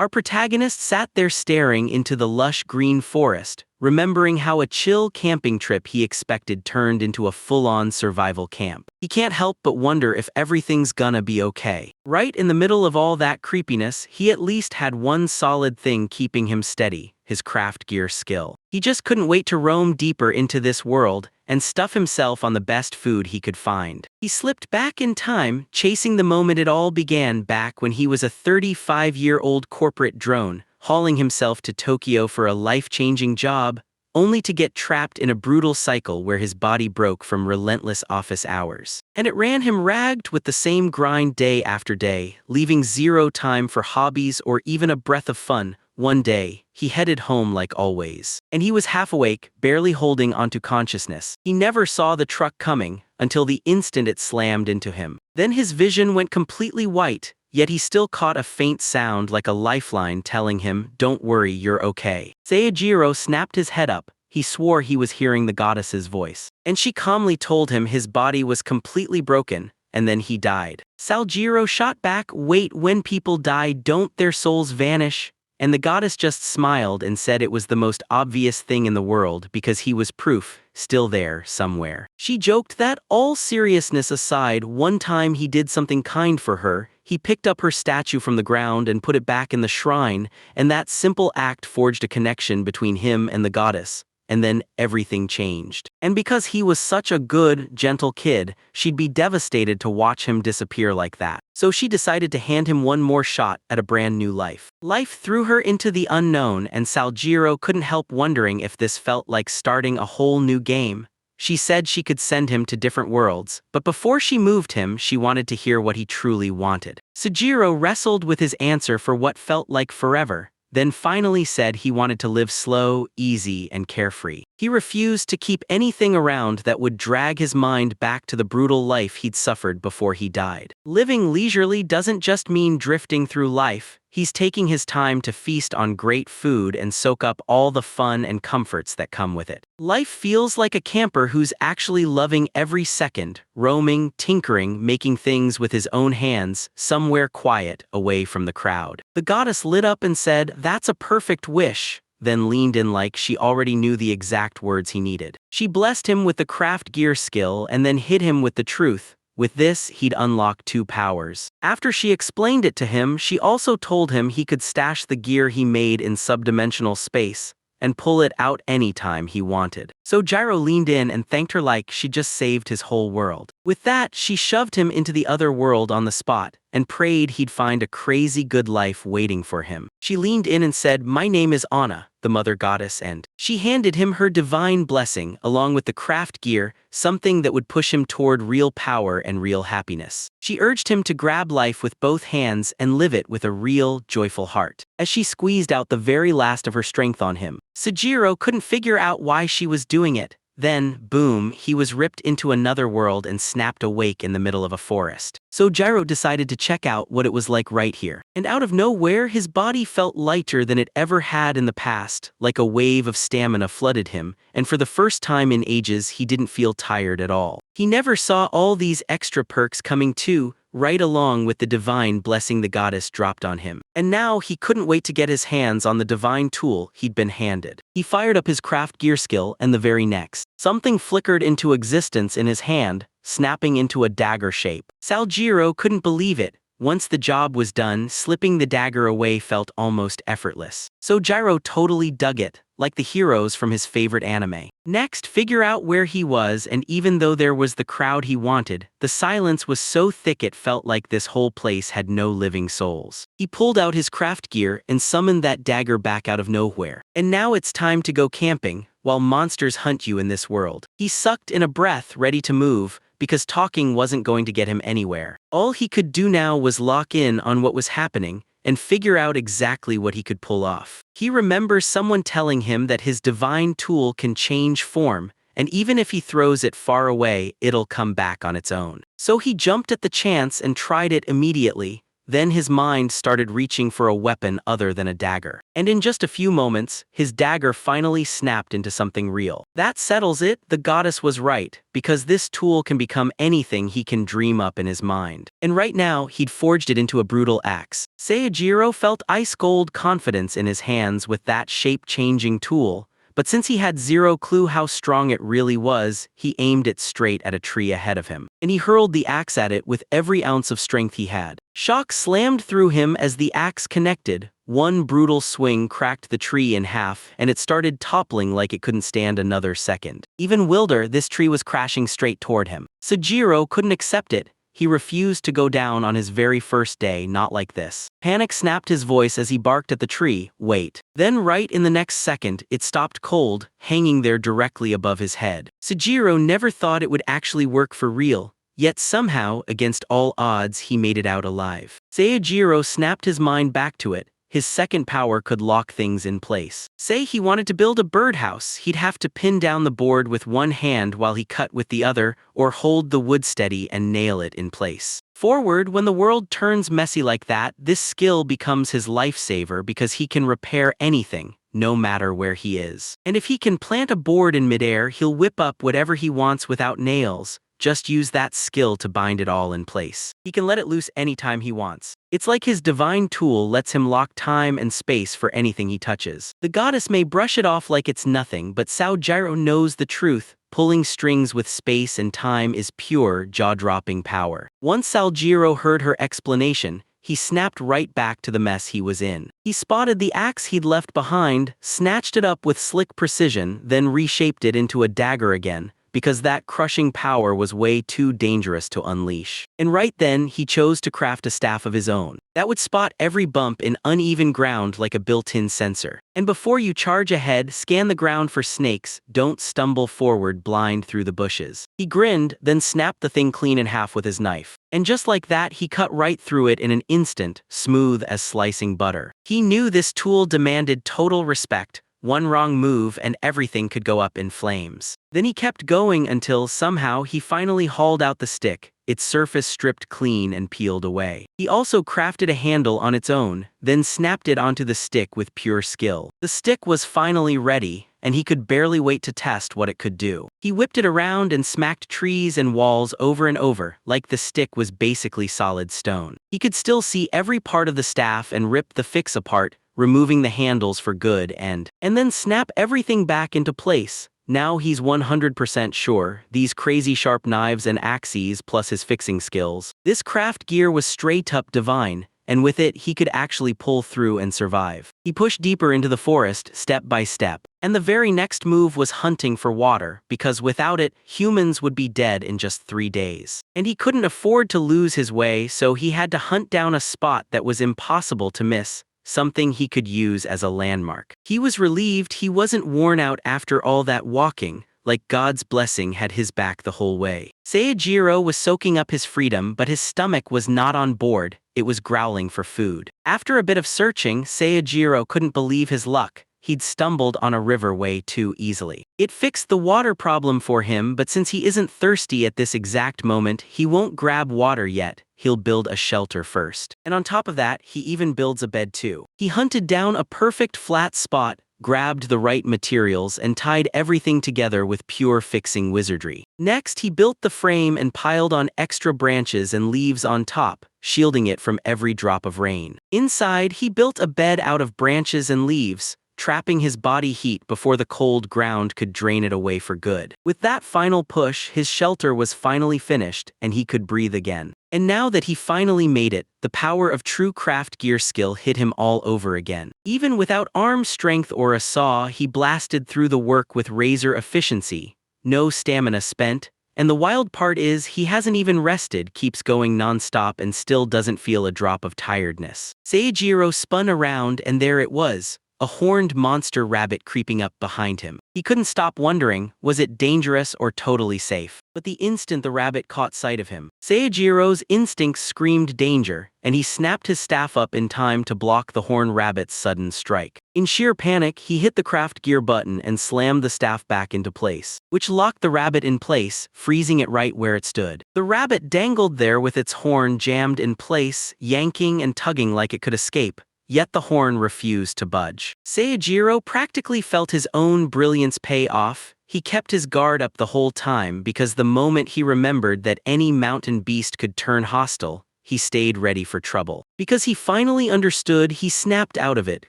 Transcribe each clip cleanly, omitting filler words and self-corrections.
Our protagonist sat there staring into the lush green forest, remembering how a chill camping trip he expected turned into a full-on survival camp. He can't help but wonder if everything's gonna be okay. Right in the middle of all that creepiness, he at least had one solid thing keeping him steady: his craft gear skill. He just couldn't wait to roam deeper into this world and stuff himself on the best food he could find. He slipped back in time, chasing the moment it all began back when he was a 35-year-old corporate drone, hauling himself to Tokyo for a life-changing job, only to get trapped in a brutal cycle where his body broke from relentless office hours. And it ran him ragged with the same grind day after day, leaving zero time for hobbies or even a breath of fun. One day, he headed home like always. And he was half awake, barely holding onto consciousness. He never saw the truck coming until the instant it slammed into him. Then his vision went completely white, yet he still caught a faint sound like a lifeline telling him, "Don't worry, you're okay." Seijiro snapped his head up. He swore he was hearing the goddess's voice. And she calmly told him his body was completely broken, and then he died. Seijiro shot back, "Wait, when people die, don't their souls vanish?" And the goddess just smiled and said it was the most obvious thing in the world because he was proof, still there, somewhere. She joked that, all seriousness aside, one time he did something kind for her. He picked up her statue from the ground and put it back in the shrine, and that simple act forged a connection between him and the goddess. And then everything changed. And because he was such a good, gentle kid, she'd be devastated to watch him disappear like that. So she decided to hand him one more shot at a brand new life. Life threw her into the unknown, and Seijiro couldn't help wondering if this felt like starting a whole new game. She said she could send him to different worlds, but before she moved him, she wanted to hear what he truly wanted. Seijiro wrestled with his answer for what felt like forever, then finally said he wanted to live slow, easy, and carefree. He refused to keep anything around that would drag his mind back to the brutal life he'd suffered before he died. Living leisurely doesn't just mean drifting through life. He's taking his time to feast on great food and soak up all the fun and comforts that come with it. Life feels like a camper who's actually loving every second, roaming, tinkering, making things with his own hands, somewhere quiet, away from the crowd. The goddess lit up and said, "That's a perfect wish," then leaned in like she already knew the exact words he needed. She blessed him with the craft gear skill and then hit him with the truth. With this, he'd unlock 2 powers. After she explained it to him, she also told him he could stash the gear he made in subdimensional space and pull it out anytime he wanted. So Gyro leaned in and thanked her like she just saved his whole world. With that, she shoved him into the other world on the spot and prayed he'd find a crazy good life waiting for him. She leaned in and said, "My name is Anna, the mother goddess," and she handed him her divine blessing along with the craft gear, something that would push him toward real power and real happiness. She urged him to grab life with both hands and live it with a real, joyful heart. As she squeezed out the very last of her strength on him, Seijiro couldn't figure out why she was doing it. Then, boom, he was ripped into another world and snapped awake in the middle of a forest. So Gyro decided to check out what it was like right here. And out of nowhere, his body felt lighter than it ever had in the past, like a wave of stamina flooded him, and for the first time in ages, he didn't feel tired at all. He never saw all these extra perks coming too, right along with the divine blessing the goddess dropped on him. And now he couldn't wait to get his hands on the divine tool he'd been handed. He fired up his craft gear skill, and the very next, something flickered into existence in his hand, snapping into a dagger shape. Seijiro couldn't believe it. Once the job was done, slipping the dagger away felt almost effortless. So Gyro totally dug it, like the heroes from his favorite anime. Next, figure out where he was, and even though there was the crowd he wanted, the silence was so thick it felt like this whole place had no living souls. He pulled out his craft gear and summoned that dagger back out of nowhere. And now it's time to go camping, while monsters hunt you in this world. He sucked in a breath, ready to move, because talking wasn't going to get him anywhere. All he could do now was lock in on what was happening and figure out exactly what he could pull off. He remembers someone telling him that his divine tool can change form, and even if he throws it far away, it'll come back on its own. So he jumped at the chance and tried it immediately. Then his mind started reaching for a weapon other than a dagger. And in just a few moments, his dagger finally snapped into something real. That settles it, the goddess was right, because this tool can become anything he can dream up in his mind. And right now, he'd forged it into a brutal axe. Seijiro felt ice-cold confidence in his hands with that shape-changing tool, but since he had zero clue how strong it really was, he aimed it straight at a tree ahead of him. And he hurled the axe at it with every ounce of strength he had. Shock slammed through him as the axe connected. One brutal swing cracked the tree in half, and it started toppling like it couldn't stand another second. Even wilder, this tree was crashing straight toward him. Sejiro couldn't accept it. He refused to go down on his very first day, not like this. Panic snapped his voice as he barked at the tree, "Wait." Then right in the next second, it stopped cold, hanging there directly above his head. Sejiro never thought it would actually work for real, yet somehow, against all odds, he made it out alive. Seijiro snapped his mind back to it. His second power could lock things in place. Say he wanted to build a birdhouse, he'd have to pin down the board with one hand while he cut with the other, or hold the wood steady and nail it in place. Forward, when the world turns messy like that, this skill becomes his lifesaver because he can repair anything, no matter where he is. And if he can plant a board in midair, he'll whip up whatever he wants without nails. Just use that skill to bind it all in place. He can let it loose anytime he wants. It's like his divine tool lets him lock time and space for anything he touches. The goddess may brush it off like it's nothing, but Seijiro knows the truth. Pulling strings with space and time is pure, jaw-dropping power. Once Seijiro heard her explanation, he snapped right back to the mess he was in. He spotted the axe he'd left behind, snatched it up with slick precision, then reshaped it into a dagger again, because that crushing power was way too dangerous to unleash. And right then, he chose to craft a staff of his own. That would spot every bump in uneven ground like a built-in sensor. And before you charge ahead, scan the ground for snakes, don't stumble forward blind through the bushes. He grinned, then snapped the thing clean in half with his knife. And just like that, he cut right through it in an instant, smooth as slicing butter. He knew this tool demanded total respect. One wrong move and everything could go up in flames. Then he kept going until somehow he finally hauled out the stick, its surface stripped clean and peeled away. He also crafted a handle on its own, then snapped it onto the stick with pure skill. The stick was finally ready, and he could barely wait to test what it could do. He whipped it around and smacked trees and walls over and over, like the stick was basically solid stone. He could still see every part of the staff and rip the fix apart, removing the handles for good and then snap everything back into place. Now he's 100% sure, these crazy sharp knives and axes plus his fixing skills. This craft gear was straight up divine, and with it he could actually pull through and survive. He pushed deeper into the forest, step by step, and the very next move was hunting for water, because without it, humans would be dead in just 3 days. And he couldn't afford to lose his way, so he had to hunt down a spot that was impossible to miss. Something he could use as a landmark. He was relieved he wasn't worn out after all that walking, like God's blessing had his back the whole way. Seijiro was soaking up his freedom, but his stomach was not on board, it was growling for food. After a bit of searching, Seijiro couldn't believe his luck. He'd stumbled on a river way too easily. It fixed the water problem for him, but since he isn't thirsty at this exact moment, he won't grab water yet. He'll build a shelter first. And on top of that, he even builds a bed too. He hunted down a perfect flat spot, grabbed the right materials, and tied everything together with pure fixing wizardry. Next, he built the frame and piled on extra branches and leaves on top, shielding it from every drop of rain. Inside, he built a bed out of branches and leaves, trapping his body heat before the cold ground could drain it away for good. With that final push, his shelter was finally finished, and he could breathe again. And now that he finally made it, the power of true craft gear skill hit him all over again. Even without arm strength or a saw, he blasted through the work with razor efficiency. No stamina spent. And the wild part is, he hasn't even rested, keeps going non-stop and still doesn't feel a drop of tiredness. Seijiro spun around and there it was. A horned monster rabbit creeping up behind him. He couldn't stop wondering, was it dangerous or totally safe? But the instant the rabbit caught sight of him, Seijiro's instincts screamed danger, and he snapped his staff up in time to block the horned rabbit's sudden strike. In sheer panic, he hit the craft gear button and slammed the staff back into place, which locked the rabbit in place, freezing it right where it stood. The rabbit dangled there with its horn jammed in place, yanking and tugging like it could escape. Yet the horn refused to budge. Seijiro practically felt his own brilliance pay off. He kept his guard up the whole time because the moment he remembered that any mountain beast could turn hostile, he stayed ready for trouble. Because he finally understood, he snapped out of it,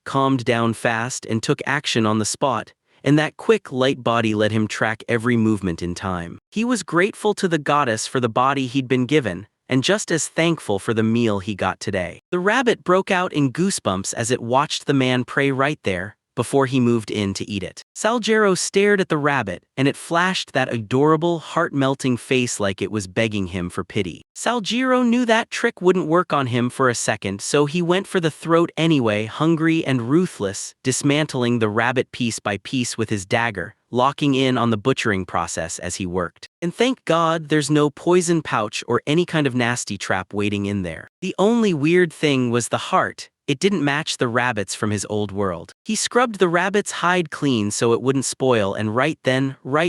calmed down fast, and took action on the spot. And that quick, light body let him track every movement in time. He was grateful to the goddess for the body he'd been given, and just as thankful for the meal he got today. The rabbit broke out in goosebumps as it watched the man pray right there, before he moved in to eat it. Saljiro stared at the rabbit, and it flashed that adorable, heart-melting face like it was begging him for pity. Saljiro knew that trick wouldn't work on him for a second, so he went for the throat anyway, hungry and ruthless, dismantling the rabbit piece by piece with his dagger, locking in on the butchering process as he worked. And thank God there's no poison pouch or any kind of nasty trap waiting in there. The only weird thing was the heart. It didn't match the rabbit's from his old world. He scrubbed the rabbit's hide clean so it wouldn't spoil, and right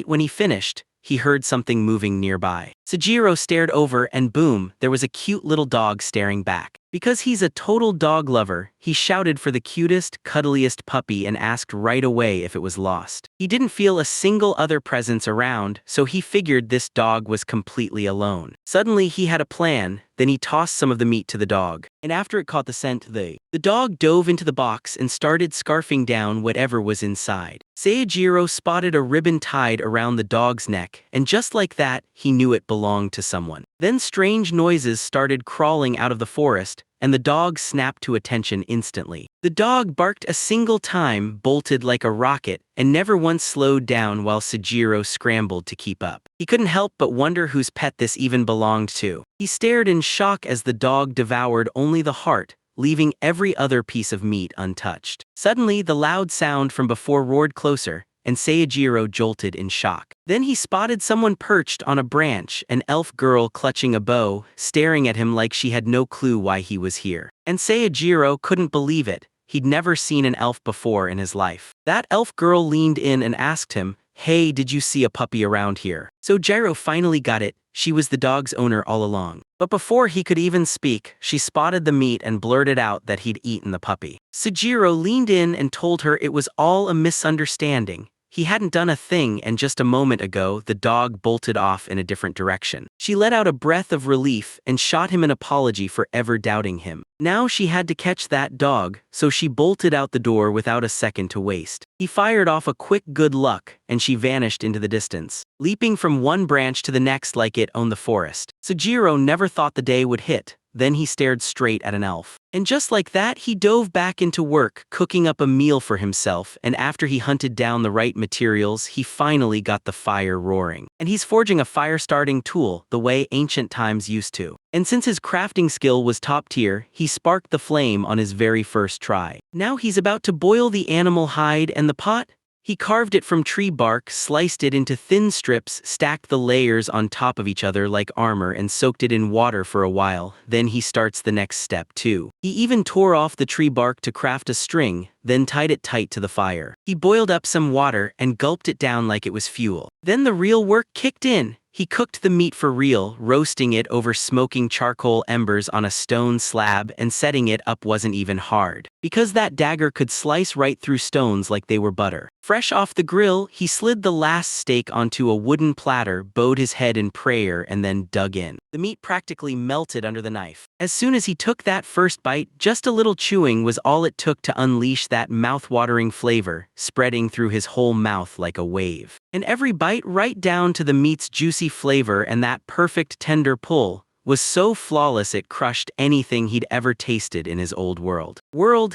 when he finished, he heard something moving nearby. Sejiro stared over and boom, there was a cute little dog staring back. Because he's a total dog lover, he shouted for the cutest, cuddliest puppy and asked right away if it was lost. He didn't feel a single other presence around, so he figured this dog was completely alone. Suddenly he had a plan, then he tossed some of the meat to the dog. And after it caught the scent, the dog dove into the box and started scarfing down whatever was inside. Seijiro spotted a ribbon tied around the dog's neck, and just like that, he knew it belonged to someone. Then strange noises started crawling out of the forest, and the dog snapped to attention instantly. The dog barked a single time, bolted like a rocket, and never once slowed down while Sejiro scrambled to keep up. He couldn't help but wonder whose pet this even belonged to. He stared in shock as the dog devoured only the heart, leaving every other piece of meat untouched. Suddenly, the loud sound from before roared closer, and Seijiro jolted in shock. Then he spotted someone perched on a branch, an elf girl clutching a bow, staring at him like she had no clue why he was here. And Seijiro couldn't believe it. He'd never seen an elf before in his life. That elf girl leaned in and asked him, "Hey, did you see a puppy around here?" So Jiro finally got it. She was the dog's owner all along. But before he could even speak, she spotted the meat and blurted out that he'd eaten the puppy. Sejiro leaned in and told her it was all a misunderstanding. He hadn't done a thing, and just a moment ago, the dog bolted off in a different direction. She let out a breath of relief and shot him an apology for ever doubting him. Now she had to catch that dog, so she bolted out the door without a second to waste. He fired off a quick good luck, and she vanished into the distance, leaping from one branch to the next like it owned the forest. Sejiro never thought the day would hit. Then he stared straight at an elf. And just like that, he dove back into work, cooking up a meal for himself, and after he hunted down the right materials, he finally got the fire roaring. And he's forging a fire-starting tool, the way ancient times used to. And since his crafting skill was top tier, he sparked the flame on his very first try. Now he's about to boil the animal hide and the pot. He carved it from tree bark, sliced it into thin strips, stacked the layers on top of each other like armor, and soaked it in water for a while. Then he starts the next step too. He even tore off the tree bark to craft a string, then tied it tight to the fire. He boiled up some water and gulped it down like it was fuel. Then the real work kicked in. He cooked the meat for real, roasting it over smoking charcoal embers on a stone slab, and setting it up wasn't even hard, because that dagger could slice right through stones like they were butter. Fresh off the grill, he slid the last steak onto a wooden platter, bowed his head in prayer, and then dug in. The meat practically melted under the knife. As soon as he took that first bite, just a little chewing was all it took to unleash that mouth-watering flavor, spreading through his whole mouth like a wave. And every bite, right down to the meat's juicy flavor and that perfect tender pull, was so flawless it crushed anything he'd ever tasted in his old world.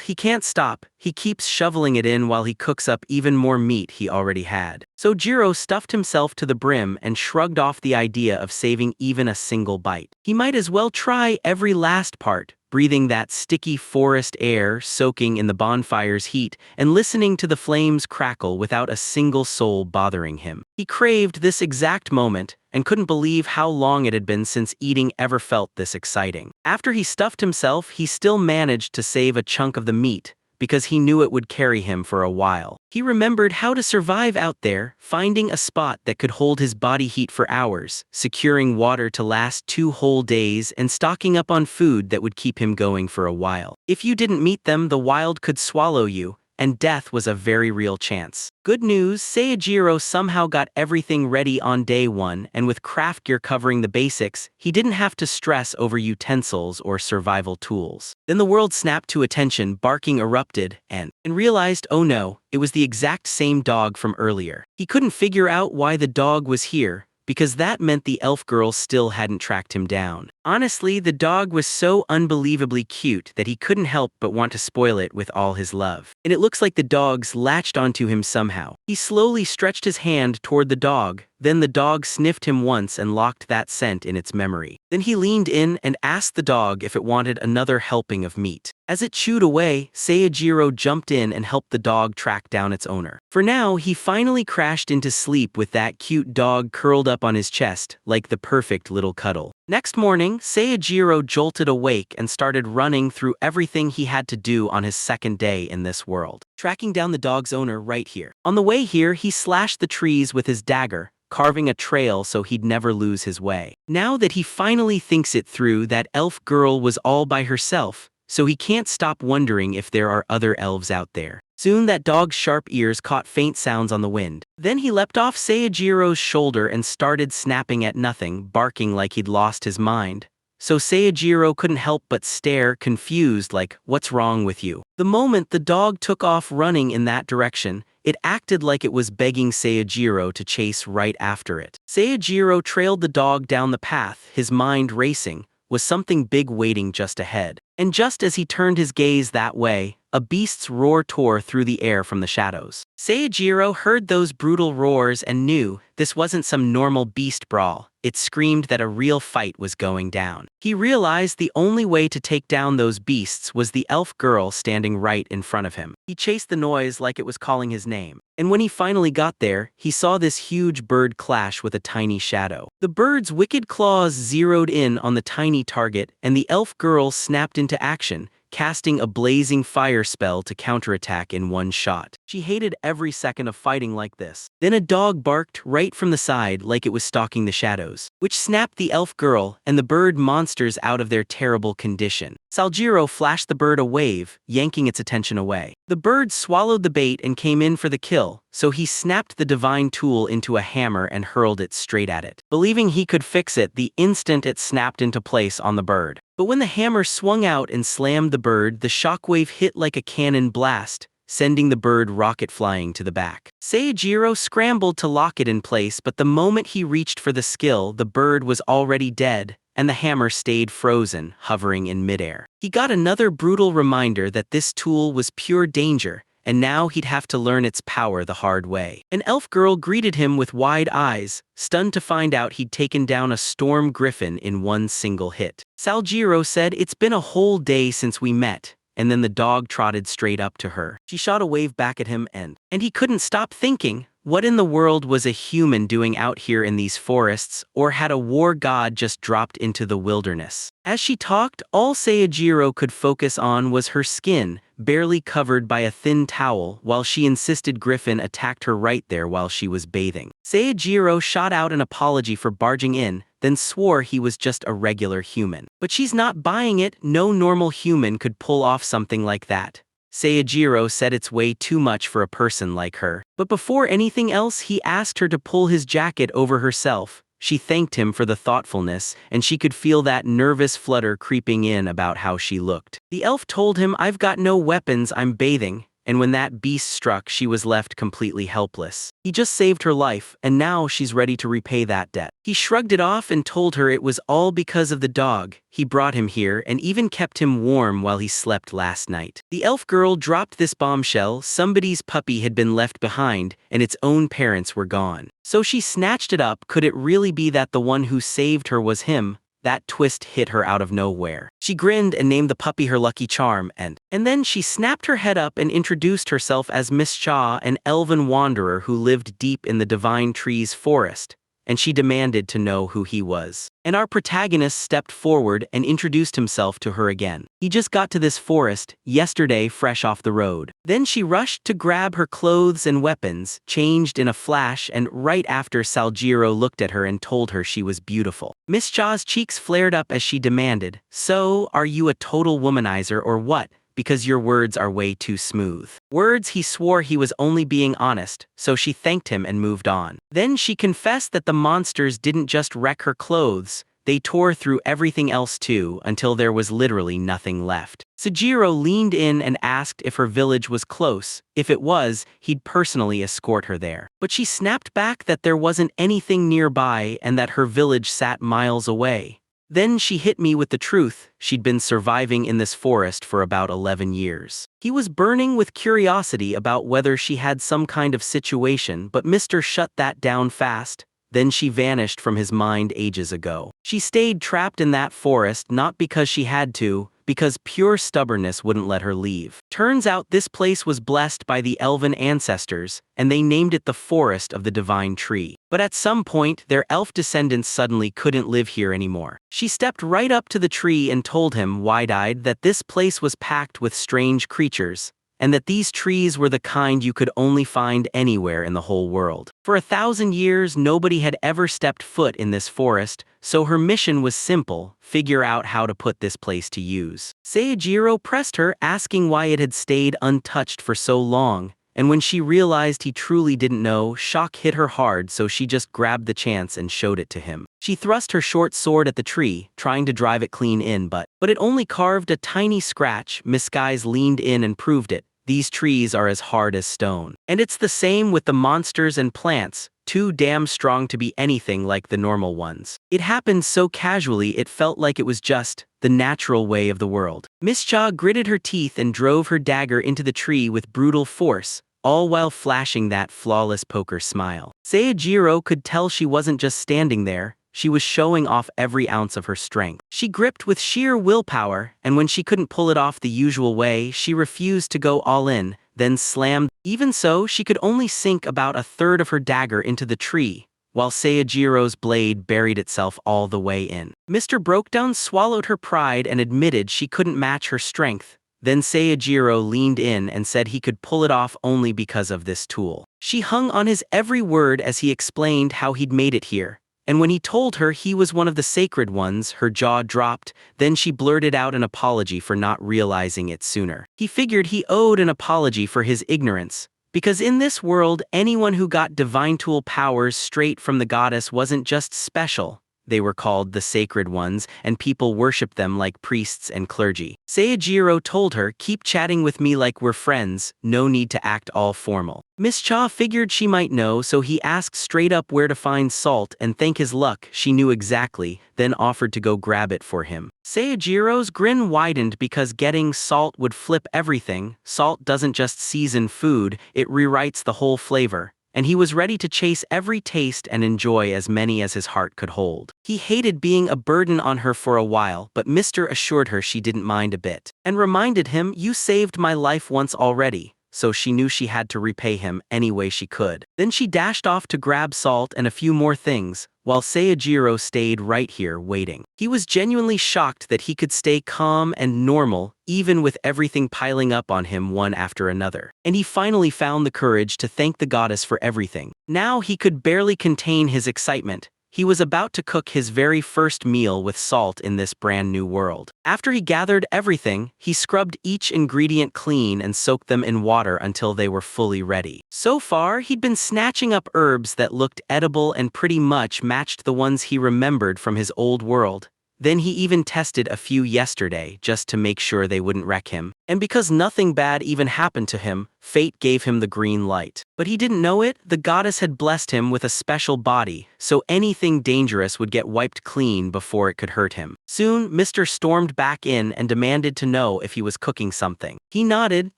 He can't stop. He keeps shoveling it in while he cooks up even more meat he already had. So Jiro stuffed himself to the brim and shrugged off the idea of saving even a single bite. He might as well try every last part, breathing that sticky forest air, soaking in the bonfire's heat, and listening to the flames crackle without a single soul bothering him. He craved this exact moment, and couldn't believe how long it had been since eating ever felt this exciting. After he stuffed himself, he still managed to save a chunk of the meat, because he knew it would carry him for a while. He remembered how to survive out there, finding a spot that could hold his body heat for hours, securing water to last 2 whole days, and stocking up on food that would keep him going for a while. If you didn't meet them, the wild could swallow you, and death was a very real chance. Good news, Seijiro somehow got everything ready on day 1, and with craft gear covering the basics, he didn't have to stress over utensils or survival tools. Then the world snapped to attention, barking erupted, and realized, oh no, it was the exact same dog from earlier. He couldn't figure out why the dog was here, because that meant the elf girl still hadn't tracked him down. Honestly, the dog was so unbelievably cute that he couldn't help but want to spoil it with all his love. And it looks like the dogs latched onto him somehow. He slowly stretched his hand toward the dog, then the dog sniffed him once and locked that scent in its memory. Then he leaned in and asked the dog if it wanted another helping of meat. As it chewed away, Seijiro jumped in and helped the dog track down its owner. For now, he finally crashed into sleep with that cute dog curled up on his chest, like the perfect little cuddle. Next morning, Seijiro jolted awake and started running through everything he had to do on his second day in this world, tracking down the dog's owner right here. On the way here, he slashed the trees with his dagger, carving a trail so he'd never lose his way. Now that he finally thinks it through, that elf girl was all by herself, so he can't stop wondering if there are other elves out there. Soon that dog's sharp ears caught faint sounds on the wind. Then he leapt off Seijiro's shoulder and started snapping at nothing, barking like he'd lost his mind. So Seijiro couldn't help but stare, confused, like, what's wrong with you? The moment the dog took off running in that direction, it acted like it was begging Seijiro to chase right after it. Seijiro trailed the dog down the path, his mind racing. Was something big waiting just ahead? And just as he turned his gaze that way, a beast's roar tore through the air from the shadows. Seijiro heard those brutal roars and knew this wasn't some normal beast brawl. It screamed that a real fight was going down. He realized the only way to take down those beasts was the elf girl standing right in front of him. He chased the noise like it was calling his name. And when he finally got there, he saw this huge bird clash with a tiny shadow. The bird's wicked claws zeroed in on the tiny target, and the elf girl snapped into action, casting a blazing fire spell to counterattack in one shot. She hated every second of fighting like this. Then a dog barked right from the side like it was stalking the shadows, which snapped the elf girl and the bird monsters out of their terrible condition. Saljiro flashed the bird a wave, yanking its attention away. The bird swallowed the bait and came in for the kill, so he snapped the divine tool into a hammer and hurled it straight at it, believing he could fix it the instant it snapped into place on the bird. But when the hammer swung out and slammed the bird, the shockwave hit like a cannon blast, sending the bird rocket flying to the back. Seijiro scrambled to lock it in place, but the moment he reached for the skill, the bird was already dead, and the hammer stayed frozen, hovering in midair. He got another brutal reminder that this tool was pure danger, and now he'd have to learn its power the hard way. An elf girl greeted him with wide eyes, stunned to find out he'd taken down a storm griffin in one single hit. Saljiro said, "It's been a whole day since we met," and then the dog trotted straight up to her. She shot a wave back at him and he couldn't stop thinking, what in the world was a human doing out here in these forests, or had a war god just dropped into the wilderness? As she talked, all Seijiro could focus on was her skin, barely covered by a thin towel, while she insisted Griffin attacked her right there while she was bathing. Seijiro shot out an apology for barging in, then swore he was just a regular human. But she's not buying it. No normal human could pull off something like that. Seijiro said it's way too much for a person like her. But before anything else, he asked her to pull his jacket over herself. She thanked him for the thoughtfulness, and she could feel that nervous flutter creeping in about how she looked. The elf told him, "I've got no weapons, I'm bathing," and when that beast struck, she was left completely helpless. He just saved her life, and now she's ready to repay that debt. He shrugged it off and told her it was all because of the dog. He brought him here and even kept him warm while he slept last night. The elf girl dropped this bombshell: somebody's puppy had been left behind, and its own parents were gone. So she snatched it up. Could it really be that the one who saved her was him? That twist hit her out of nowhere. She grinned and named the puppy her lucky charm, and then she snapped her head up and introduced herself as Miss Cha, an elven wanderer who lived deep in the Divine Trees forest, and she demanded to know who he was. And our protagonist stepped forward and introduced himself to her again. He just got to this forest yesterday, fresh off the road. Then she rushed to grab her clothes and weapons, changed in a flash, and right after Saljiro looked at her and told her she was beautiful. Miss Cha's cheeks flared up as she demanded, "So, are you a total womanizer or what? Because your words are way too smooth." Words he swore he was only being honest, so she thanked him and moved on. Then she confessed that the monsters didn't just wreck her clothes, they tore through everything else too, until there was literally nothing left. Sujiro leaned in and asked if her village was close. If it was, he'd personally escort her there. But she snapped back that there wasn't anything nearby and that her village sat miles away. Then she hit me with the truth. She'd been surviving in this forest for about 11 years. He was burning with curiosity about whether she had some kind of situation, but Mr. shut that down fast. Then she vanished from his mind ages ago. She stayed trapped in that forest not because she had to, because pure stubbornness wouldn't let her leave. Turns out this place was blessed by the elven ancestors, and they named it the Forest of the Divine Tree. But at some point, their elf descendants suddenly couldn't live here anymore. She stepped right up to the tree and told him, wide-eyed, that this place was packed with strange creatures, and that these trees were the kind you could only find anywhere in the whole world. For 1,000 years, nobody had ever stepped foot in this forest, so her mission was simple: figure out how to put this place to use. Seijiro pressed her, asking why it had stayed untouched for so long, and when she realized he truly didn't know, shock hit her hard, so she just grabbed the chance and showed it to him. She thrust her short sword at the tree, trying to drive it clean in, but it only carved a tiny scratch. Miss Guys leaned in and proved it. These trees are as hard as stone. And it's the same with the monsters and plants, too damn strong to be anything like the normal ones. It happened so casually it felt like it was just the natural way of the world. Miss Cha gritted her teeth and drove her dagger into the tree with brutal force, all while flashing that flawless poker smile. Seijiro could tell she wasn't just standing there, she was showing off every ounce of her strength. She gripped with sheer willpower, and when she couldn't pull it off the usual way, she refused to go all in, then slammed. Even so, she could only sink about a third of her dagger into the tree, while Seijiro's blade buried itself all the way in. Mr. Brokedown swallowed her pride and admitted she couldn't match her strength. Then Seijiro leaned in and said he could pull it off only because of this tool. She hung on his every word as he explained how he'd made it here. And when he told her he was one of the sacred ones, her jaw dropped. Then she blurted out an apology for not realizing it sooner. He figured he owed an apology for his ignorance, because in this world, anyone who got divine tool powers straight from the goddess wasn't just special. They were called the sacred ones, and people worshipped them like priests and clergy. Seijiro told her, "Keep chatting with me like we're friends, no need to act all formal." Miss Cha figured she might know, so he asked straight up where to find salt, and thank his luck, she knew exactly, then offered to go grab it for him. Seijiro's grin widened because getting salt would flip everything. Salt doesn't just season food, it rewrites the whole flavor. And he was ready to chase every taste and enjoy as many as his heart could hold. He hated being a burden on her for a while, but Mr. assured her she didn't mind a bit, and reminded him, "You saved my life once already," so she knew she had to repay him any way she could. Then she dashed off to grab salt and a few more things, while Seijiro stayed right here waiting. He was genuinely shocked that he could stay calm and normal, even with everything piling up on him one after another. And he finally found the courage to thank the goddess for everything. Now he could barely contain his excitement. He was about to cook his very first meal with salt in this brand new world. After he gathered everything, he scrubbed each ingredient clean and soaked them in water until they were fully ready. So far, he'd been snatching up herbs that looked edible and pretty much matched the ones he remembered from his old world. Then he even tested a few yesterday just to make sure they wouldn't wreck him. And because nothing bad even happened to him, fate gave him the green light. But he didn't know it, the goddess had blessed him with a special body, so anything dangerous would get wiped clean before it could hurt him. Soon, Mr. stormed back in and demanded to know if he was cooking something. He nodded,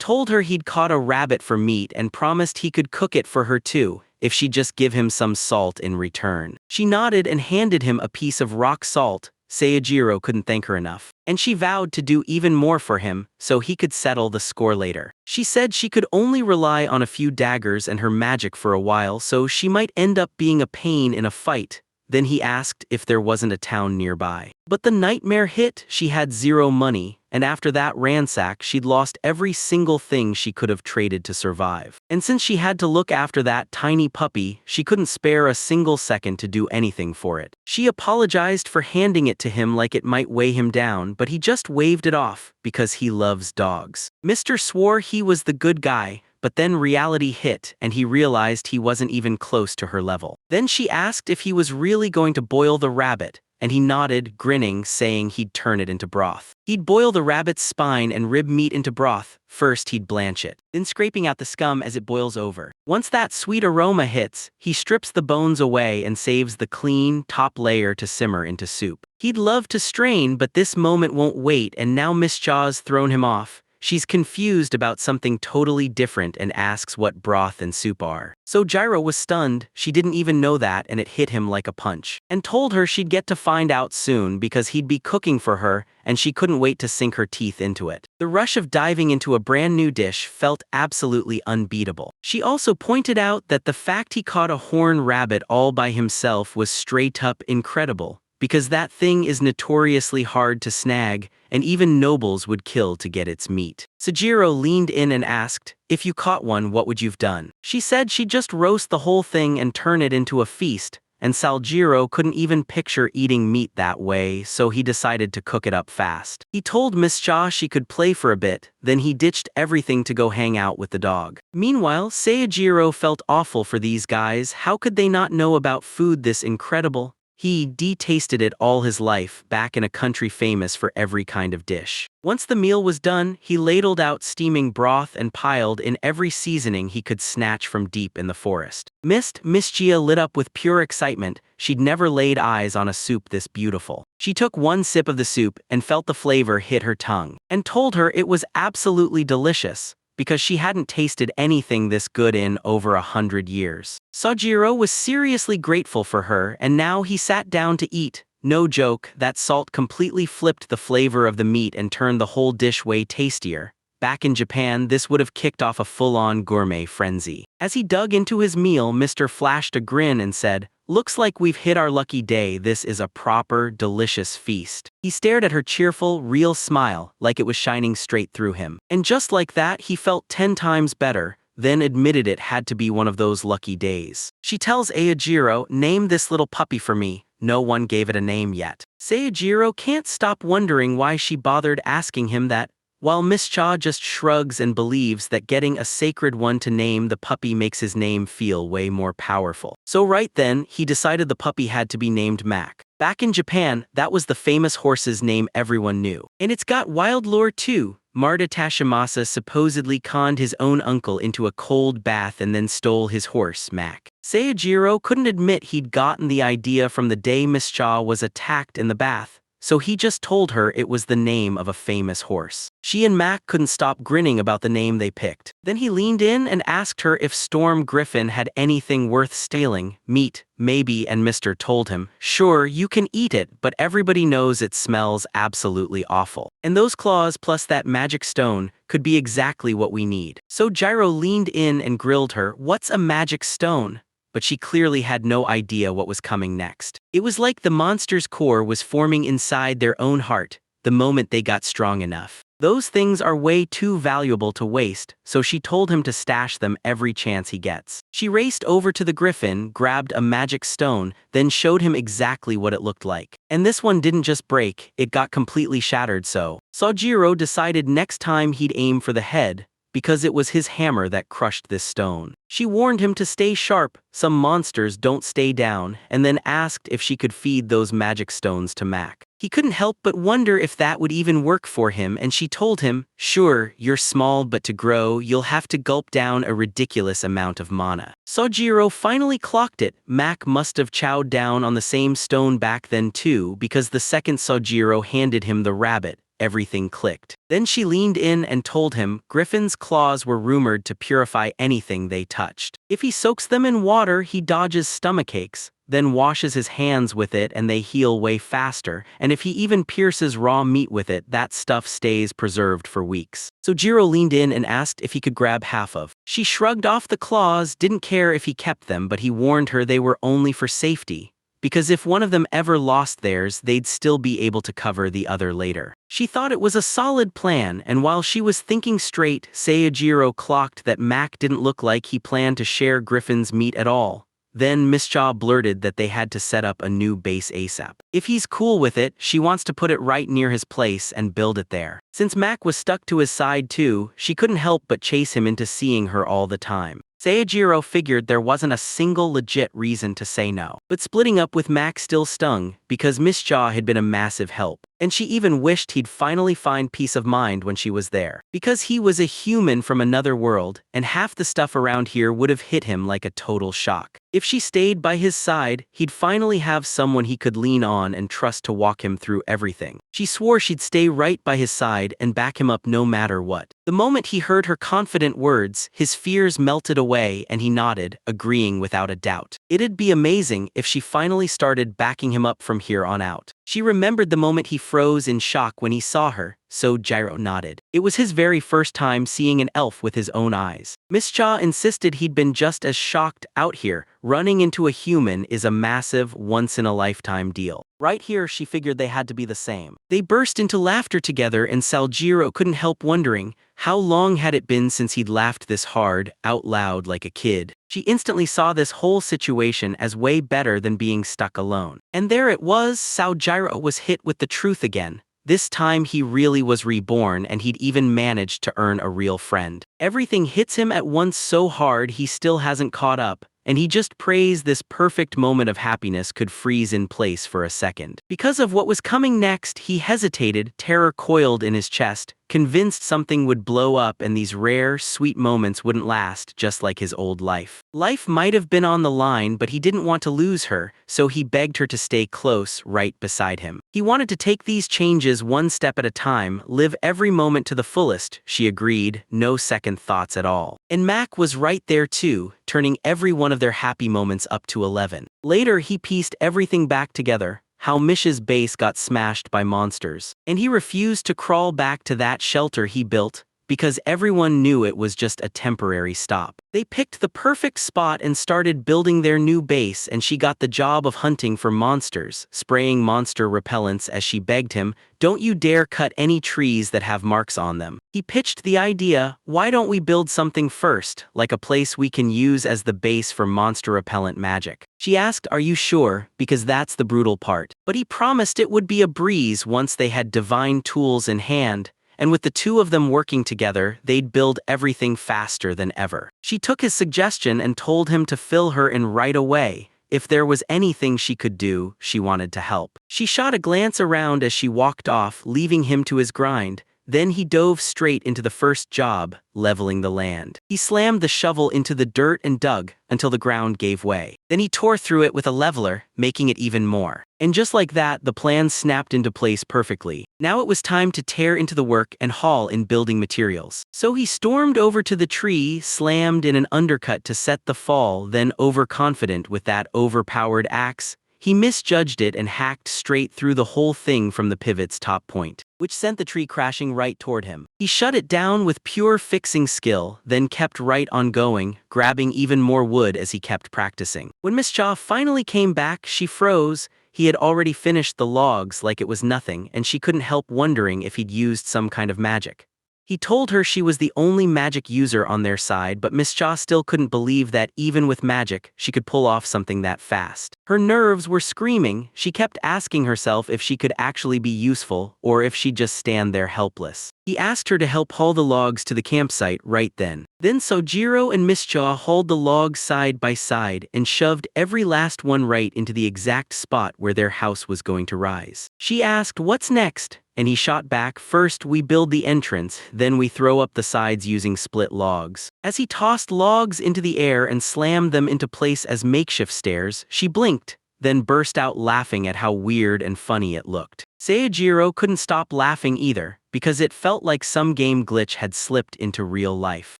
told her he'd caught a rabbit for meat and promised he could cook it for her too, if she'd just give him some salt in return. She nodded and handed him a piece of rock salt. Seijiro couldn't thank her enough. And she vowed to do even more for him, so he could settle the score later. She said she could only rely on a few daggers and her magic for a while, so she might end up being a pain in a fight. Then he asked if there wasn't a town nearby. But the nightmare hit, she had zero money, and after that ransack she'd lost every single thing she could have traded to survive. And since she had to look after that tiny puppy, she couldn't spare a single second to do anything for it. She apologized for handing it to him like it might weigh him down, but he just waved it off, because he loves dogs. Mr. swore he was the good guy, but then reality hit and he realized he wasn't even close to her level. Then she asked if he was really going to boil the rabbit, and he nodded, grinning, saying he'd turn it into broth. He'd boil the rabbit's spine and rib meat into broth. First he'd blanch it, then scraping out the scum as it boils over. Once that sweet aroma hits, he strips the bones away and saves the clean top layer to simmer into soup. He'd love to strain, but this moment won't wait, and now Miss Cha's thrown him off. She's confused about something totally different and asks what broth and soup are. So Jiro was stunned, she didn't even know that, and it hit him like a punch. And told her she'd get to find out soon because he'd be cooking for her, and she couldn't wait to sink her teeth into it. The rush of diving into a brand new dish felt absolutely unbeatable. She also pointed out that the fact he caught a horned rabbit all by himself was straight up incredible, because that thing is notoriously hard to snag, and even nobles would kill to get its meat. Sejiro leaned in and asked, if you caught one, what would you've done? She said she'd just roast the whole thing and turn it into a feast, and Saljiro couldn't even picture eating meat that way, so he decided to cook it up fast. He told Miss Cha she could play for a bit, then he ditched everything to go hang out with the dog. Meanwhile, Seijiro felt awful for these guys. How could they not know about food this incredible? He tasted it all his life, back in a country famous for every kind of dish. Once the meal was done, he ladled out steaming broth and piled in every seasoning he could snatch from deep in the forest. Miss Gia lit up with pure excitement. She'd never laid eyes on a soup this beautiful. She took one sip of the soup and felt the flavor hit her tongue, and told her it was absolutely delicious, because she hadn't tasted anything this good in over 100 years. Sojiro was seriously grateful for her, and now he sat down to eat. No joke, that salt completely flipped the flavor of the meat and turned the whole dish way tastier. Back in Japan, this would have kicked off a full-on gourmet frenzy. As he dug into his meal, Mr. flashed a grin and said, looks like we've hit our lucky day. This is a proper, delicious feast. He stared at her cheerful, real smile, like it was shining straight through him. And just like that, he felt 10 times better, then admitted it had to be one of those lucky days. She tells Eijiro, name this little puppy for me. No one gave it a name yet. Seijiro can't stop wondering why she bothered asking him that, while Miss Cha just shrugs and believes that getting a sacred one to name the puppy makes his name feel way more powerful. So right then, he decided the puppy had to be named Mac. Back in Japan, that was the famous horse's name everyone knew. And it's got wild lore too. Marta Tashimasa supposedly conned his own uncle into a cold bath and then stole his horse, Mac. Seijiro couldn't admit he'd gotten the idea from the day Miss Cha was attacked in the bath, so he just told her it was the name of a famous horse. She and Mac couldn't stop grinning about the name they picked. Then he leaned in and asked her if Storm Griffin had anything worth stealing. Meat, maybe, and Mr. told him, sure, you can eat it, but everybody knows it smells absolutely awful. And those claws plus that magic stone could be exactly what we need. So Jiro leaned in and grilled her, what's a magic stone? But she clearly had no idea what was coming next. It was like the monster's core was forming inside their own heart the moment they got strong enough. Those things are way too valuable to waste, so she told him to stash them every chance he gets. She raced over to the griffin, grabbed a magic stone, then showed him exactly what it looked like. And this one didn't just break, it got completely shattered. So Sojiro decided next time he'd aim for the head, because it was his hammer that crushed this stone. She warned him to stay sharp, some monsters don't stay down, and then asked if she could feed those magic stones to Mac. He couldn't help but wonder if that would even work for him, and she told him, sure, you're small, but to grow, you'll have to gulp down a ridiculous amount of mana. Sojiro finally clocked it. Mac must have chowed down on the same stone back then too, because the second Sojiro handed him the rabbit, everything clicked. Then she leaned in and told him Griffin's claws were rumored to purify anything they touched. If he soaks them in water, he dodges stomachaches, then washes his hands with it and they heal way faster, and if he even pierces raw meat with it, that stuff stays preserved for weeks. So Jiro leaned in and asked if he could grab half of. She shrugged off the claws, didn't care if he kept them, but he warned her they were only for safety, because if one of them ever lost theirs, they'd still be able to cover the other later. She thought it was a solid plan, and while she was thinking straight, Seijiro clocked that Mac didn't look like he planned to share Griffin's meat at all. Then Miss Cha blurted that they had to set up a new base ASAP. If he's cool with it, she wants to put it right near his place and build it there. Since Mac was stuck to his side too, she couldn't help but chase him into seeing her all the time. Seijiro figured there wasn't a single legit reason to say no. But splitting up with Mac still stung, because Miss Cha had been a massive help. And she even wished he'd finally find peace of mind when she was there. Because he was a human from another world, and half the stuff around here would have hit him like a total shock. If she stayed by his side, he'd finally have someone he could lean on and trust to walk him through everything. She swore she'd stay right by his side and back him up no matter what. The moment he heard her confident words, his fears melted away and he nodded, agreeing without a doubt. It'd be amazing if she finally started backing him up from here on out. She remembered the moment he froze in shock when he saw her, so Jiro nodded. It was his very first time seeing an elf with his own eyes. Miss Cha insisted he'd been just as shocked. Out here, running into a human is a massive, once-in-a-lifetime deal. Right here, she figured they had to be the same. They burst into laughter together and Saljiro couldn't help wondering, how long had it been since he'd laughed this hard, out loud like a kid? She instantly saw this whole situation as way better than being stuck alone. And there it was, Saljiro was hit with the truth again. This time he really was reborn and he'd even managed to earn a real friend. Everything hits him at once so hard he still hasn't caught up, and he just prays this perfect moment of happiness could freeze in place for a second. Because of what was coming next, he hesitated, terror coiled in his chest, convinced something would blow up and these rare, sweet moments wouldn't last, just like his old life. Life might have been on the line, but he didn't want to lose her, so he begged her to stay close, right beside him. He wanted to take these changes one step at a time, live every moment to the fullest. She agreed, no second thoughts at all. And Mac was right there too, turning every one of their happy moments up to 11. Later he pieced everything back together. How Mish's base got smashed by monsters, and he refused to crawl back to that shelter he built, because everyone knew it was just a temporary stop. They picked the perfect spot and started building their new base, and she got the job of hunting for monsters, spraying monster repellents as she begged him, "Don't you dare cut any trees that have marks on them." He pitched the idea, "Why don't we build something first, like a place we can use as the base for monster repellent magic?" She asked, "Are you sure? Because that's the brutal part." But he promised it would be a breeze once they had divine tools in hand, and with the two of them working together, they'd build everything faster than ever. She took his suggestion and told him to fill her in right away. If there was anything she could do, she wanted to help. She shot a glance around as she walked off, leaving him to his grind. Then he dove straight into the first job, leveling the land. He slammed the shovel into the dirt and dug until the ground gave way. Then he tore through it with a leveler, making it even more. And just like that, the plan snapped into place perfectly. Now it was time to tear into the work and haul in building materials. So he stormed over to the tree, slammed in an undercut to set the fall, then overconfident with that overpowered axe, he misjudged it and hacked straight through the whole thing from the pivot's top point, which sent the tree crashing right toward him. He shut it down with pure fixing skill, then kept right on going, grabbing even more wood as he kept practicing. When Miss Cha finally came back, she froze. He had already finished the logs like it was nothing, and she couldn't help wondering if he'd used some kind of magic. He told her she was the only magic user on their side, but Miss Cha still couldn't believe that even with magic, she could pull off something that fast. Her nerves were screaming. She kept asking herself if she could actually be useful, or if she'd just stand there helpless. He asked her to help haul the logs to the campsite right then. Then Sojiro and Miss Cha hauled the logs side by side and shoved every last one right into the exact spot where their house was going to rise. She asked, "What's next?" And he shot back, "First we build the entrance, then we throw up the sides using split logs." As he tossed logs into the air and slammed them into place as makeshift stairs, she blinked, then burst out laughing at how weird and funny it looked. Seijiro couldn't stop laughing either, because it felt like some game glitch had slipped into real life.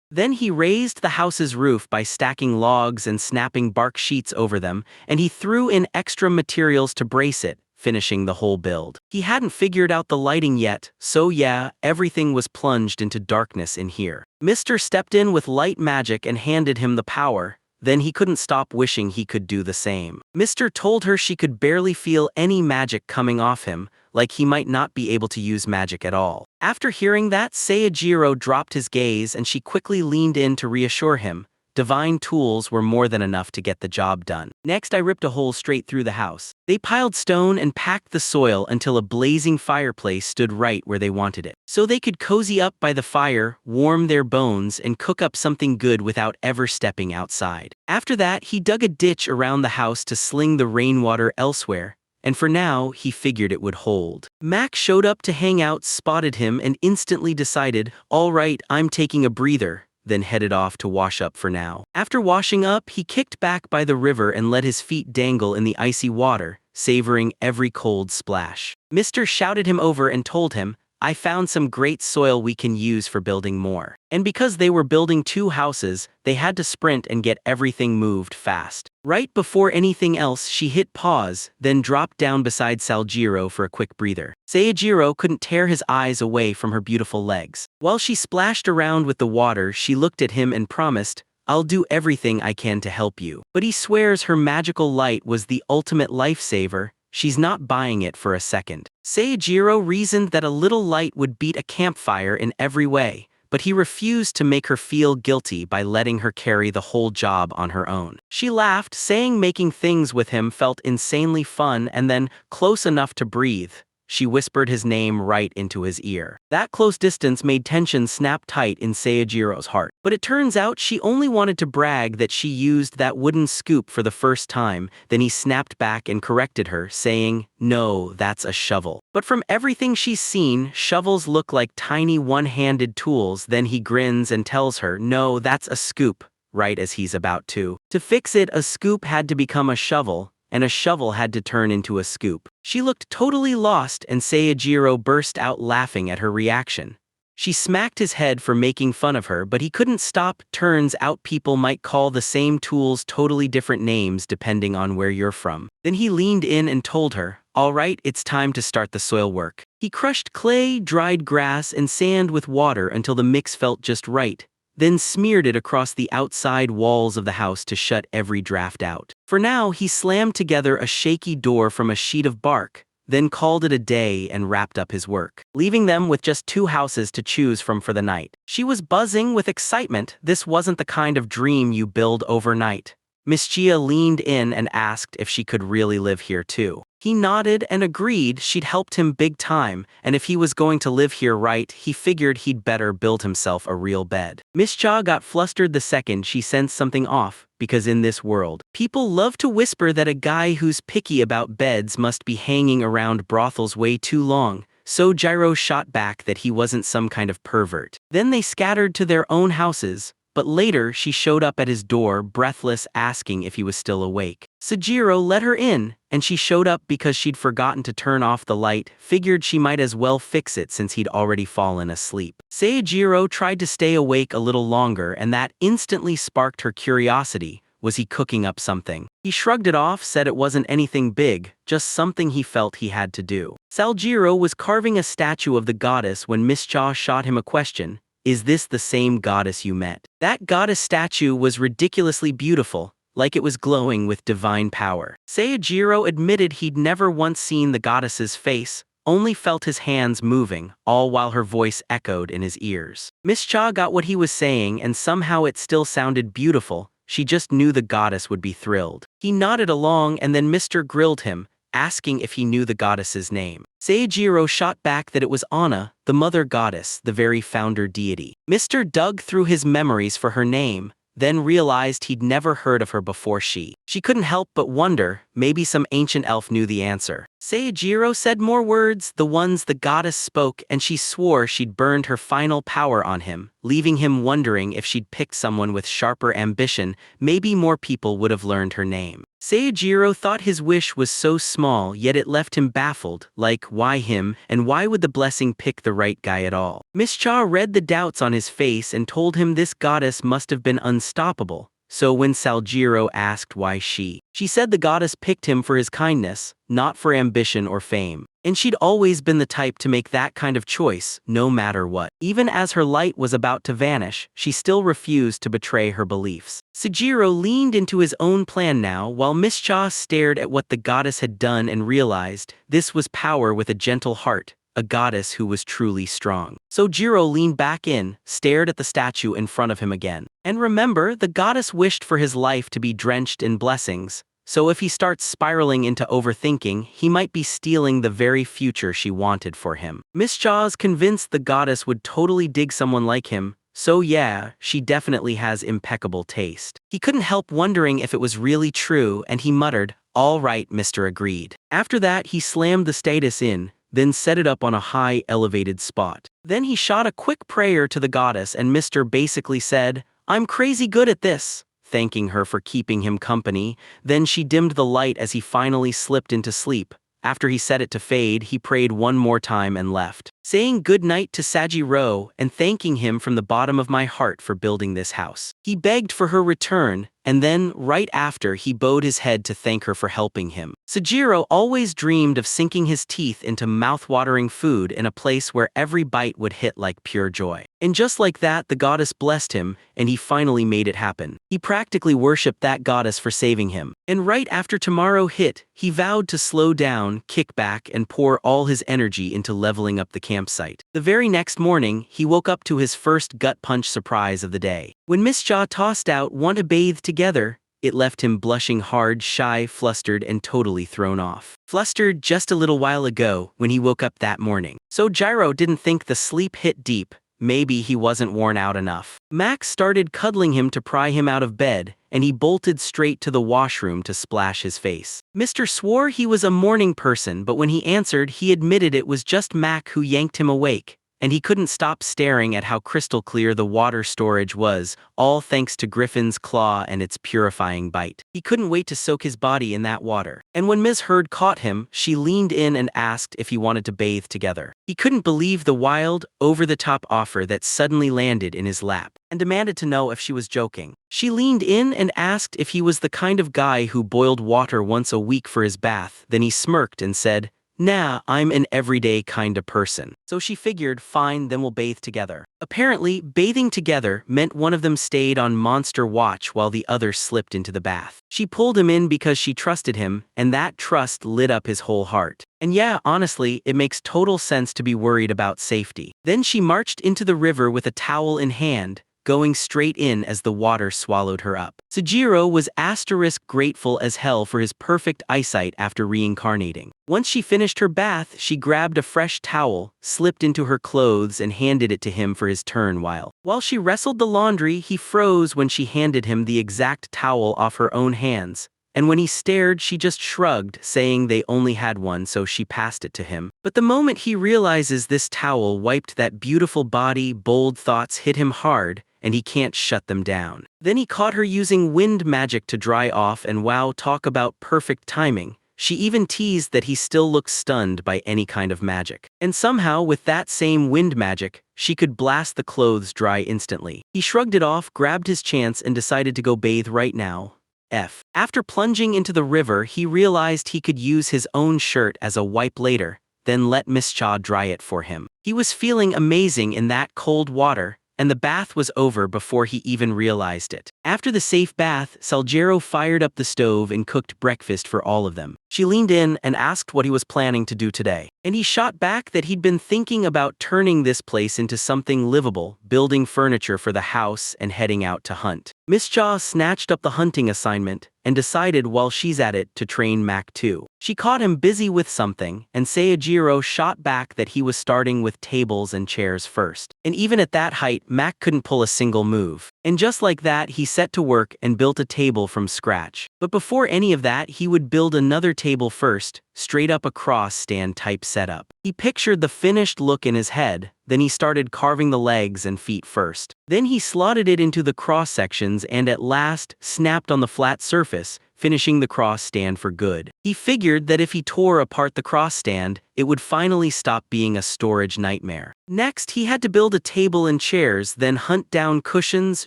Then he raised the house's roof by stacking logs and snapping bark sheets over them, and he threw in extra materials to brace it, finishing the whole build. He hadn't figured out the lighting yet, so yeah, everything was plunged into darkness in here. Mr. stepped in with light magic and handed him the power. Then he couldn't stop wishing he could do the same. Mr. told her she could barely feel any magic coming off him, like he might not be able to use magic at all. After hearing that, Seijiro dropped his gaze and she quickly leaned in to reassure him. Divine tools were more than enough to get the job done. Next, I ripped a hole straight through the house. They piled stone and packed the soil until a blazing fireplace stood right where they wanted it, so they could cozy up by the fire, warm their bones, and cook up something good without ever stepping outside. After that, he dug a ditch around the house to sling the rainwater elsewhere, and for now, he figured it would hold. Mac showed up to hang out, spotted him, and instantly decided, all right, I'm taking a breather, then headed off to wash up for now. After washing up, he kicked back by the river and let his feet dangle in the icy water, savoring every cold splash. Mr. shouted him over and told him, I found some great soil we can use for building more. And because they were building 2 houses, they had to sprint and get everything moved fast. Right before anything else, she hit pause, then dropped down beside Saljiro for a quick breather. Seijiro couldn't tear his eyes away from her beautiful legs. While she splashed around with the water, she looked at him and promised, I'll do everything I can to help you. But he swears her magical light was the ultimate lifesaver. She's not buying it for a second. Seijiro reasoned that a little light would beat a campfire in every way, but he refused to make her feel guilty by letting her carry the whole job on her own. She laughed, saying making things with him felt insanely fun, and then, close enough to breathe, she whispered his name right into his ear. That close distance made tension snap tight in Seijiro's heart. But it turns out she only wanted to brag that she used that wooden scoop for the first time. Then he snapped back and corrected her, saying, no, that's a shovel. But from everything she's seen, shovels look like tiny one-handed tools. Then he grins and tells her, no, that's a scoop, right as he's about to. To fix it, a scoop had to become a shovel, and a shovel had to turn into a scoop. She looked totally lost, and Seijiro burst out laughing at her reaction. She smacked his head for making fun of her, but he couldn't stop. Turns out people might call the same tools totally different names depending on where you're from. Then he leaned in and told her, all right, it's time to start the soil work. He crushed clay, dried grass, and sand with water until the mix felt just right, then smeared it across the outside walls of the house to shut every draft out. For now, he slammed together a shaky door from a sheet of bark, then called it a day and wrapped up his work, leaving them with just 2 houses to choose from for the night. She was buzzing with excitement. This wasn't the kind of dream you build overnight. Miss Gia leaned in and asked if she could really live here too. He nodded and agreed. She'd helped him big time, and if he was going to live here right, he figured he'd better build himself a real bed. Miss Cha got flustered the second she sensed something off, because in this world, people love to whisper that a guy who's picky about beds must be hanging around brothels way too long, so Jiro shot back that he wasn't some kind of pervert. Then they scattered to their own houses, but later she showed up at his door, breathless, asking if he was still awake. Sejiro let her in, and she showed up because she'd forgotten to turn off the light, figured she might as well fix it since he'd already fallen asleep. Seijiro tried to stay awake a little longer, and that instantly sparked her curiosity. Was he cooking up something? He shrugged it off, said it wasn't anything big, just something he felt he had to do. Saljiro was carving a statue of the goddess when Miss Cha shot him a question. Is this the same goddess you met? That goddess statue was ridiculously beautiful, like it was glowing with divine power. Seijiro admitted he'd never once seen the goddess's face, only felt his hands moving, all while her voice echoed in his ears. Miss Cha got what he was saying, and somehow it still sounded beautiful. She just knew the goddess would be thrilled. He nodded along, and then Mr. grilled him, asking if he knew the goddess's name. Seijiro shot back that it was Anna, the mother goddess, the very founder deity. Mr. dug through his memories for her name, then realized he'd never heard of her before. She couldn't help but wonder, Maybe some ancient elf knew the answer. Seijiro said more words, the ones the goddess spoke, and she swore she'd burned her final power on him, leaving him wondering if she'd picked someone with sharper ambition, maybe more people would have learned her name. Seijiro thought his wish was so small, yet it left him baffled, like, why him, and why would the blessing pick the right guy at all? Miss Cha read the doubts on his face and told him this goddess must have been unstoppable. So when Seijiro asked why she said the goddess picked him for his kindness, not for ambition or fame. And she'd always been the type to make that kind of choice, no matter what. Even as her light was about to vanish, she still refused to betray her beliefs. Seijiro leaned into his own plan now, while Miss Cha stared at what the goddess had done and realized this was power with a gentle heart. A goddess who was truly strong. So Jiro leaned back in, stared at the statue in front of him again. And remember, the goddess wished for his life to be drenched in blessings, so if he starts spiraling into overthinking, he might be stealing the very future she wanted for him. Miss Cha's convinced the goddess would totally dig someone like him, so yeah, she definitely has impeccable taste. He couldn't help wondering if it was really true, and he muttered, "All right, Mr. Agreed." After that, he slammed the status in, then set it up on a high, elevated spot. Then he shot a quick prayer to the goddess and Mr. basically said, "I'm crazy good at this," thanking her for keeping him company. Then she dimmed the light as he finally slipped into sleep. After he set it to fade, he prayed one more time and left, saying good night to Seijiro and thanking him from the bottom of my heart for building this house. He begged for her return, and then, right after, he bowed his head to thank her for helping him. Seijiro always dreamed of sinking his teeth into mouth-watering food in a place where every bite would hit like pure joy. And just like that, the goddess blessed him, and he finally made it happen. He practically worshipped that goddess for saving him. And right after tomorrow hit, he vowed to slow down, kick back, and pour all his energy into leveling up the campsite. The very next morning, he woke up to his first gut punch surprise of the day. When Miss Cha tossed out "want to bathe together," it left him blushing hard, shy, flustered, and totally thrown off. Flustered just a little while ago when he woke up that morning. So Jiro didn't think the sleep hit deep. Maybe he wasn't worn out enough. Max started cuddling him to pry him out of bed, and he bolted straight to the washroom to splash his face. Mr. swore he was a morning person, but when he answered, he admitted it was just Mac who yanked him awake. And he couldn't stop staring at how crystal clear the water storage was, all thanks to Griffin's claw and its purifying bite. He couldn't wait to soak his body in that water. And when Ms. Heard caught him, she leaned in and asked if he wanted to bathe together. He couldn't believe the wild, over-the-top offer that suddenly landed in his lap, and demanded to know if she was joking. She leaned in and asked if he was the kind of guy who boiled water once a week for his bath. Then he smirked and said, "Nah, I'm an everyday kinda person." So she figured, fine, then we'll bathe together. Apparently, bathing together meant one of them stayed on monster watch while the other slipped into the bath. She pulled him in because she trusted him, and that trust lit up his whole heart. And yeah, honestly, it makes total sense to be worried about safety. Then she marched into the river with a towel in hand, going straight in as the water swallowed her up. Seijiro was grateful as hell for his perfect eyesight after reincarnating. Once she finished her bath, she grabbed a fresh towel, slipped into her clothes and handed it to him for his turn while she wrestled the laundry, he froze when she handed him the exact towel off her own hands. And when he stared, she just shrugged, saying they only had one, so she passed it to him. But the moment he realizes this towel wiped that beautiful body, bold thoughts hit him hard, and he can't shut them down. Then he caught her using wind magic to dry off, and wow, talk about perfect timing. She even teased that he still looks stunned by any kind of magic. And somehow, with that same wind magic, she could blast the clothes dry instantly. He shrugged it off, grabbed his chance, and decided to go bathe right now. After plunging into the river, he realized he could use his own shirt as a wipe later, then let Miss Cha dry it for him. He was feeling amazing in that cold water, and the bath was over before he even realized it. After the safe bath, Seijiro fired up the stove and cooked breakfast for all of them. She leaned in and asked what he was planning to do today. And he shot back that he'd been thinking about turning this place into something livable, building furniture for the house and heading out to hunt. Miss Cha snatched up the hunting assignment and decided while she's at it to train Mac too. She caught him busy with something, and Seijiro shot back that he was starting with tables and chairs first. And even at that height, Mac couldn't pull a single move. And just like that, he set to work and built a table from scratch. But before any of that, he would build another table first, straight up a cross stand type setup. He pictured the finished look in his head, then he started carving the legs and feet first. Then he slotted it into the cross sections and at last snapped on the flat surface, finishing the cross stand for good. He figured that if he tore apart the cross stand, it would finally stop being a storage nightmare. Next, he had to build a table and chairs, then hunt down cushions,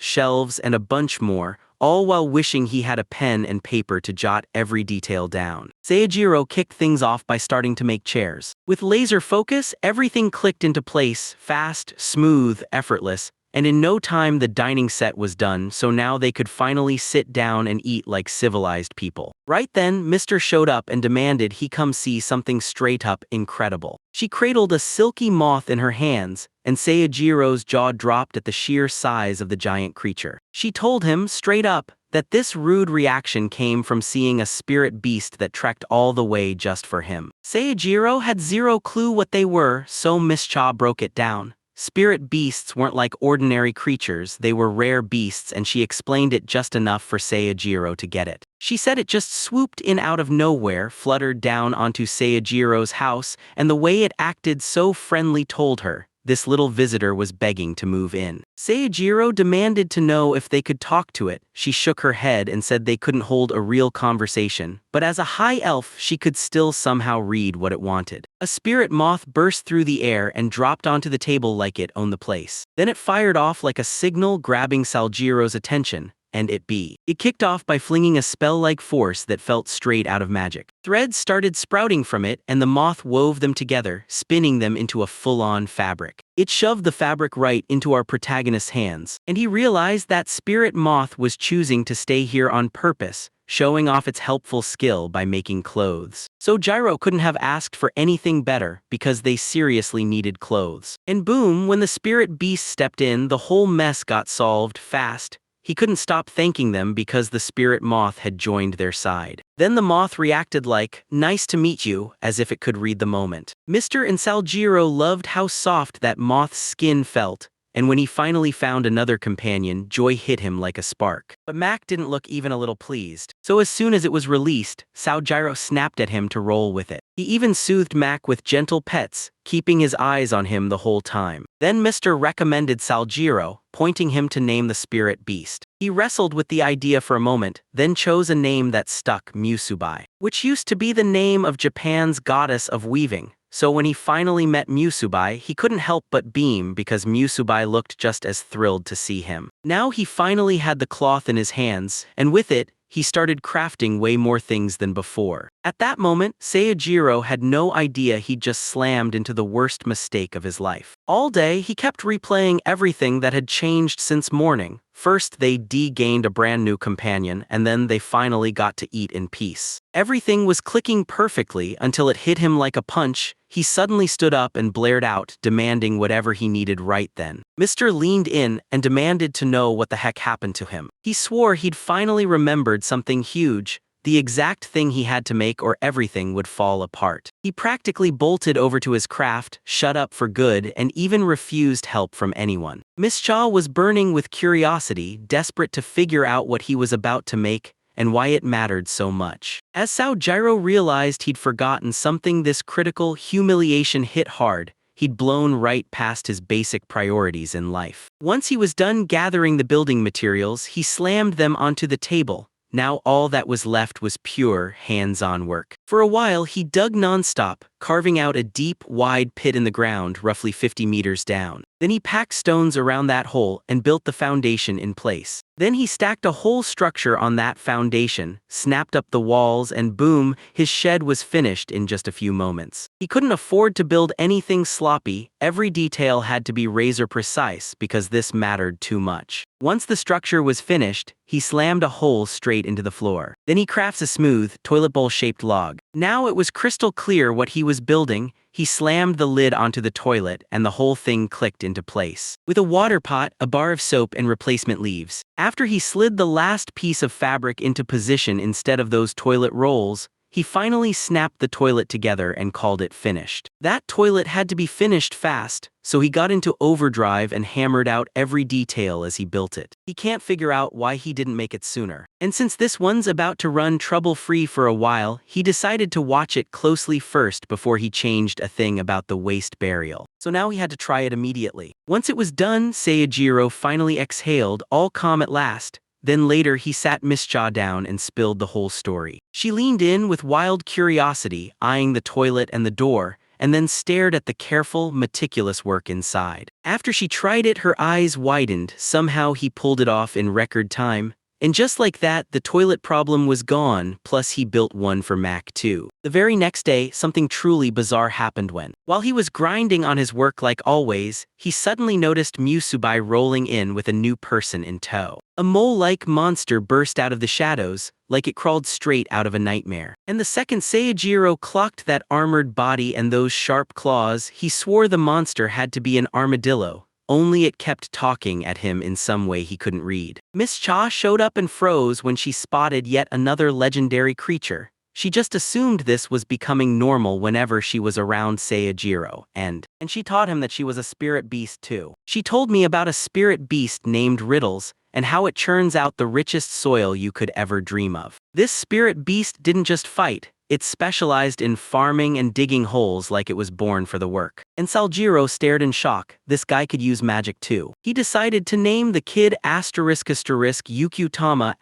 shelves, and a bunch more, all while wishing he had a pen and paper to jot every detail down. Seijiro kicked things off by starting to make chairs. With laser focus, everything clicked into place, fast, smooth, effortless, and in no time the dining set was done, so now they could finally sit down and eat like civilized people. Right then, Mr. showed up and demanded he come see something straight up incredible. She cradled a silky moth in her hands, and Seijiro's jaw dropped at the sheer size of the giant creature. She told him, straight up, that this rude reaction came from seeing a spirit beast that trekked all the way just for him. Seijiro had zero clue what they were, so Miss Cha broke it down. Spirit beasts weren't like ordinary creatures, they were rare beasts, and she explained it just enough for Seijiro to get it. She said it just swooped in out of nowhere, fluttered down onto Seijiro's house, and the way it acted so friendly told her this little visitor was begging to move in. Seijiro demanded to know if they could talk to it. She shook her head and said they couldn't hold a real conversation, but as a high elf she could still somehow read what it wanted. A spirit moth burst through the air and dropped onto the table like it owned the place. Then it fired off like a signal, grabbing Saljiro's attention. And it kicked off by flinging a spell-like force that felt straight out of magic. Threads started sprouting from it, and the moth wove them together, spinning them into a full-on fabric. It shoved the fabric right into our protagonist's hands, and he realized that spirit moth was choosing to stay here on purpose, showing off its helpful skill by making clothes. So Gyro couldn't have asked for anything better, because they seriously needed clothes. And boom, when the spirit beast stepped in, the whole mess got solved fast. He couldn't stop thanking them because the spirit moth had joined their side. Then the moth reacted like, "Nice to meet you," as if it could read the moment. Mr. and Saljiro loved how soft that moth's skin felt, and when he finally found another companion, joy hit him like a spark. But Mac didn't look even a little pleased. So as soon as it was released, Saljiro snapped at him to roll with it. He even soothed Mac with gentle pets, keeping his eyes on him the whole time. Then Mr. recommended Saljiro, pointing him to name the spirit beast. He wrestled with the idea for a moment, then chose a name that stuck, Musubai, which used to be the name of Japan's goddess of weaving. So when he finally met Musubai, he couldn't help but beam because Musubai looked just as thrilled to see him. Now he finally had the cloth in his hands, and with it, he started crafting way more things than before. At that moment, Seijiro had no idea he'd just slammed into the worst mistake of his life. All day, he kept replaying everything that had changed since morning. First, they gained a brand new companion, and then they finally got to eat in peace. Everything was clicking perfectly until it hit him like a punch. He suddenly stood up and blared out, demanding whatever he needed right then. Mr. leaned in and demanded to know what the heck happened to him. He swore he'd finally remembered something huge, the exact thing he had to make or everything would fall apart. He practically bolted over to his craft, shut up for good, and even refused help from anyone. Miss Cha was burning with curiosity, desperate to figure out what he was about to make and why it mattered so much. As Saojiro realized he'd forgotten something, this critical humiliation hit hard. He'd blown right past his basic priorities in life. Once he was done gathering the building materials, he slammed them onto the table. Now all that was left was pure, hands-on work. For a while he dug non-stop, carving out a deep, wide pit in the ground roughly 50 meters down. Then he packed stones around that hole and built the foundation in place. Then he stacked a whole structure on that foundation, snapped up the walls, and boom, his shed was finished in just a few moments. He couldn't afford to build anything sloppy, every detail had to be razor precise because this mattered too much. Once the structure was finished, he slammed a hole straight into the floor. Then he crafts a smooth, toilet bowl-shaped log. Now it was crystal clear what he was building. He slammed the lid onto the toilet and the whole thing clicked into place. With a water pot, a bar of soap, and replacement leaves. After he slid the last piece of fabric into position instead of those toilet rolls, he finally snapped the toilet together and called it finished. That toilet had to be finished fast, so he got into overdrive and hammered out every detail as he built it. He can't figure out why he didn't make it sooner. And since this one's about to run trouble-free for a while, he decided to watch it closely first before he changed a thing about the waste burial. So now he had to try it immediately. Once it was done, Seijiro finally exhaled, all calm at last. Then later he sat Miss Cha down and spilled the whole story. She leaned in with wild curiosity, eyeing the toilet and the door, and then stared at the careful, meticulous work inside. After she tried it, her eyes widened. Somehow he pulled it off in record time. And just like that, the toilet problem was gone, plus he built one for Mac too. The very next day, something truly bizarre happened when, while he was grinding on his work like always, he suddenly noticed Musubai rolling in with a new person in tow. A mole-like monster burst out of the shadows, like it crawled straight out of a nightmare. And the second Seijiro clocked that armored body and those sharp claws, he swore the monster had to be an armadillo. Only it kept talking at him in some way he couldn't read. Miss Cha showed up and froze when she spotted yet another legendary creature. She just assumed this was becoming normal whenever she was around Seijiro, and she taught him that she was a spirit beast too. She told me about a spirit beast named Riddles, and how it churns out the richest soil you could ever dream of. This spirit beast didn't just fight, it specialized in farming and digging holes like it was born for the work. And Saljiro stared in shock. This guy could use magic too. He decided to name the kid Yukutama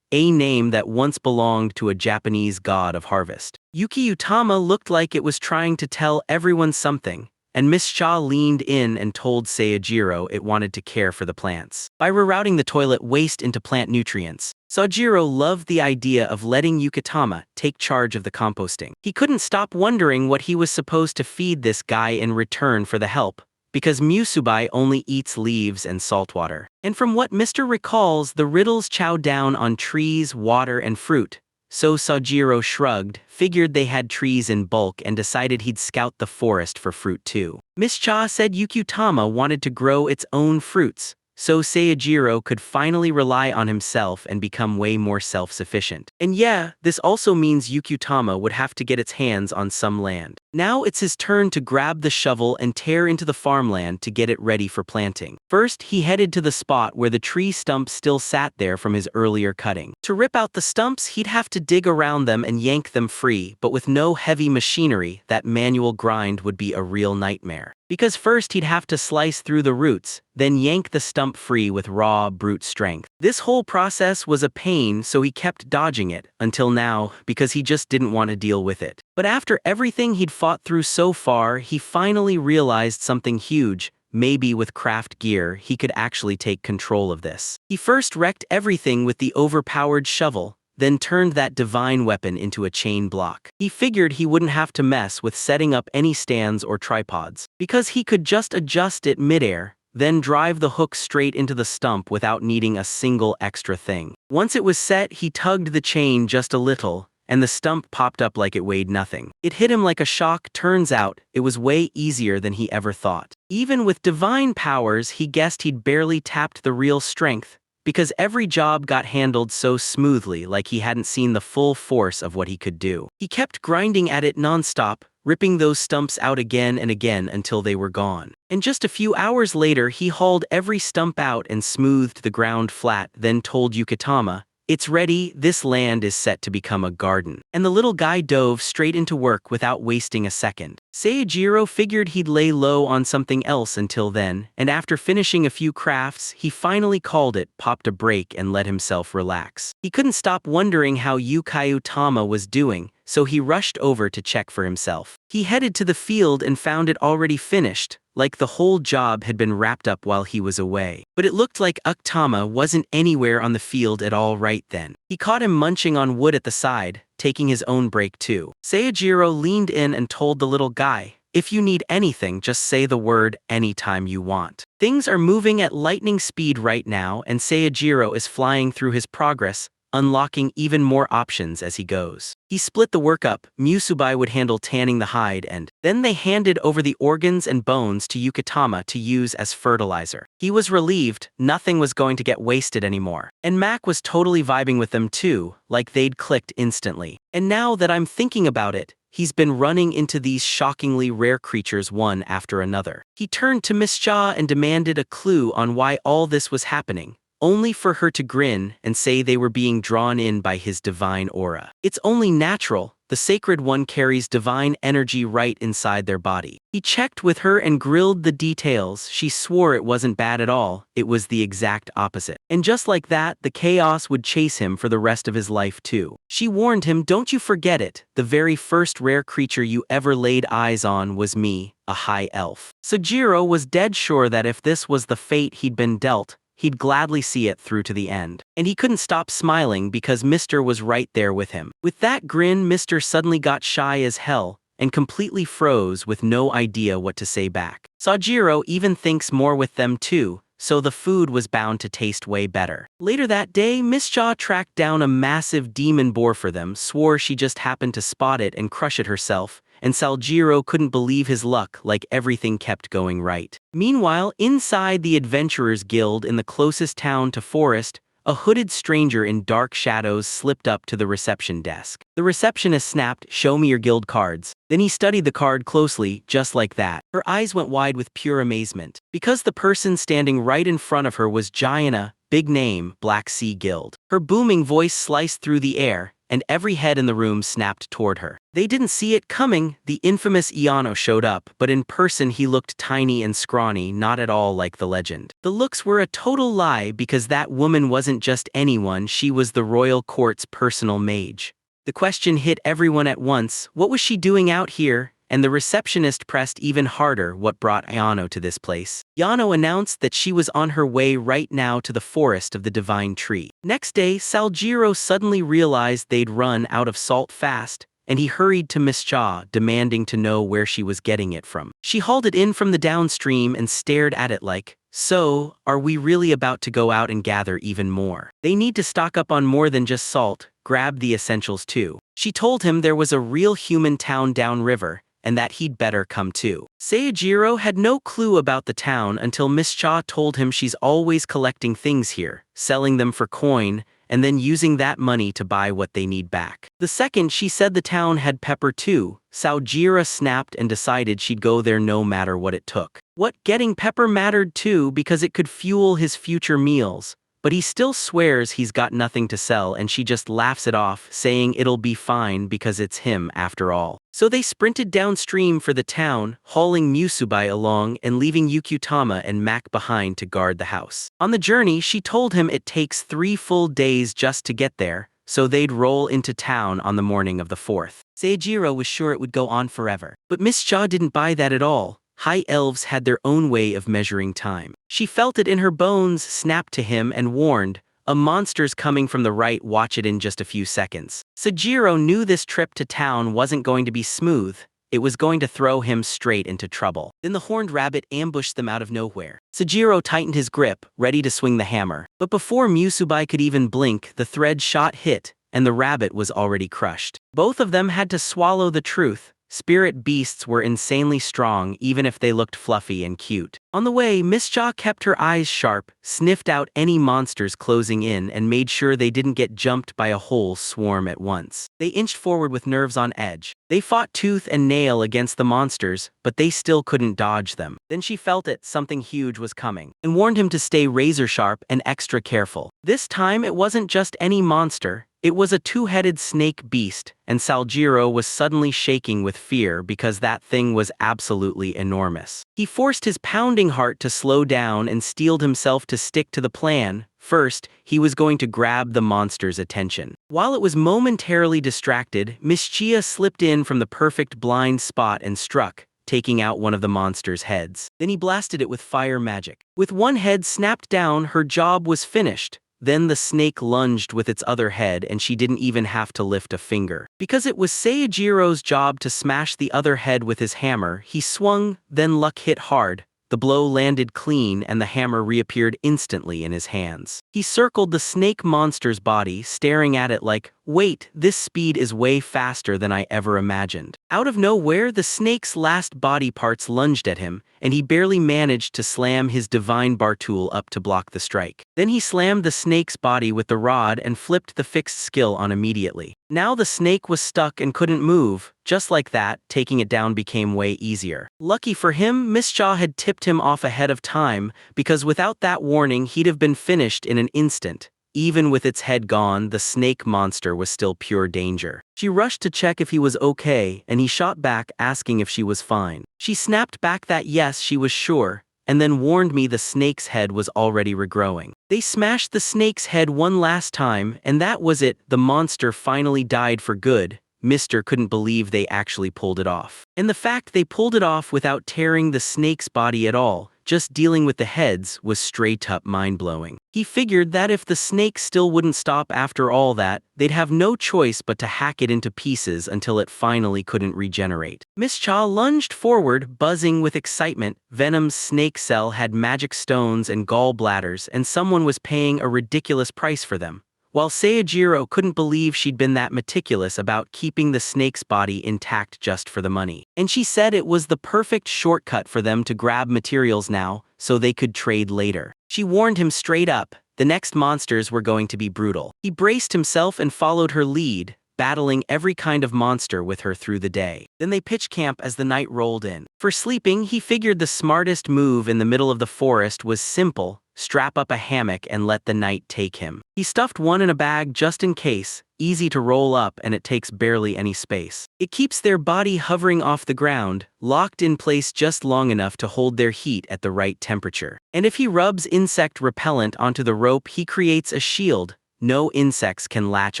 a name that once belonged to a Japanese god of harvest. Yukutama looked like it was trying to tell everyone something, and Miss Cha leaned in and told Seijiro it wanted to care for the plants by rerouting the toilet waste into plant nutrients. Seijiro loved the idea of letting Yukutama take charge of the composting. He couldn't stop wondering what he was supposed to feed this guy in return for the help, because Musubai only eats leaves and salt water. And from what Mr. recalls, the Riddles chow down on trees, water, and fruit. So Seijiro shrugged, figured they had trees in bulk, and decided he'd scout the forest for fruit too. Miss Cha said Yukutama wanted to grow its own fruits, so Seijiro could finally rely on himself and become way more self-sufficient. And yeah, this also means Yukutama would have to get its hands on some land. Now it's his turn to grab the shovel and tear into the farmland to get it ready for planting. First, he headed to the spot where the tree stumps still sat there from his earlier cutting. To rip out the stumps, he'd have to dig around them and yank them free, but with no heavy machinery, that manual grind would be a real nightmare. Because first he'd have to slice through the roots, then yank the stump free with raw, brute strength. This whole process was a pain, so he kept dodging it, until now, because he just didn't want to deal with it. But after everything he'd fought through so far, he finally realized something huge. Maybe with craft gear, he could actually take control of this. He first wrecked everything with the overpowered shovel, then turned that divine weapon into a chain block. He figured he wouldn't have to mess with setting up any stands or tripods, because he could just adjust it midair, then drive the hook straight into the stump without needing a single extra thing. Once it was set, he tugged the chain just a little, and the stump popped up like it weighed nothing. It hit him like a shock. Turns out, it was way easier than he ever thought. Even with divine powers, he guessed he'd barely tapped the real strength, because every job got handled so smoothly, like he hadn't seen the full force of what he could do. He kept grinding at it nonstop, ripping those stumps out again and again until they were gone. And just a few hours later, he hauled every stump out and smoothed the ground flat, then told Yukutama, "It's ready, this land is set to become a garden." And the little guy dove straight into work without wasting a second. Seijiro figured he'd lay low on something else until then, and after finishing a few crafts, he finally called it, popped a break, and let himself relax. He couldn't stop wondering how Yukutama was doing, so he rushed over to check for himself. He headed to the field and found it already finished, like the whole job had been wrapped up while he was away. But it looked like Uktama wasn't anywhere on the field at all right then. He caught him munching on wood at the side, taking his own break too. Seijiro leaned in and told the little guy, "If you need anything, just say the word anytime you want." Things are moving at lightning speed right now, and Seijiro is flying through his progress, unlocking even more options as he goes. He split the work up. Musubai would handle tanning the hide, and then they handed over the organs and bones to Yukitama to use as fertilizer. He was relieved, nothing was going to get wasted anymore. And Mac was totally vibing with them too, like they'd clicked instantly. And now that I'm thinking about it, he's been running into these shockingly rare creatures one after another. He turned to Miss Cha and demanded a clue on why all this was happening, only for her to grin and say they were being drawn in by his divine aura. It's only natural, the sacred one carries divine energy right inside their body. He checked with her and grilled the details. She swore it wasn't bad at all, it was the exact opposite. And just like that, the chaos would chase him for the rest of his life too. She warned him, "Don't you forget it, the very first rare creature you ever laid eyes on was me, a high elf." Sojiro was dead sure that if this was the fate he'd been dealt, he'd gladly see it through to the end. And he couldn't stop smiling because Mr. was right there with him. With that grin, Mr. suddenly got shy as hell and completely froze with no idea what to say back. Sojiro even thinks more with them too, so the food was bound to taste way better. Later that day, Miss Cha tracked down a massive demon boar for them, swore she just happened to spot it and crush it herself, and Sojiro couldn't believe his luck, like everything kept going right. Meanwhile, inside the Adventurers Guild in the closest town to Forest, a hooded stranger in dark shadows slipped up to the reception desk. The receptionist snapped, "Show me your guild cards." Then he studied the card closely, just like that. Her eyes went wide with pure amazement, because the person standing right in front of her was Gianna, big name, Black Sea Guild. Her booming voice sliced through the air, and every head in the room snapped toward her. They didn't see it coming. The infamous Iano showed up, but in person he looked tiny and scrawny, not at all like the legend. The looks were a total lie because that woman wasn't just anyone, she was the royal court's personal mage. The question hit everyone at once, what was she doing out here? And the receptionist pressed even harder, what brought Yano to this place. Yano announced that she was on her way right now to the forest of the divine tree. Next day, Sojiro suddenly realized they'd run out of salt fast, and he hurried to Miss Cha, demanding to know where she was getting it from. She hauled it in from the downstream and stared at it like, "So, are we really about to go out and gather even more? They need to stock up on more than just salt, grab the essentials too." She told him there was a real human town downriver, and that he'd better come too. Seijiro had no clue about the town until Miss Cha told him she's always collecting things here, selling them for coin, and then using that money to buy what they need back. The second she said the town had pepper too, Sojiro snapped and decided she'd go there no matter what it took. What, getting pepper mattered too because it could fuel his future meals. But he still swears he's got nothing to sell, and she just laughs it off, saying it'll be fine because it's him after all. So they sprinted downstream for the town, hauling Musubai along and leaving Yukitama and Mac behind to guard the house. On the journey, she told him it takes 3 full days just to get there, so they'd roll into town on the morning of the 4th. Seijiro was sure it would go on forever. But Miss Cha didn't buy that at all. High elves had their own way of measuring time. She felt it in her bones, snapped to him and warned, "A monster's coming from the right, watch it in just a few seconds." Sojiro knew this trip to town wasn't going to be smooth, it was going to throw him straight into trouble. Then the horned rabbit ambushed them out of nowhere. Sojiro tightened his grip, ready to swing the hammer. But before Musubai could even blink, the thread shot hit, and the rabbit was already crushed. Both of them had to swallow the truth. Spirit beasts were insanely strong even if they looked fluffy and cute. On the way, Miss Cha kept her eyes sharp, sniffed out any monsters closing in and made sure they didn't get jumped by a whole swarm at once. They inched forward with nerves on edge. They fought tooth and nail against the monsters, but they still couldn't dodge them. Then she felt it, something huge was coming, and warned him to stay razor sharp and extra careful. This time it wasn't just any monster. It was a 2-headed snake beast, and Sojiro was suddenly shaking with fear because that thing was absolutely enormous. He forced his pounding heart to slow down and steeled himself to stick to the plan. First, he was going to grab the monster's attention. While it was momentarily distracted, Miss Chia slipped in from the perfect blind spot and struck, taking out one of the monster's heads. Then he blasted it with fire magic. With one head snapped down, her job was finished. Then the snake lunged with its other head and she didn't even have to lift a finger. Because it was Seijiro's job to smash the other head with his hammer, he swung, then luck hit hard. The blow landed clean and the hammer reappeared instantly in his hands. He circled the snake monster's body, staring at it like, wait, this speed is way faster than I ever imagined. Out of nowhere, the snake's last body parts lunged at him, and he barely managed to slam his divine bar tool up to block the strike. Then he slammed the snake's body with the rod and flipped the fixed skill on immediately. Now the snake was stuck and couldn't move. Just like that, taking it down became way easier. Lucky for him, Miss Cha had tipped him off ahead of time, because without that warning he'd have been finished in an instant. Even with its head gone, the snake monster was still pure danger. She rushed to check if he was okay, and he shot back asking if she was fine. She snapped back that yes, she was sure, and then warned me the snake's head was already regrowing. They smashed the snake's head one last time, and that was it. The monster finally died for good. Mister couldn't believe they actually pulled it off. And the fact they pulled it off without tearing the snake's body at all, just dealing with the heads, was straight up mind-blowing. He figured that if the snake still wouldn't stop after all that, they'd have no choice but to hack it into pieces until it finally couldn't regenerate. Miss Cha lunged forward, buzzing with excitement. Venom's snake cell had magic stones and gallbladders, and someone was paying a ridiculous price for them. While Seijiro couldn't believe she'd been that meticulous about keeping the snake's body intact just for the money. And she said it was the perfect shortcut for them to grab materials now, so they could trade later. She warned him straight up, the next monsters were going to be brutal. He braced himself and followed her lead, battling every kind of monster with her through the day. Then they pitched camp as the night rolled in. For sleeping, he figured the smartest move in the middle of the forest was simple: strap up a hammock and let the night take him. He stuffed one in a bag just in case, easy to roll up and it takes barely any space. It keeps their body hovering off the ground, locked in place just long enough to hold their heat at the right temperature. And if he rubs insect repellent onto the rope, he creates a shield. No insects can latch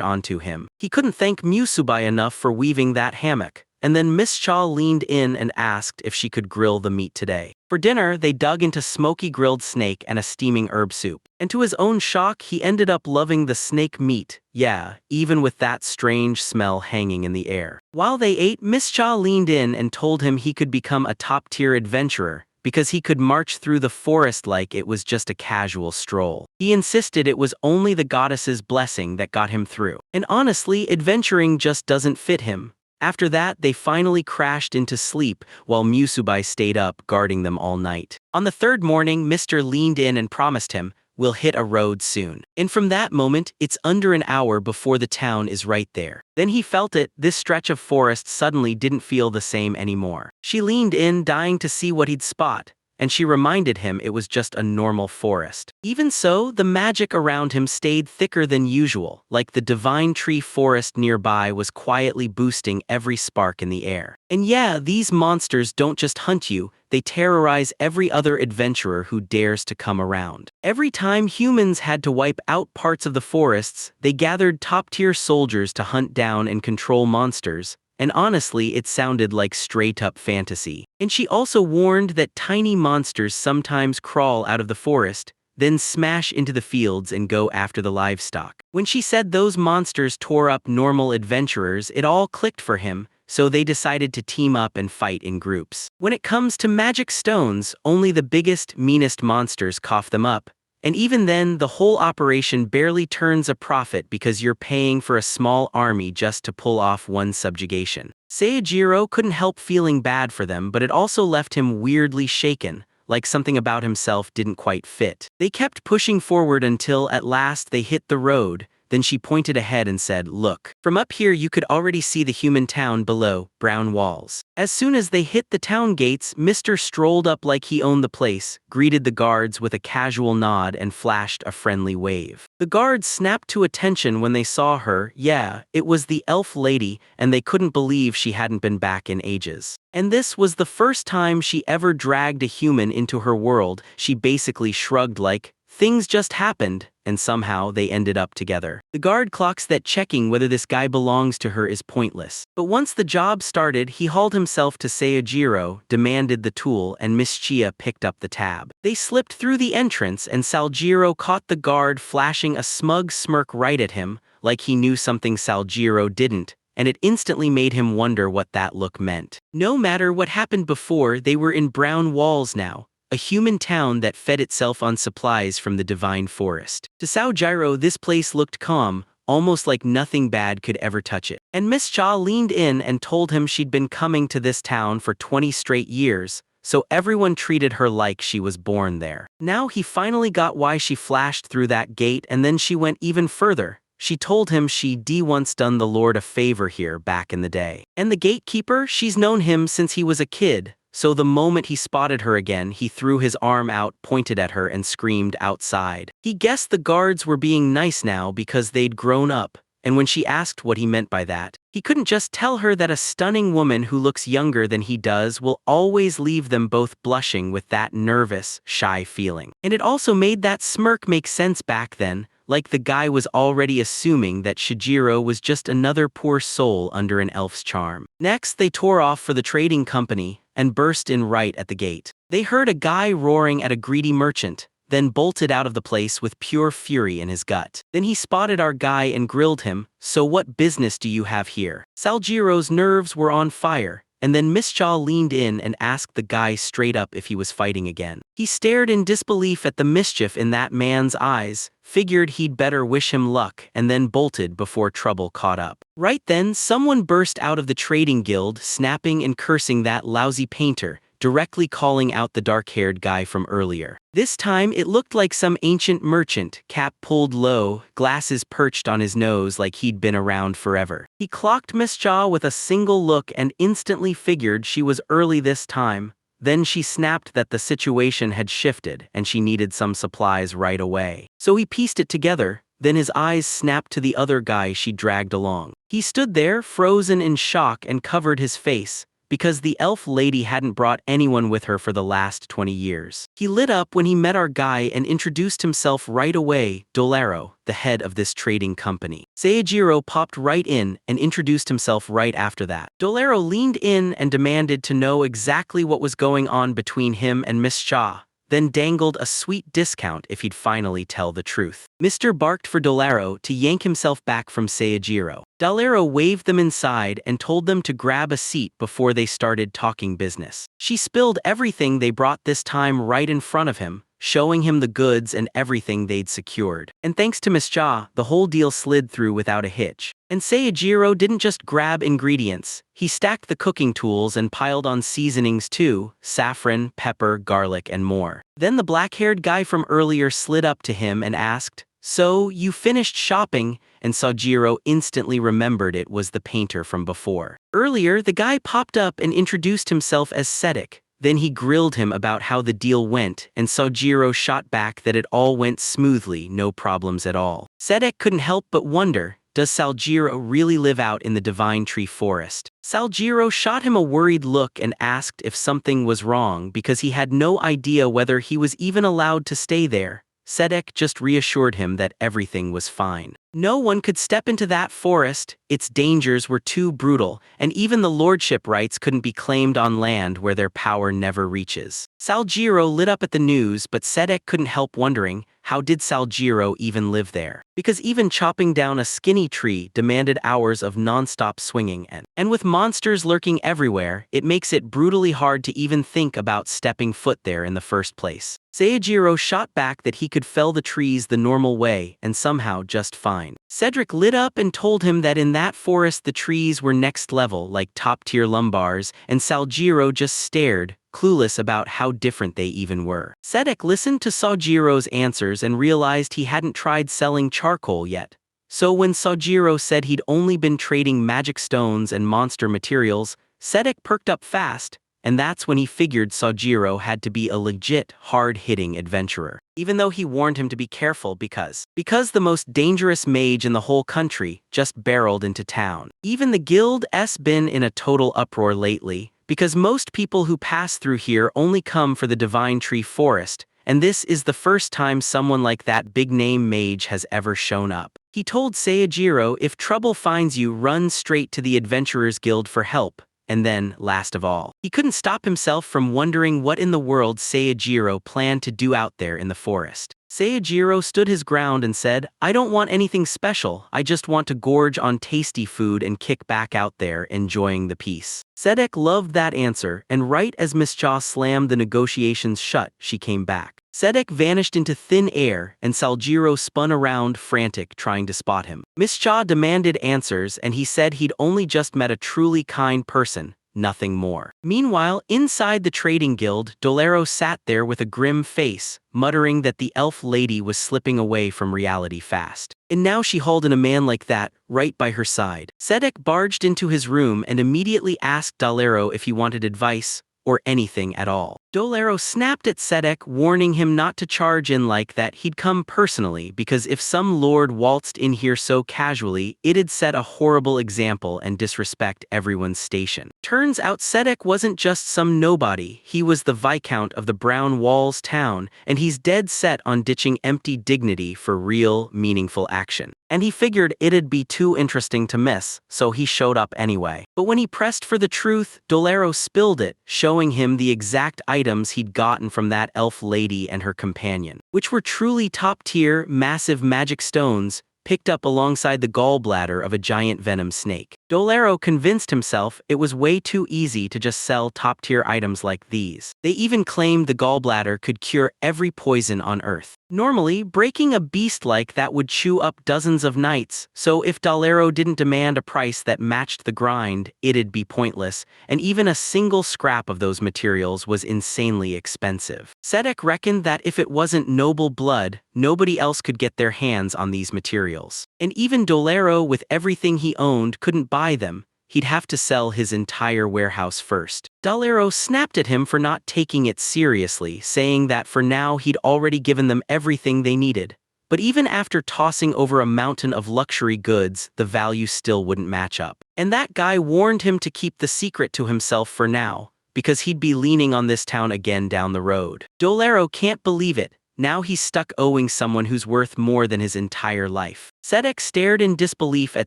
onto him. He couldn't thank Musubai enough for weaving that hammock. And then Miss Cha leaned in and asked if she could grill the meat today. For dinner, they dug into smoky grilled snake and a steaming herb soup. And to his own shock, he ended up loving the snake meat. Yeah, even with that strange smell hanging in the air. While they ate, Miss Cha leaned in and told him he could become a top-tier adventurer, because he could march through the forest like it was just a casual stroll. He insisted it was only the goddess's blessing that got him through. And honestly, adventuring just doesn't fit him. After that, they finally crashed into sleep while Musubai stayed up guarding them all night. On the third morning, Mr. leaned in and promised him, "We'll hit a road soon." And from that moment, it's under an hour before the town is right there. Then he felt it. This stretch of forest suddenly didn't feel the same anymore. She leaned in, dying to see what he'd spot, and she reminded him it was just a normal forest. Even so, the magic around him stayed thicker than usual, like the divine tree forest nearby was quietly boosting every spark in the air. And yeah, these monsters don't just hunt you, they terrorize every other adventurer who dares to come around. Every time humans had to wipe out parts of the forests, they gathered top-tier soldiers to hunt down and control monsters. And honestly, it sounded like straight-up fantasy. And she also warned that tiny monsters sometimes crawl out of the forest, then smash into the fields and go after the livestock. When she said those monsters tore up normal adventurers, it all clicked for him, so they decided to team up and fight in groups. When it comes to magic stones, only the biggest, meanest monsters cough them up. And even then, the whole operation barely turns a profit because you're paying for a small army just to pull off one subjugation. Seijiro couldn't help feeling bad for them, but it also left him weirdly shaken, like something about himself didn't quite fit. They kept pushing forward until at last they hit the road. Then she pointed ahead and said, "Look. From up here you could already see the human town below, brown walls." As soon as they hit the town gates, Mr. strolled up like he owned the place, greeted the guards with a casual nod and flashed a friendly wave. The guards snapped to attention when they saw her. Yeah, it was the elf lady, and they couldn't believe she hadn't been back in ages. And this was the first time she ever dragged a human into her world. She basically shrugged like, Things just happened, and somehow they ended up together. The guard clocks that checking whether this guy belongs to her is pointless. But once the job started, he hauled himself to Seijiro, demanded the tool, and Miss Chia picked up the tab. They slipped through the entrance, and Saljiro caught the guard flashing a smug smirk right at him, like he knew something Saljiro didn't, and it instantly made him wonder what that look meant. No matter what happened before, they were in Brown Walls now, a human town that fed itself on supplies from the divine forest. To Saojiro, this place looked calm, almost like nothing bad could ever touch it. And Miss Cha leaned in and told him she'd been coming to this town for 20 straight years, so everyone treated her like she was born there. Now he finally got why she flashed through that gate, and then she went even further. She told him she'd once done the Lord a favor here back in the day. And the gatekeeper, she's known him since he was a kid, so the moment he spotted her again, he threw his arm out, pointed at her, and screamed outside. He guessed the guards were being nice now because they'd grown up, and when she asked what he meant by that, he couldn't just tell her that a stunning woman who looks younger than he does will always leave them both blushing with that nervous, shy feeling. And it also made that smirk make sense back then, like the guy was already assuming that Shijiro was just another poor soul under an elf's charm. Next, they tore off for the trading company and burst in right at the gate. They heard a guy roaring at a greedy merchant, then bolted out of the place with pure fury in his gut. Then he spotted our guy and grilled him, "So what business do you have here?" Saljiro's nerves were on fire, and then Miss Cha leaned in and asked the guy straight up if he was fighting again. He stared in disbelief at the mischief in that man's eyes, figured he'd better wish him luck, and then bolted before trouble caught up. Right then, someone burst out of the trading guild, snapping and cursing that lousy painter, directly calling out the dark-haired guy from earlier. This time it looked like some ancient merchant, cap pulled low, glasses perched on his nose like he'd been around forever. He clocked Miss Cha with a single look and instantly figured she was early this time. Then she snapped that the situation had shifted and she needed some supplies right away. So he pieced it together, then his eyes snapped to the other guy she dragged along. He stood there, frozen in shock, and covered his face, because the elf lady hadn't brought anyone with her for the last 20 years. He lit up when he met our guy and introduced himself right away, Dolaro, the head of this trading company. Seijiro popped right in and introduced himself right after that. Dolaro leaned in and demanded to know exactly what was going on between him and Miss Cha, then dangled a sweet discount if he'd finally tell the truth. Mr. barked for Dolaro to yank himself back from Seijiro. Dolaro waved them inside and told them to grab a seat before they started talking business. She spilled everything they brought this time right in front of him, showing him the goods and everything they'd secured. And thanks to Miss Cha, the whole deal slid through without a hitch. And Seijiro didn't just grab ingredients, he stacked the cooking tools and piled on seasonings too, saffron, pepper, garlic, and more. Then the black-haired guy from earlier slid up to him and asked, "So, you finished shopping?" And Sojiro instantly remembered it was the painter from before. Earlier, the guy popped up and introduced himself as Sedek. Then he grilled him about how the deal went, and Sojiro shot back that it all went smoothly, no problems at all. Sedek couldn't help but wonder, does Saljiro really live out in the Divine Tree Forest? Saljiro shot him a worried look and asked if something was wrong because he had no idea whether he was even allowed to stay there. Sedek just reassured him that everything was fine. No one could step into that forest, its dangers were too brutal, and even the lordship rights couldn't be claimed on land where their power never reaches. Saljiro lit up at the news, but Sedek couldn't help wondering, how did Saljiro even live there? Because even chopping down a skinny tree demanded hours of non-stop swinging, and with monsters lurking everywhere, it makes it brutally hard to even think about stepping foot there in the first place. Seijiro shot back that he could fell the trees the normal way and somehow just fine. Cedric lit up and told him that in that forest the trees were next level, like top-tier lumbars, and Saljiro just stared, clueless about how different they even were. Sedek listened to Sojiro's answers and realized he hadn't tried selling charcoal yet. So when Sojiro said he'd only been trading magic stones and monster materials, Sedek perked up fast, and that's when he figured Sojiro had to be a legit, hard-hitting adventurer. Even though he warned him to be careful because the most dangerous mage in the whole country just barreled into town. Even the guild's been in a total uproar lately, because most people who pass through here only come for the Divine Tree Forest, and this is the first time someone like that big-name mage has ever shown up. He told Seijiro if trouble finds you, run straight to the Adventurers Guild for help. And then, last of all, he couldn't stop himself from wondering what in the world Seijiro planned to do out there in the forest. Seijiro stood his ground and said, "I don't want anything special, I just want to gorge on tasty food and kick back out there enjoying the peace." Sedek loved that answer, and right as Miss Cha slammed the negotiations shut, she came back. Sedek vanished into thin air, and Saljiro spun around frantic trying to spot him. Miss Cha demanded answers, and he said he'd only just met a truly kind person, nothing more. Meanwhile, inside the trading guild, Dolero sat there with a grim face, muttering that the elf lady was slipping away from reality fast. And now she hauled in a man like that, right by her side. Sedek barged into his room and immediately asked Dolero if he wanted advice, or anything at all. Dolero snapped at Sedek, warning him not to charge in like that. He'd come personally, because if some lord waltzed in here so casually, it'd set a horrible example and disrespect everyone's station. Turns out Sedek wasn't just some nobody, he was the Viscount of the Brown Walls town, and he's dead set on ditching empty dignity for real, meaningful action. And he figured it'd be too interesting to miss, so he showed up anyway. But when he pressed for the truth, Dolero spilled it, showing him the exact items he'd gotten from that elf lady and her companion, which were truly top-tier, massive magic stones, picked up alongside the gallbladder of a giant venom snake. Dolero convinced himself it was way too easy to just sell top-tier items like these. They even claimed the gallbladder could cure every poison on Earth. Normally, breaking a beast like that would chew up dozens of nights, so if Dolero didn't demand a price that matched the grind, it'd be pointless, and even a single scrap of those materials was insanely expensive. Sedek reckoned that if it wasn't noble blood, nobody else could get their hands on these materials. And even Dolero, with everything he owned, couldn't buy them. He'd have to sell his entire warehouse first. Dolero snapped at him for not taking it seriously, saying that for now he'd already given them everything they needed. But even after tossing over a mountain of luxury goods, the value still wouldn't match up. And that guy warned him to keep the secret to himself for now, because he'd be leaning on this town again down the road. Dolero can't believe it. Now he's stuck owing someone who's worth more than his entire life. Sedek stared in disbelief at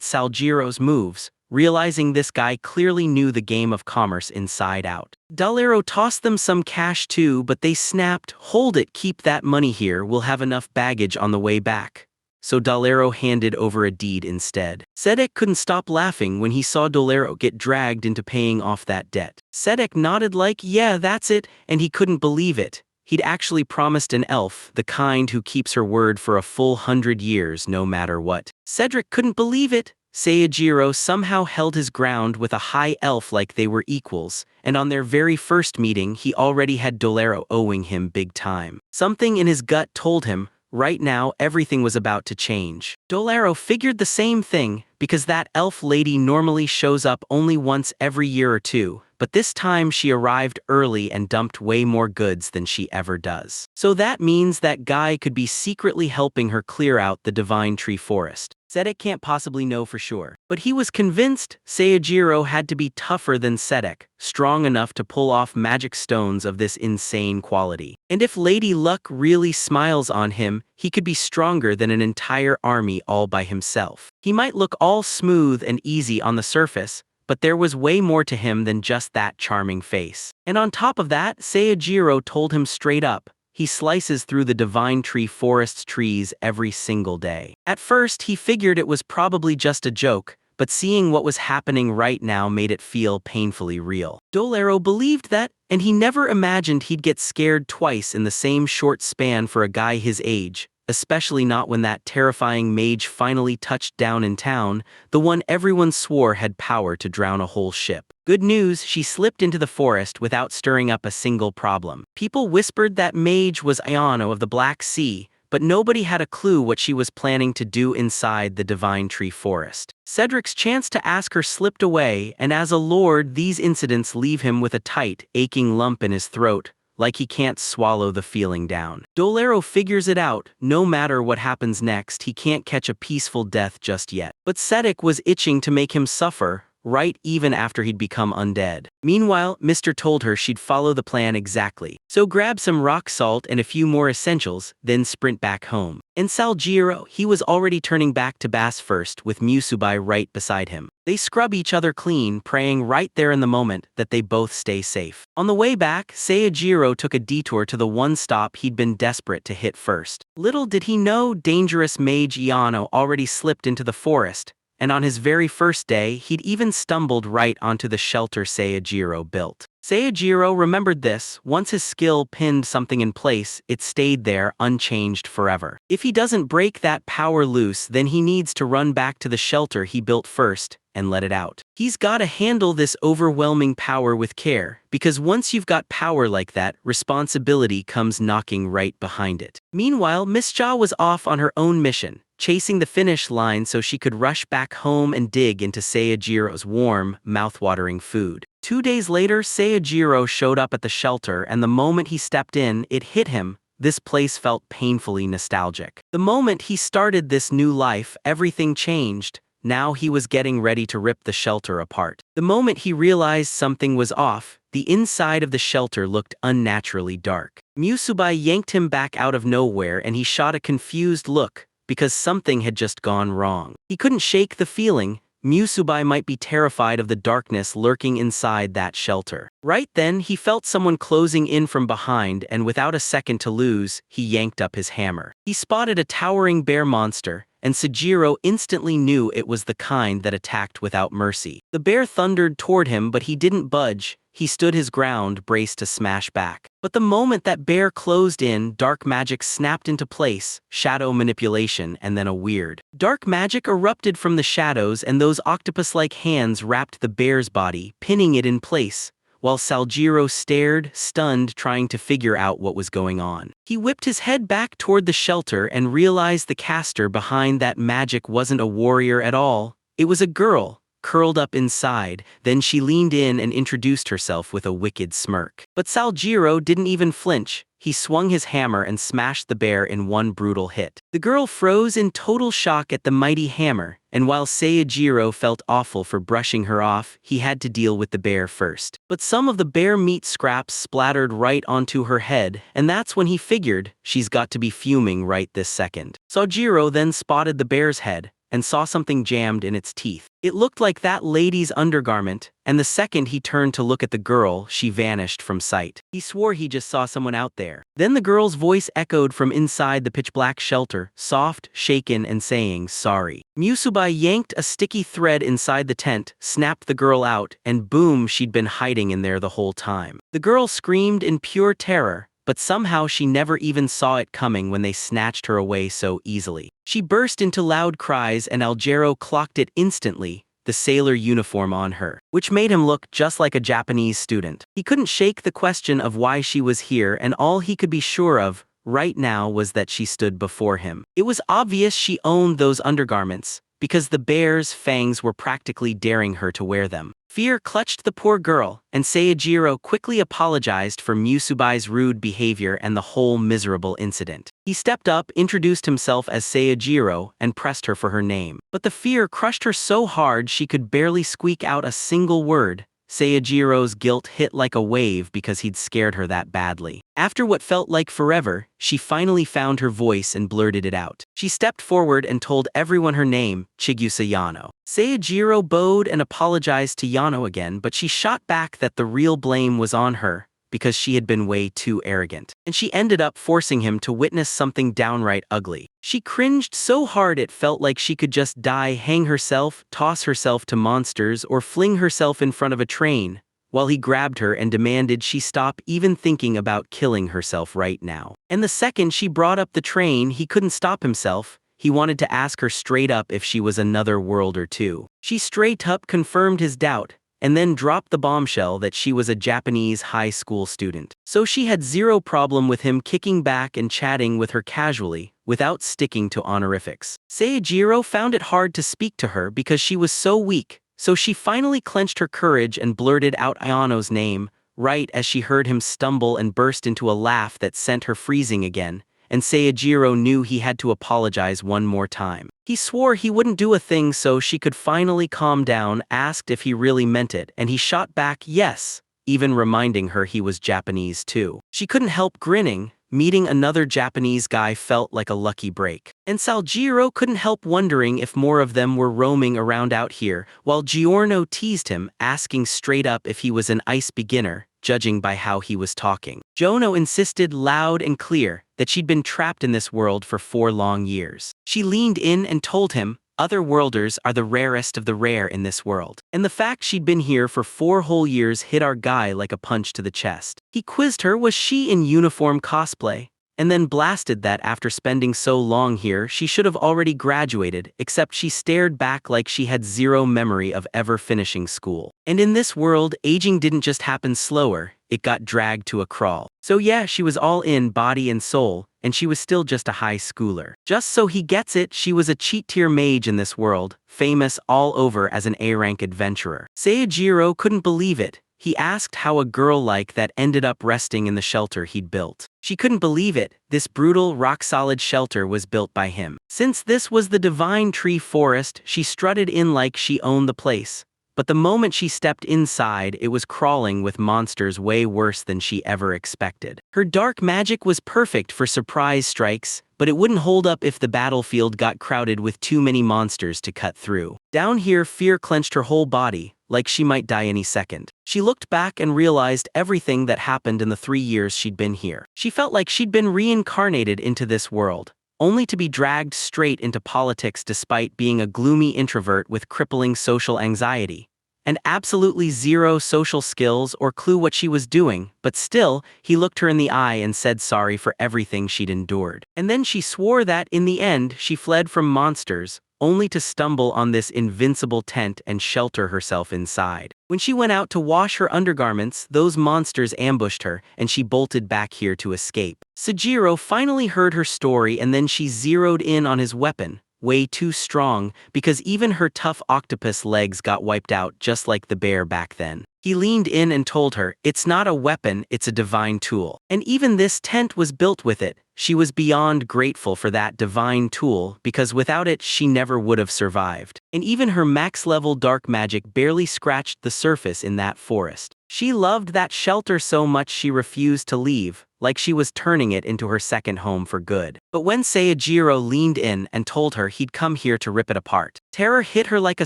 Saljiro's moves, realizing this guy clearly knew the game of commerce inside out. Dolero tossed them some cash too, but they snapped, "Hold it, keep that money here, we'll have enough baggage on the way back." So Dolero handed over a deed instead. Sedek couldn't stop laughing when he saw Dolero get dragged into paying off that debt. Sedek nodded like, "Yeah, that's it," and he couldn't believe it. He'd actually promised an elf, the kind who keeps her word for a full 100 years no matter what. Cedric couldn't believe it. Seijiro somehow held his ground with a high elf like they were equals, and on their very first meeting he already had Dolero owing him big time. Something in his gut told him, right now everything was about to change. Dolero figured the same thing, because that elf lady normally shows up only once every year or two, but this time she arrived early and dumped way more goods than she ever does. So that means that guy could be secretly helping her clear out the Divine Tree Forest. Sedek can't possibly know for sure, but he was convinced Seijiro had to be tougher than Sedek, strong enough to pull off magic stones of this insane quality. And if Lady Luck really smiles on him, he could be stronger than an entire army all by himself. He might look all smooth and easy on the surface, but there was way more to him than just that charming face. And on top of that, Seijiro told him straight up, he slices through the Divine Tree Forest's trees every single day. At first, he figured it was probably just a joke, but seeing what was happening right now made it feel painfully real. Dolero believed that, and he never imagined he'd get scared twice in the same short span for a guy his age, especially not when that terrifying mage finally touched down in town, the one everyone swore had power to drown a whole ship. Good news, she slipped into the forest without stirring up a single problem. People whispered that mage was Iano of the Black Sea, but nobody had a clue what she was planning to do inside the Divine Tree Forest. Cedric's chance to ask her slipped away, and as a lord, these incidents leave him with a tight, aching lump in his throat, like he can't swallow the feeling down. Dolero figures it out, no matter what happens next, he can't catch a peaceful death just yet. But Sedek was itching to make him suffer, right even after he'd become undead. Meanwhile, Mr. told her she'd follow the plan exactly. So grab some rock salt and a few more essentials, then sprint back home. And Saljiro, he was already turning back to Bass first with Musubai right beside him. They scrub each other clean, praying right there in the moment that they both stay safe. On the way back, Seijiro took a detour to the one stop he'd been desperate to hit first. Little did he know dangerous mage Iano already slipped into the forest, and on his very first day he'd even stumbled right onto the shelter Seijiro built. Seijiro remembered this: once his skill pinned something in place, it stayed there unchanged forever. If he doesn't break that power loose, then he needs to run back to the shelter he built first and let it out. He's gotta handle this overwhelming power with care, because once you've got power like that, responsibility comes knocking right behind it. Meanwhile, Miss Ja was off on her own mission, chasing the finish line so she could rush back home and dig into Seijiro's warm, mouth-watering food. 2 days later, Seijiro showed up at the shelter, and the moment he stepped in, it hit him. This place felt painfully nostalgic. The moment he started this new life, everything changed. Now he was getting ready to rip the shelter apart. The moment he realized something was off, the inside of the shelter looked unnaturally dark. Musubai yanked him back out of nowhere, and he shot a confused look, because something had just gone wrong. He couldn't shake the feeling. Musubai might be terrified of the darkness lurking inside that shelter. Right then, he felt someone closing in from behind, and without a second to lose, he yanked up his hammer. He spotted a towering bear monster, and Seijiro instantly knew it was the kind that attacked without mercy. The bear thundered toward him, but he didn't budge. He stood his ground, braced to smash back. But the moment that bear closed in, dark magic snapped into place, shadow manipulation, and then a weird dark magic erupted from the shadows, and those octopus-like hands wrapped the bear's body, pinning it in place, while Saljiro stared, stunned, trying to figure out what was going on. He whipped his head back toward the shelter and realized the caster behind that magic wasn't a warrior at all. It was a girl, curled up inside. Then she leaned in and introduced herself with a wicked smirk. But Saljiro didn't even flinch. He swung his hammer and smashed the bear in one brutal hit. The girl froze in total shock at the mighty hammer, and while Seijiro felt awful for brushing her off, he had to deal with the bear first. But some of the bear meat scraps splattered right onto her head, and that's when he figured, she's got to be fuming right this second. Saljiro then spotted the bear's head, and saw something jammed in its teeth. It looked like that lady's undergarment, and the second he turned to look at the girl, she vanished from sight. He swore he just saw someone out there. Then the girl's voice echoed from inside the pitch-black shelter, soft, shaken, and saying, "Sorry." Musubai yanked a sticky thread inside the tent, snapped the girl out, and boom, she'd been hiding in there the whole time. The girl screamed in pure terror, but somehow she never even saw it coming when they snatched her away so easily. She burst into loud cries, and Aljero clocked it instantly, the sailor uniform on her, which made him look just like a Japanese student. He couldn't shake the question of why she was here, and all he could be sure of right now was that she stood before him. It was obvious she owned those undergarments, because the bear's fangs were practically daring her to wear them. Fear clutched the poor girl, and Seijiro quickly apologized for Musubai's rude behavior and the whole miserable incident. He stepped up, introduced himself as Seijiro, and pressed her for her name. But the fear crushed her so hard she could barely squeak out a single word. Seijiro's guilt hit like a wave because he'd scared her that badly. After what felt like forever, she finally found her voice and blurted it out. She stepped forward and told everyone her name, Chigusa Yano. Seijiro bowed and apologized to Yano again, but she shot back that the real blame was on her, because she had been way too arrogant. And she ended up forcing him to witness something downright ugly. She cringed so hard it felt like she could just die, hang herself, toss herself to monsters, or fling herself in front of a train, while he grabbed her and demanded she stop even thinking about killing herself right now. And the second she brought up the train, he couldn't stop himself. He wanted to ask her straight up if she was another world or two. She straight up confirmed his doubt, and then dropped the bombshell that she was a Japanese high school student. So she had zero problem with him kicking back and chatting with her casually, without sticking to honorifics. Seijiro found it hard to speak to her because she was so weak, so she finally clenched her courage and blurted out Ayano's name, right as she heard him stumble and burst into a laugh that sent her freezing again, and Seijiro knew he had to apologize one more time. He swore he wouldn't do a thing so she could finally calm down, asked if he really meant it, and he shot back yes, even reminding her he was Japanese too. She couldn't help grinning. Meeting another Japanese guy felt like a lucky break. And Saljiro couldn't help wondering if more of them were roaming around out here, while Giorno teased him, asking straight up if he was an ice beginner, judging by how he was talking. Jono insisted loud and clear that she'd been trapped in this world for 4 long years. She leaned in and told him, otherworlders are the rarest of the rare in this world. And the fact she'd been here for 4 whole years hit our guy like a punch to the chest. He quizzed her was she in uniform cosplay, and then blasted that after spending so long here she should have already graduated, except she stared back like she had zero memory of ever finishing school. And in this world, aging didn't just happen slower, it got dragged to a crawl. So yeah, she was all in body and soul, and she was still just a high schooler. Just so he gets it, she was a cheat-tier mage in this world, famous all over as an A-rank adventurer. Seijiro couldn't believe it. He asked how a girl like that ended up resting in the shelter he'd built. She couldn't believe it. This brutal, rock-solid shelter was built by him. Since this was the Divine Tree Forest, she strutted in like she owned the place. But the moment she stepped inside, it was crawling with monsters way worse than she ever expected. Her dark magic was perfect for surprise strikes, but it wouldn't hold up if the battlefield got crowded with too many monsters to cut through. Down here, fear clenched her whole body, like she might die any second. She looked back and realized everything that happened in the 3 years she'd been here. She felt like she'd been reincarnated into this world, only to be dragged straight into politics despite being a gloomy introvert with crippling social anxiety, and absolutely zero social skills or clue what she was doing, but still, he looked her in the eye and said sorry for everything she'd endured. And then she swore that, in the end, she fled from monsters, only to stumble on this invincible tent and shelter herself inside. When she went out to wash her undergarments, those monsters ambushed her, and she bolted back here to escape. Sejiro finally heard her story, and then she zeroed in on his weapon, way too strong, because even her tough octopus legs got wiped out just like the bear back then. He leaned in and told her, it's not a weapon, it's a divine tool. And even this tent was built with it. She was beyond grateful for that divine tool, because without it she never would have survived. And even her max-level dark magic barely scratched the surface in that forest. She loved that shelter so much she refused to leave, like she was turning it into her second home for good. But when Seijiro leaned in and told her he'd come here to rip it apart, terror hit her like a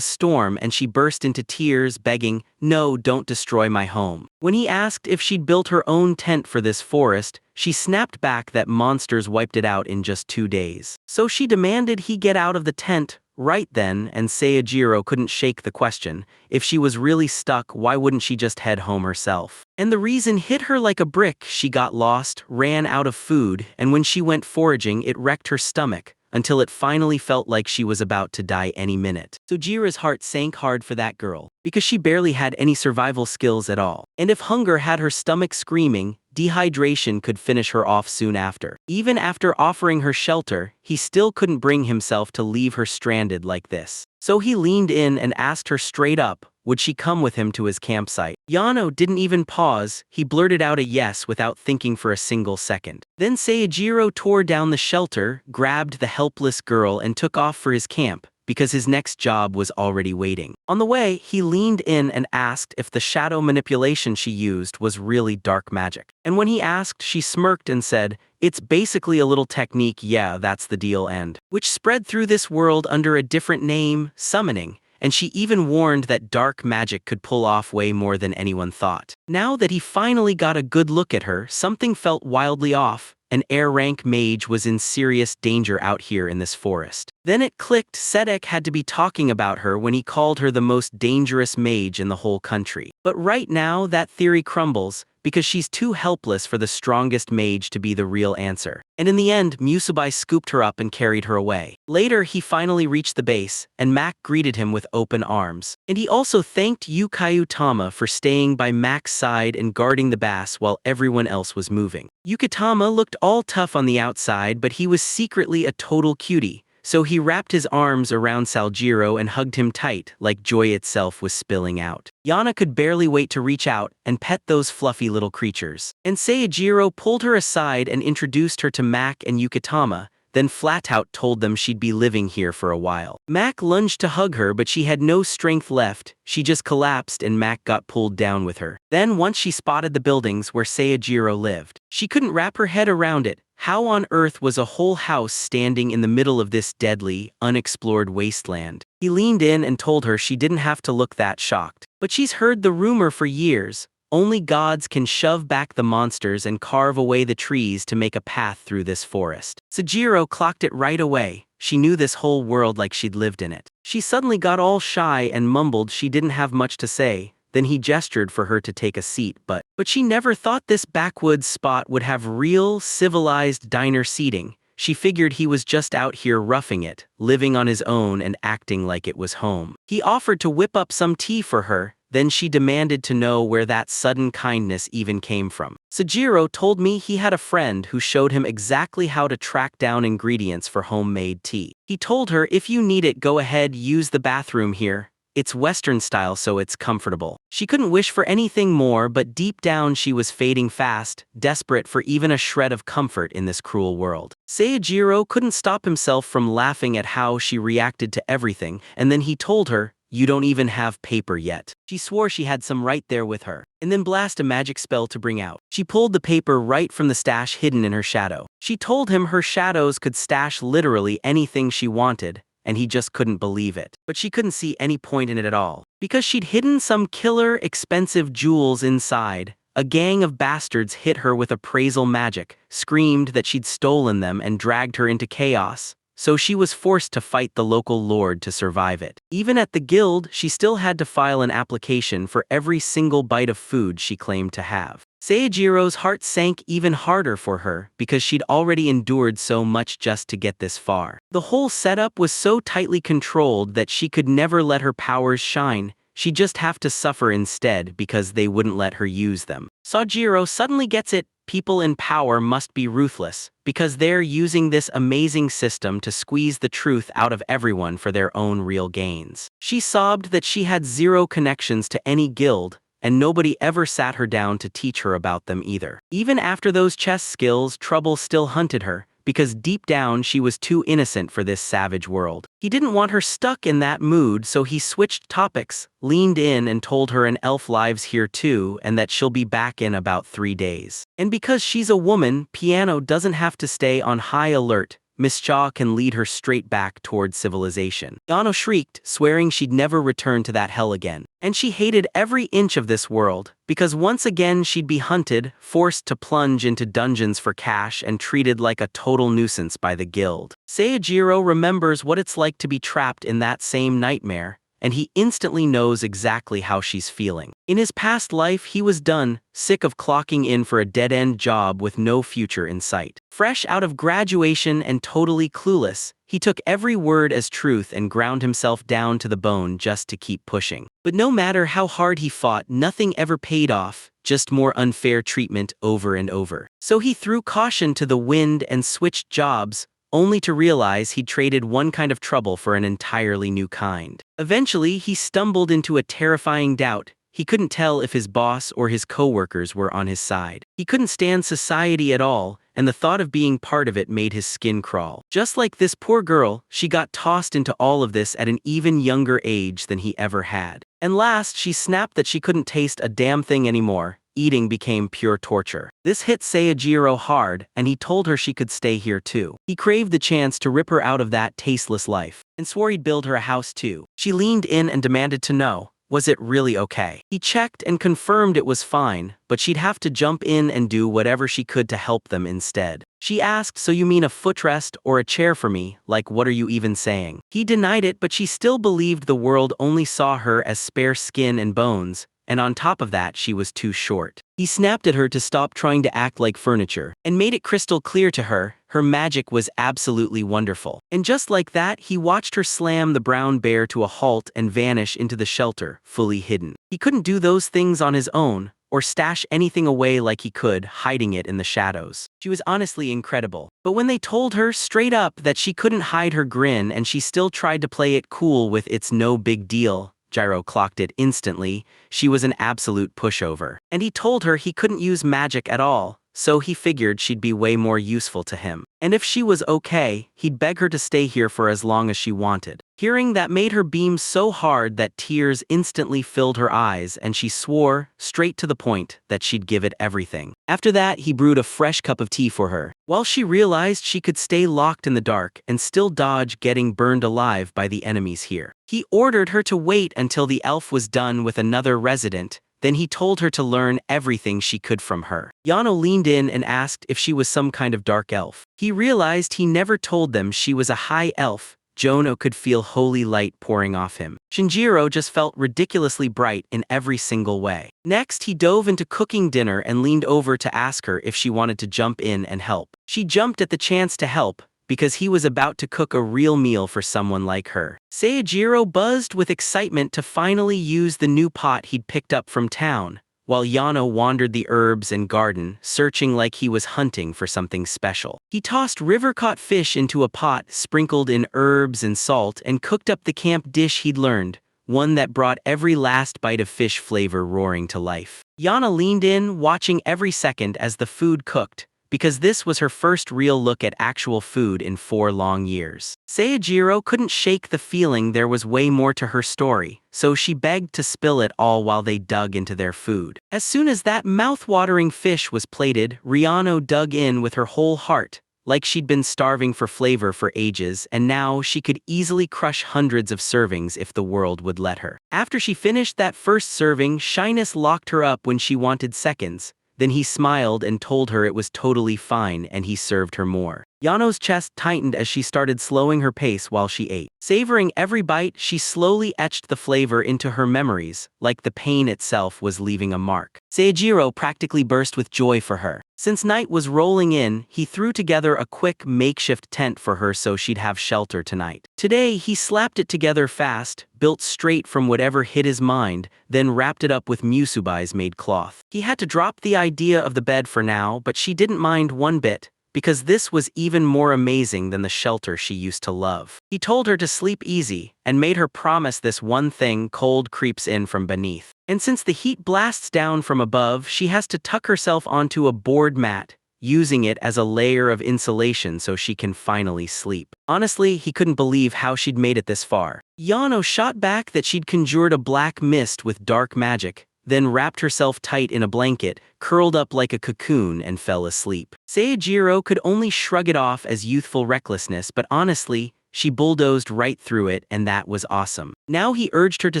storm and she burst into tears, begging, no, don't destroy my home. When he asked if she'd built her own tent for this forest, she snapped back that monsters wiped it out in just 2 days. So she demanded he get out of the tent right then, and Seijiro couldn't shake the question. If she was really stuck, why wouldn't she just head home herself? And the reason hit her like a brick. She got lost, ran out of food, and when she went foraging it wrecked her stomach, until it finally felt like she was about to die any minute. Sojira's heart sank hard for that girl, because she barely had any survival skills at all. And if hunger had her stomach screaming, dehydration could finish her off soon after. Even after offering her shelter, he still couldn't bring himself to leave her stranded like this. So he leaned in and asked her straight up, would she come with him to his campsite? Yano didn't even pause, he blurted out a yes without thinking for a single second. Then Seijiro tore down the shelter, grabbed the helpless girl and took off for his camp, because his next job was already waiting. On the way, he leaned in and asked if the shadow manipulation she used was really dark magic. And when he asked, she smirked and said, it's basically a little technique, yeah, that's the deal, and which spread through this world under a different name, summoning. And she even warned that dark magic could pull off way more than anyone thought. Now that he finally got a good look at her, something felt wildly off. An air-rank mage was in serious danger out here in this forest. Then it clicked, Sedek had to be talking about her when he called her the most dangerous mage in the whole country. But right now that theory crumbles, because she's too helpless for the strongest mage to be the real answer. And in the end, Musubai scooped her up and carried her away. Later, he finally reached the base, and Mac greeted him with open arms. And he also thanked Yukayutama for staying by Mac's side and guarding the bass while everyone else was moving. Yukitama looked all tough on the outside, but he was secretly a total cutie, so he wrapped his arms around Saljiro and hugged him tight, like joy itself was spilling out. Yana could barely wait to reach out and pet those fluffy little creatures. And Saijiro pulled her aside and introduced her to Mac and Yukitama, then flat out told them she'd be living here for a while. Mac lunged to hug her, but she had no strength left. She just collapsed and Mac got pulled down with her. Then once she spotted the buildings where Saijiro lived, she couldn't wrap her head around it. How on earth was a whole house standing in the middle of this deadly, unexplored wasteland? He leaned in and told her she didn't have to look that shocked. But she's heard the rumor for years. Only gods can shove back the monsters and carve away the trees to make a path through this forest. Sajiro clocked it right away. She knew this whole world like she'd lived in it. She suddenly got all shy and mumbled she didn't have much to say. Then he gestured for her to take a seat, but she never thought this backwoods spot would have real, civilized diner seating. She figured he was just out here roughing it, living on his own and acting like it was home. He offered to whip up some tea for her. Then she demanded to know where that sudden kindness even came from. Sajiro told me he had a friend who showed him exactly how to track down ingredients for homemade tea. He told her, if you need it, go ahead, use the bathroom here. It's Western style, so it's comfortable. She couldn't wish for anything more, but deep down she was fading fast, desperate for even a shred of comfort in this cruel world. Seijiro couldn't stop himself from laughing at how she reacted to everything, and then he told her, you don't even have paper yet. She swore she had some right there with her, and then blast a magic spell to bring out. She pulled the paper right from the stash hidden in her shadow. She told him her shadows could stash literally anything she wanted, and he just couldn't believe it. But she couldn't see any point in it at all. Because she'd hidden some killer, expensive jewels inside, a gang of bastards hit her with appraisal magic, screamed that she'd stolen them and dragged her into chaos. So she was forced to fight the local lord to survive it. Even at the guild, she still had to file an application for every single bite of food she claimed to have. Seijiro's heart sank even harder for her because she'd already endured so much just to get this far. The whole setup was so tightly controlled that she could never let her powers shine. She'd just have to suffer instead because they wouldn't let her use them. Sojiro suddenly gets it. People in power must be ruthless, because they're using this amazing system to squeeze the truth out of everyone for their own real gains. She sobbed that she had zero connections to any guild, and nobody ever sat her down to teach her about them either. Even after those chess skills, trouble still hunted her, because deep down she was too innocent for this savage world. He didn't want her stuck in that mood, so he switched topics, leaned in and told her an elf lives here too and that she'll be back in about 3 days. And because she's a woman, Piano doesn't have to stay on high alert. Miss Cha can lead her straight back toward civilization. Yano shrieked, swearing she'd never return to that hell again. And she hated every inch of this world, because once again she'd be hunted, forced to plunge into dungeons for cash and treated like a total nuisance by the guild. Seijiro remembers what it's like to be trapped in that same nightmare, and he instantly knows exactly how she's feeling. In his past life, he was done, sick of clocking in for a dead-end job with no future in sight. Fresh out of graduation and totally clueless, he took every word as truth and ground himself down to the bone just to keep pushing. But no matter how hard he fought, nothing ever paid off, just more unfair treatment over and over. So he threw caution to the wind and switched jobs, only to realize he'd traded one kind of trouble for an entirely new kind. Eventually, he stumbled into a terrifying doubt. He couldn't tell if his boss or his coworkers were on his side. He couldn't stand society at all, and the thought of being part of it made his skin crawl. Just like this poor girl, she got tossed into all of this at an even younger age than he ever had. And last, she snapped that she couldn't taste a damn thing anymore. Eating became pure torture. This hit Seijiro hard, and he told her she could stay here too. He craved the chance to rip her out of that tasteless life, and swore he'd build her a house too. She leaned in and demanded to know, was it really okay? He checked and confirmed it was fine, but she'd have to jump in and do whatever she could to help them instead. She asked, so you mean a footrest or a chair for me? Like, what are you even saying? He denied it, but she still believed the world only saw her as spare skin and bones, and on top of that she was too short. He snapped at her to stop trying to act like furniture, and made it crystal clear to her, her magic was absolutely wonderful. And just like that, he watched her slam the brown bear to a halt and vanish into the shelter, fully hidden. He couldn't do those things on his own, or stash anything away like he could, hiding it in the shadows. She was honestly incredible. But when they told her straight up that she couldn't hide her grin and she still tried to play it cool with "it's no big deal," Gyro clocked it instantly. She was an absolute pushover. And he told her he couldn't use magic at all, so he figured she'd be way more useful to him. And if she was okay, he'd beg her to stay here for as long as she wanted. Hearing that made her beam so hard that tears instantly filled her eyes, and she swore, straight to the point, that she'd give it everything. After that, he brewed a fresh cup of tea for her. While she realized she could stay locked in the dark and still dodge getting burned alive by the enemies here, he ordered her to wait until the elf was done with another resident. Then he told her to learn everything she could from her. Yano leaned in and asked if she was some kind of dark elf. He realized he never told them she was a high elf. Jono could feel holy light pouring off him. Shinjiro just felt ridiculously bright in every single way. Next, he dove into cooking dinner and leaned over to ask her if she wanted to jump in and help. She jumped at the chance to help, because he was about to cook a real meal for someone like her. Seijiro buzzed with excitement to finally use the new pot he'd picked up from town, while Yano wandered the herbs and garden, searching like he was hunting for something special. He tossed river-caught fish into a pot sprinkled in herbs and salt and cooked up the camp dish he'd learned, one that brought every last bite of fish flavor roaring to life. Yana leaned in, watching every second as the food cooked, because this was her first real look at actual food in 4 long years. Seijiro couldn't shake the feeling there was way more to her story, so she begged to spill it all while they dug into their food. As soon as that mouth-watering fish was plated, Riano dug in with her whole heart, like she'd been starving for flavor for ages, and now she could easily crush hundreds of servings if the world would let her. After she finished that first serving, shyness locked her up when she wanted seconds. Then he smiled and told her it was totally fine, and he served her more. Yano's chest tightened as she started slowing her pace while she ate. Savoring every bite, she slowly etched the flavor into her memories, like the pain itself was leaving a mark. Seijiro practically burst with joy for her. Since night was rolling in, he threw together a quick makeshift tent for her so she'd have shelter tonight. Today, he slapped it together fast, built straight from whatever hit his mind, then wrapped it up with musubai's made cloth. He had to drop the idea of the bed for now, but she didn't mind one bit, because this was even more amazing than the shelter she used to love. He told her to sleep easy, and made her promise this one thing: cold creeps in from beneath. And since the heat blasts down from above, she has to tuck herself onto a board mat, using it as a layer of insulation so she can finally sleep. Honestly, he couldn't believe how she'd made it this far. Yano shot back that she'd conjured a black mist with dark magic, then wrapped herself tight in a blanket, curled up like a cocoon, and fell asleep. Seijiro could only shrug it off as youthful recklessness, but honestly, she bulldozed right through it, and that was awesome. Now he urged her to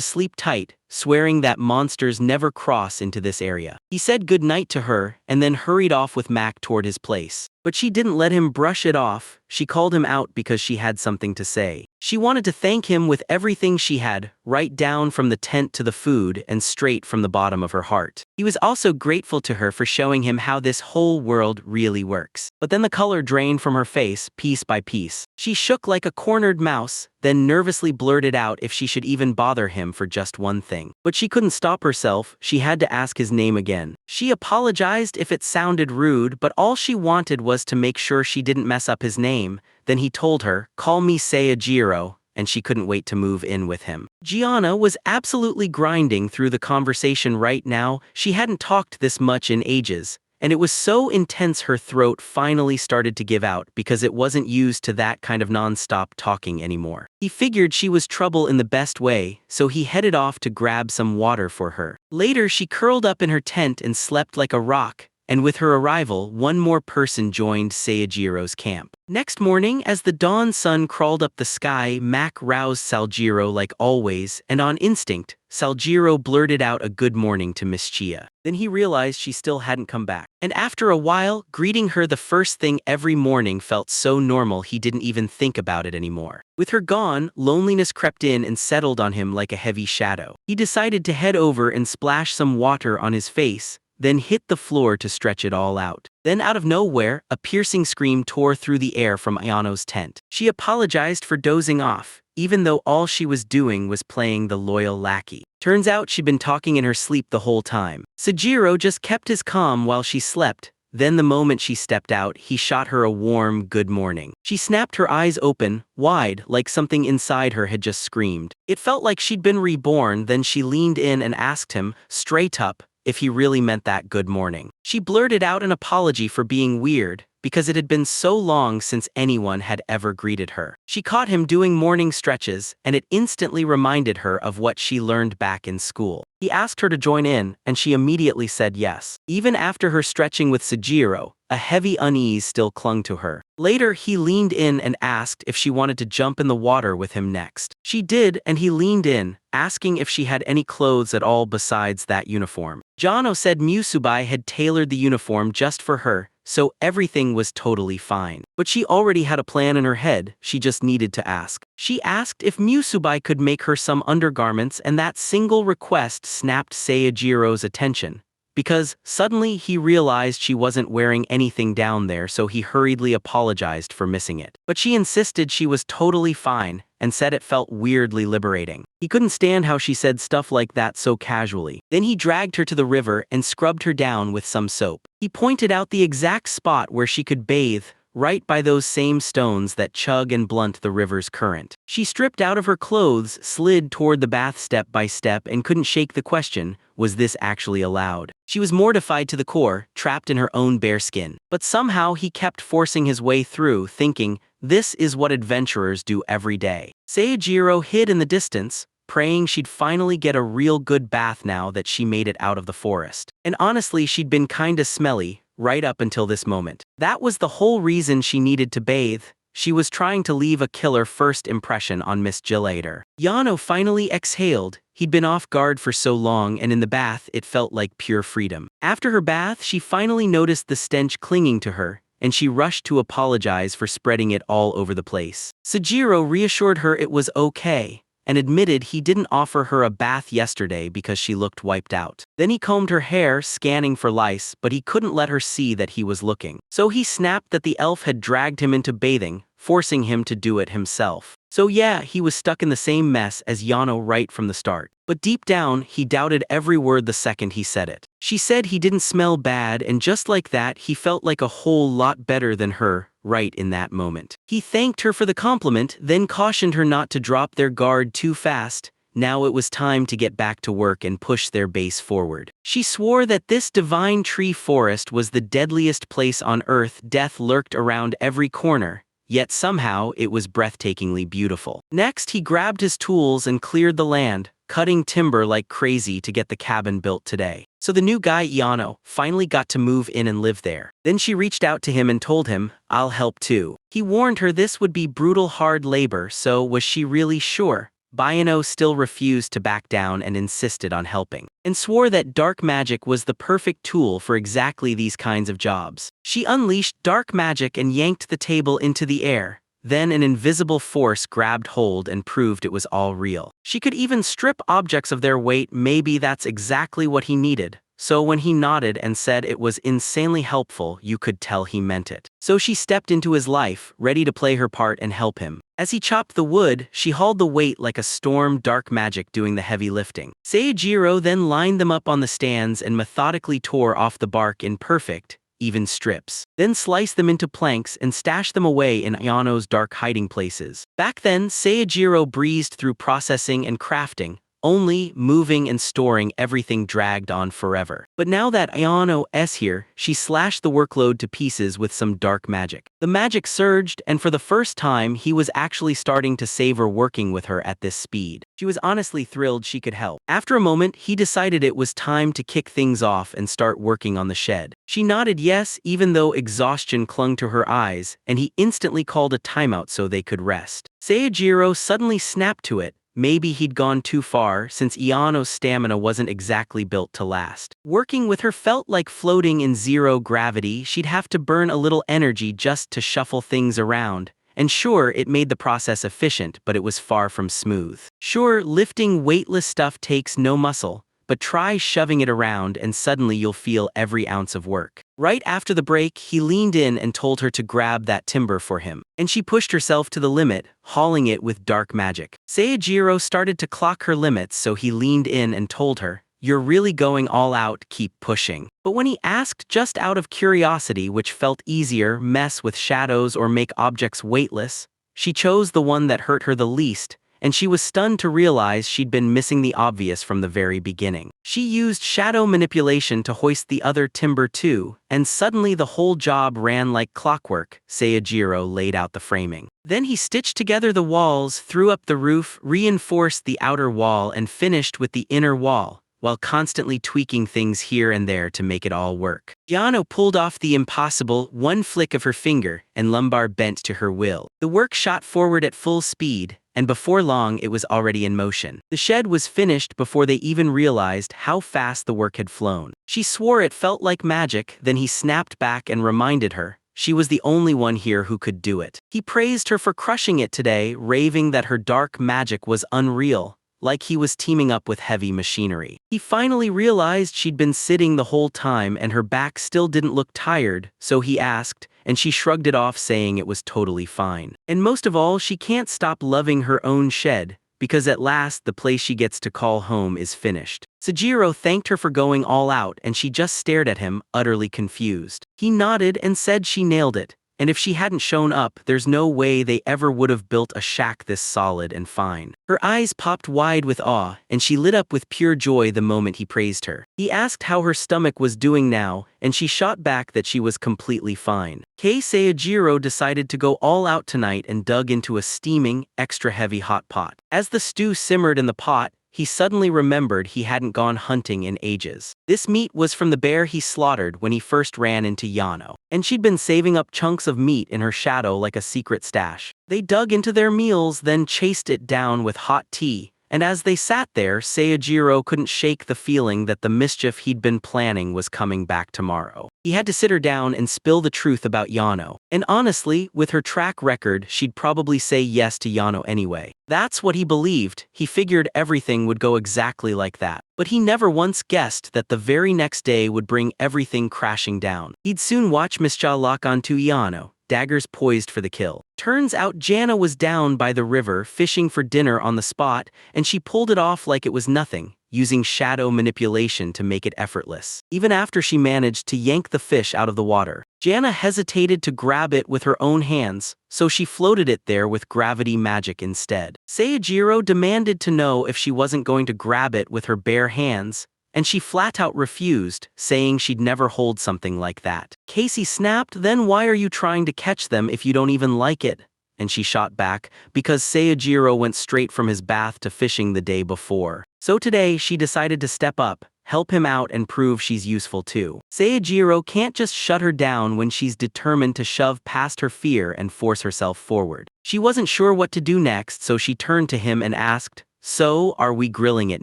sleep tight, swearing that monsters never cross into this area. He said goodnight to her, and then hurried off with Mac toward his place. But she didn't let him brush it off. She called him out because she had something to say. She wanted to thank him with everything she had, right down from the tent to the food, and straight from the bottom of her heart. He was also grateful to her for showing him how this whole world really works. But then the color drained from her face, piece by piece. She shook like a cornered mouse, then nervously blurted out if she should even bother him for just one thing. But she couldn't stop herself. She had to ask his name again. She apologized if it sounded rude, but all she wanted was to make sure she didn't mess up his name. Then he told her, "Call me Seijiro," and she couldn't wait to move in with him. Gianna was absolutely grinding through the conversation right now. She hadn't talked this much in ages, and it was so intense her throat finally started to give out because it wasn't used to that kind of non-stop talking anymore. He figured she was trouble in the best way, so he headed off to grab some water for her. Later, she curled up in her tent and slept like a rock, and with her arrival, one more person joined Seijiro's camp. Next morning, as the dawn sun crawled up the sky, Mac roused Saljiro like always, and on instinct, Saljiro blurted out a good morning to Miss Chia. Then he realized she still hadn't come back. And after a while, greeting her the first thing every morning felt so normal he didn't even think about it anymore. With her gone, loneliness crept in and settled on him like a heavy shadow. He decided to head over and splash some water on his face, then hit the floor to stretch it all out. Then out of nowhere, a piercing scream tore through the air from Ayano's tent. She apologized for dozing off, even though all she was doing was playing the loyal lackey. Turns out she'd been talking in her sleep the whole time. Sejiro just kept his calm while she slept. Then the moment she stepped out, he shot her a warm good morning. She snapped her eyes open, wide, like something inside her had just screamed. It felt like she'd been reborn. Then she leaned in and asked him, straight up, if he really meant that good morning. She blurted out an apology for being weird, because it had been so long since anyone had ever greeted her. She caught him doing morning stretches, and it instantly reminded her of what she learned back in school. He asked her to join in, and she immediately said yes. Even after her stretching with Sejiro, a heavy unease still clung to her. Later, he leaned in and asked if she wanted to jump in the water with him next. She did, and he leaned in, asking if she had any clothes at all besides that uniform. Jano said Musubai had tailored the uniform just for her, so everything was totally fine. But she already had a plan in her head, she just needed to ask. She asked if Musubai could make her some undergarments, and that single request snapped Seijiro's attention. Because suddenly he realized she wasn't wearing anything down there, so he hurriedly apologized for missing it. But she insisted she was totally fine, and said it felt weirdly liberating. He couldn't stand how she said stuff like that so casually. Then he dragged her to the river and scrubbed her down with some soap. He pointed out the exact spot where she could bathe, right by those same stones that chug and blunt the river's current. She stripped out of her clothes, slid toward the bath step by step, and couldn't shake the question, was this actually allowed? She was mortified to the core, trapped in her own bare skin. But somehow he kept forcing his way through, thinking, this is what adventurers do every day. Seijiro hid in the distance, praying she'd finally get a real good bath now that she made it out of the forest. And honestly, she'd been kinda smelly, right up until this moment. That was the whole reason she needed to bathe. She was trying to leave a killer first impression on Miss Gilleder. Yano finally exhaled. He'd been off guard for so long, and in the bath it felt like pure freedom. After her bath, she finally noticed the stench clinging to her, and she rushed to apologize for spreading it all over the place. Sejiro reassured her it was okay, and admitted he didn't offer her a bath yesterday because she looked wiped out. Then he combed her hair, scanning for lice, but he couldn't let her see that he was looking. So he snapped that the elf had dragged him into bathing, forcing him to do it himself. So yeah, he was stuck in the same mess as Yano right from the start. But deep down, he doubted every word the second he said it. She said he didn't smell bad, and just like that, he felt like a whole lot better than her, right in that moment. He thanked her for the compliment, then cautioned her not to drop their guard too fast. Now it was time to get back to work and push their base forward. She swore that this divine tree forest was the deadliest place on earth. Death lurked around every corner, yet somehow it was breathtakingly beautiful. Next, he grabbed his tools and cleared the land, cutting timber like crazy to get the cabin built today. So the new guy Yano finally got to move in and live there. Then she reached out to him and told him, I'll help too. He warned her this would be brutal hard labor, so was she really sure? Bayano still refused to back down and insisted on helping, and swore that dark magic was the perfect tool for exactly these kinds of jobs. She unleashed dark magic and yanked the table into the air. Then an invisible force grabbed hold and proved it was all real. She could even strip objects of their weight. Maybe that's exactly what he needed. So when he nodded and said it was insanely helpful, you could tell he meant it. So she stepped into his life, ready to play her part and help him. As he chopped the wood, she hauled the weight like a storm, dark magic doing the heavy lifting. Seijiro then lined them up on the stands and methodically tore off the bark in perfect, even strips. Then sliced them into planks and stashed them away in Ayano's dark hiding places. Back then, Seijiro breezed through processing and crafting, only moving and storing everything dragged on forever. But now that Ayano's here, she slashed the workload to pieces with some dark magic. The magic surged, and for the first time, he was actually starting to savor working with her at this speed. She was honestly thrilled she could help. After a moment, he decided it was time to kick things off and start working on the shed. She nodded yes, even though exhaustion clung to her eyes, and he instantly called a timeout so they could rest. Seijiro suddenly snapped to it. Maybe he'd gone too far, since Iano's stamina wasn't exactly built to last. Working with her felt like floating in zero gravity. She'd have to burn a little energy just to shuffle things around. And sure, it made the process efficient, but it was far from smooth. Sure, lifting weightless stuff takes no muscle, but try shoving it around and suddenly you'll feel every ounce of work. Right after the break, he leaned in and told her to grab that timber for him. And she pushed herself to the limit, hauling it with dark magic. Seijiro started to clock her limits, so he leaned in and told her, "You're really going all out, keep pushing." But when he asked just out of curiosity which felt easier, mess with shadows or make objects weightless, she chose the one that hurt her the least, and she was stunned to realize she'd been missing the obvious from the very beginning. She used shadow manipulation to hoist the other timber too, and suddenly the whole job ran like clockwork. Seijiro laid out the framing. Then he stitched together the walls, threw up the roof, reinforced the outer wall, and finished with the inner wall, while constantly tweaking things here and there to make it all work. Yano pulled off the impossible, one flick of her finger, and lumbar bent to her will. The work shot forward at full speed, and before long it was already in motion. The shed was finished before they even realized how fast the work had flown. She swore it felt like magic, then he snapped back and reminded her she was the only one here who could do it. He praised her for crushing it today, raving that her dark magic was unreal, like he was teaming up with heavy machinery. He finally realized she'd been sitting the whole time and her back still didn't look tired, so he asked, and she shrugged it off saying it was totally fine. And most of all, she can't stop loving her own shed, because at last the place she gets to call home is finished. Seijiro thanked her for going all out and she just stared at him, utterly confused. He nodded and said she nailed it, and if she hadn't shown up, there's no way they ever would have built a shack this solid and fine. Her eyes popped wide with awe, and she lit up with pure joy the moment he praised her. He asked how her stomach was doing now, and she shot back that she was completely fine. Seijiro decided to go all out tonight and dug into a steaming, extra heavy hot pot. As the stew simmered in the pot, he suddenly remembered he hadn't gone hunting in ages. This meat was from the bear he slaughtered when he first ran into Yano, and she'd been saving up chunks of meat in her shadow like a secret stash. They dug into their meals, then chased it down with hot tea, and as they sat there, Seijiro couldn't shake the feeling that the mischief he'd been planning was coming back tomorrow. He had to sit her down and spill the truth about Yano, and honestly, with her track record, she'd probably say yes to Yano anyway. That's what he believed. He figured everything would go exactly like that. But he never once guessed that the very next day would bring everything crashing down. He'd soon watch Mischa lock onto Yano, daggers poised for the kill. Turns out Jana was down by the river fishing for dinner on the spot, and she pulled it off like it was nothing, using shadow manipulation to make it effortless. Even after she managed to yank the fish out of the water, Jana hesitated to grab it with her own hands, so she floated it there with gravity magic instead. Seijiro demanded to know if she wasn't going to grab it with her bare hands, and she flat out refused, saying she'd never hold something like that. Casey snapped, "Then why are you trying to catch them if you don't even like it?" And she shot back, because Seijiro went straight from his bath to fishing the day before. So today she decided to step up, help him out and prove she's useful too. Seijiro can't just shut her down when she's determined to shove past her fear and force herself forward. She wasn't sure what to do next, so she turned to him and asked, "So, are we grilling it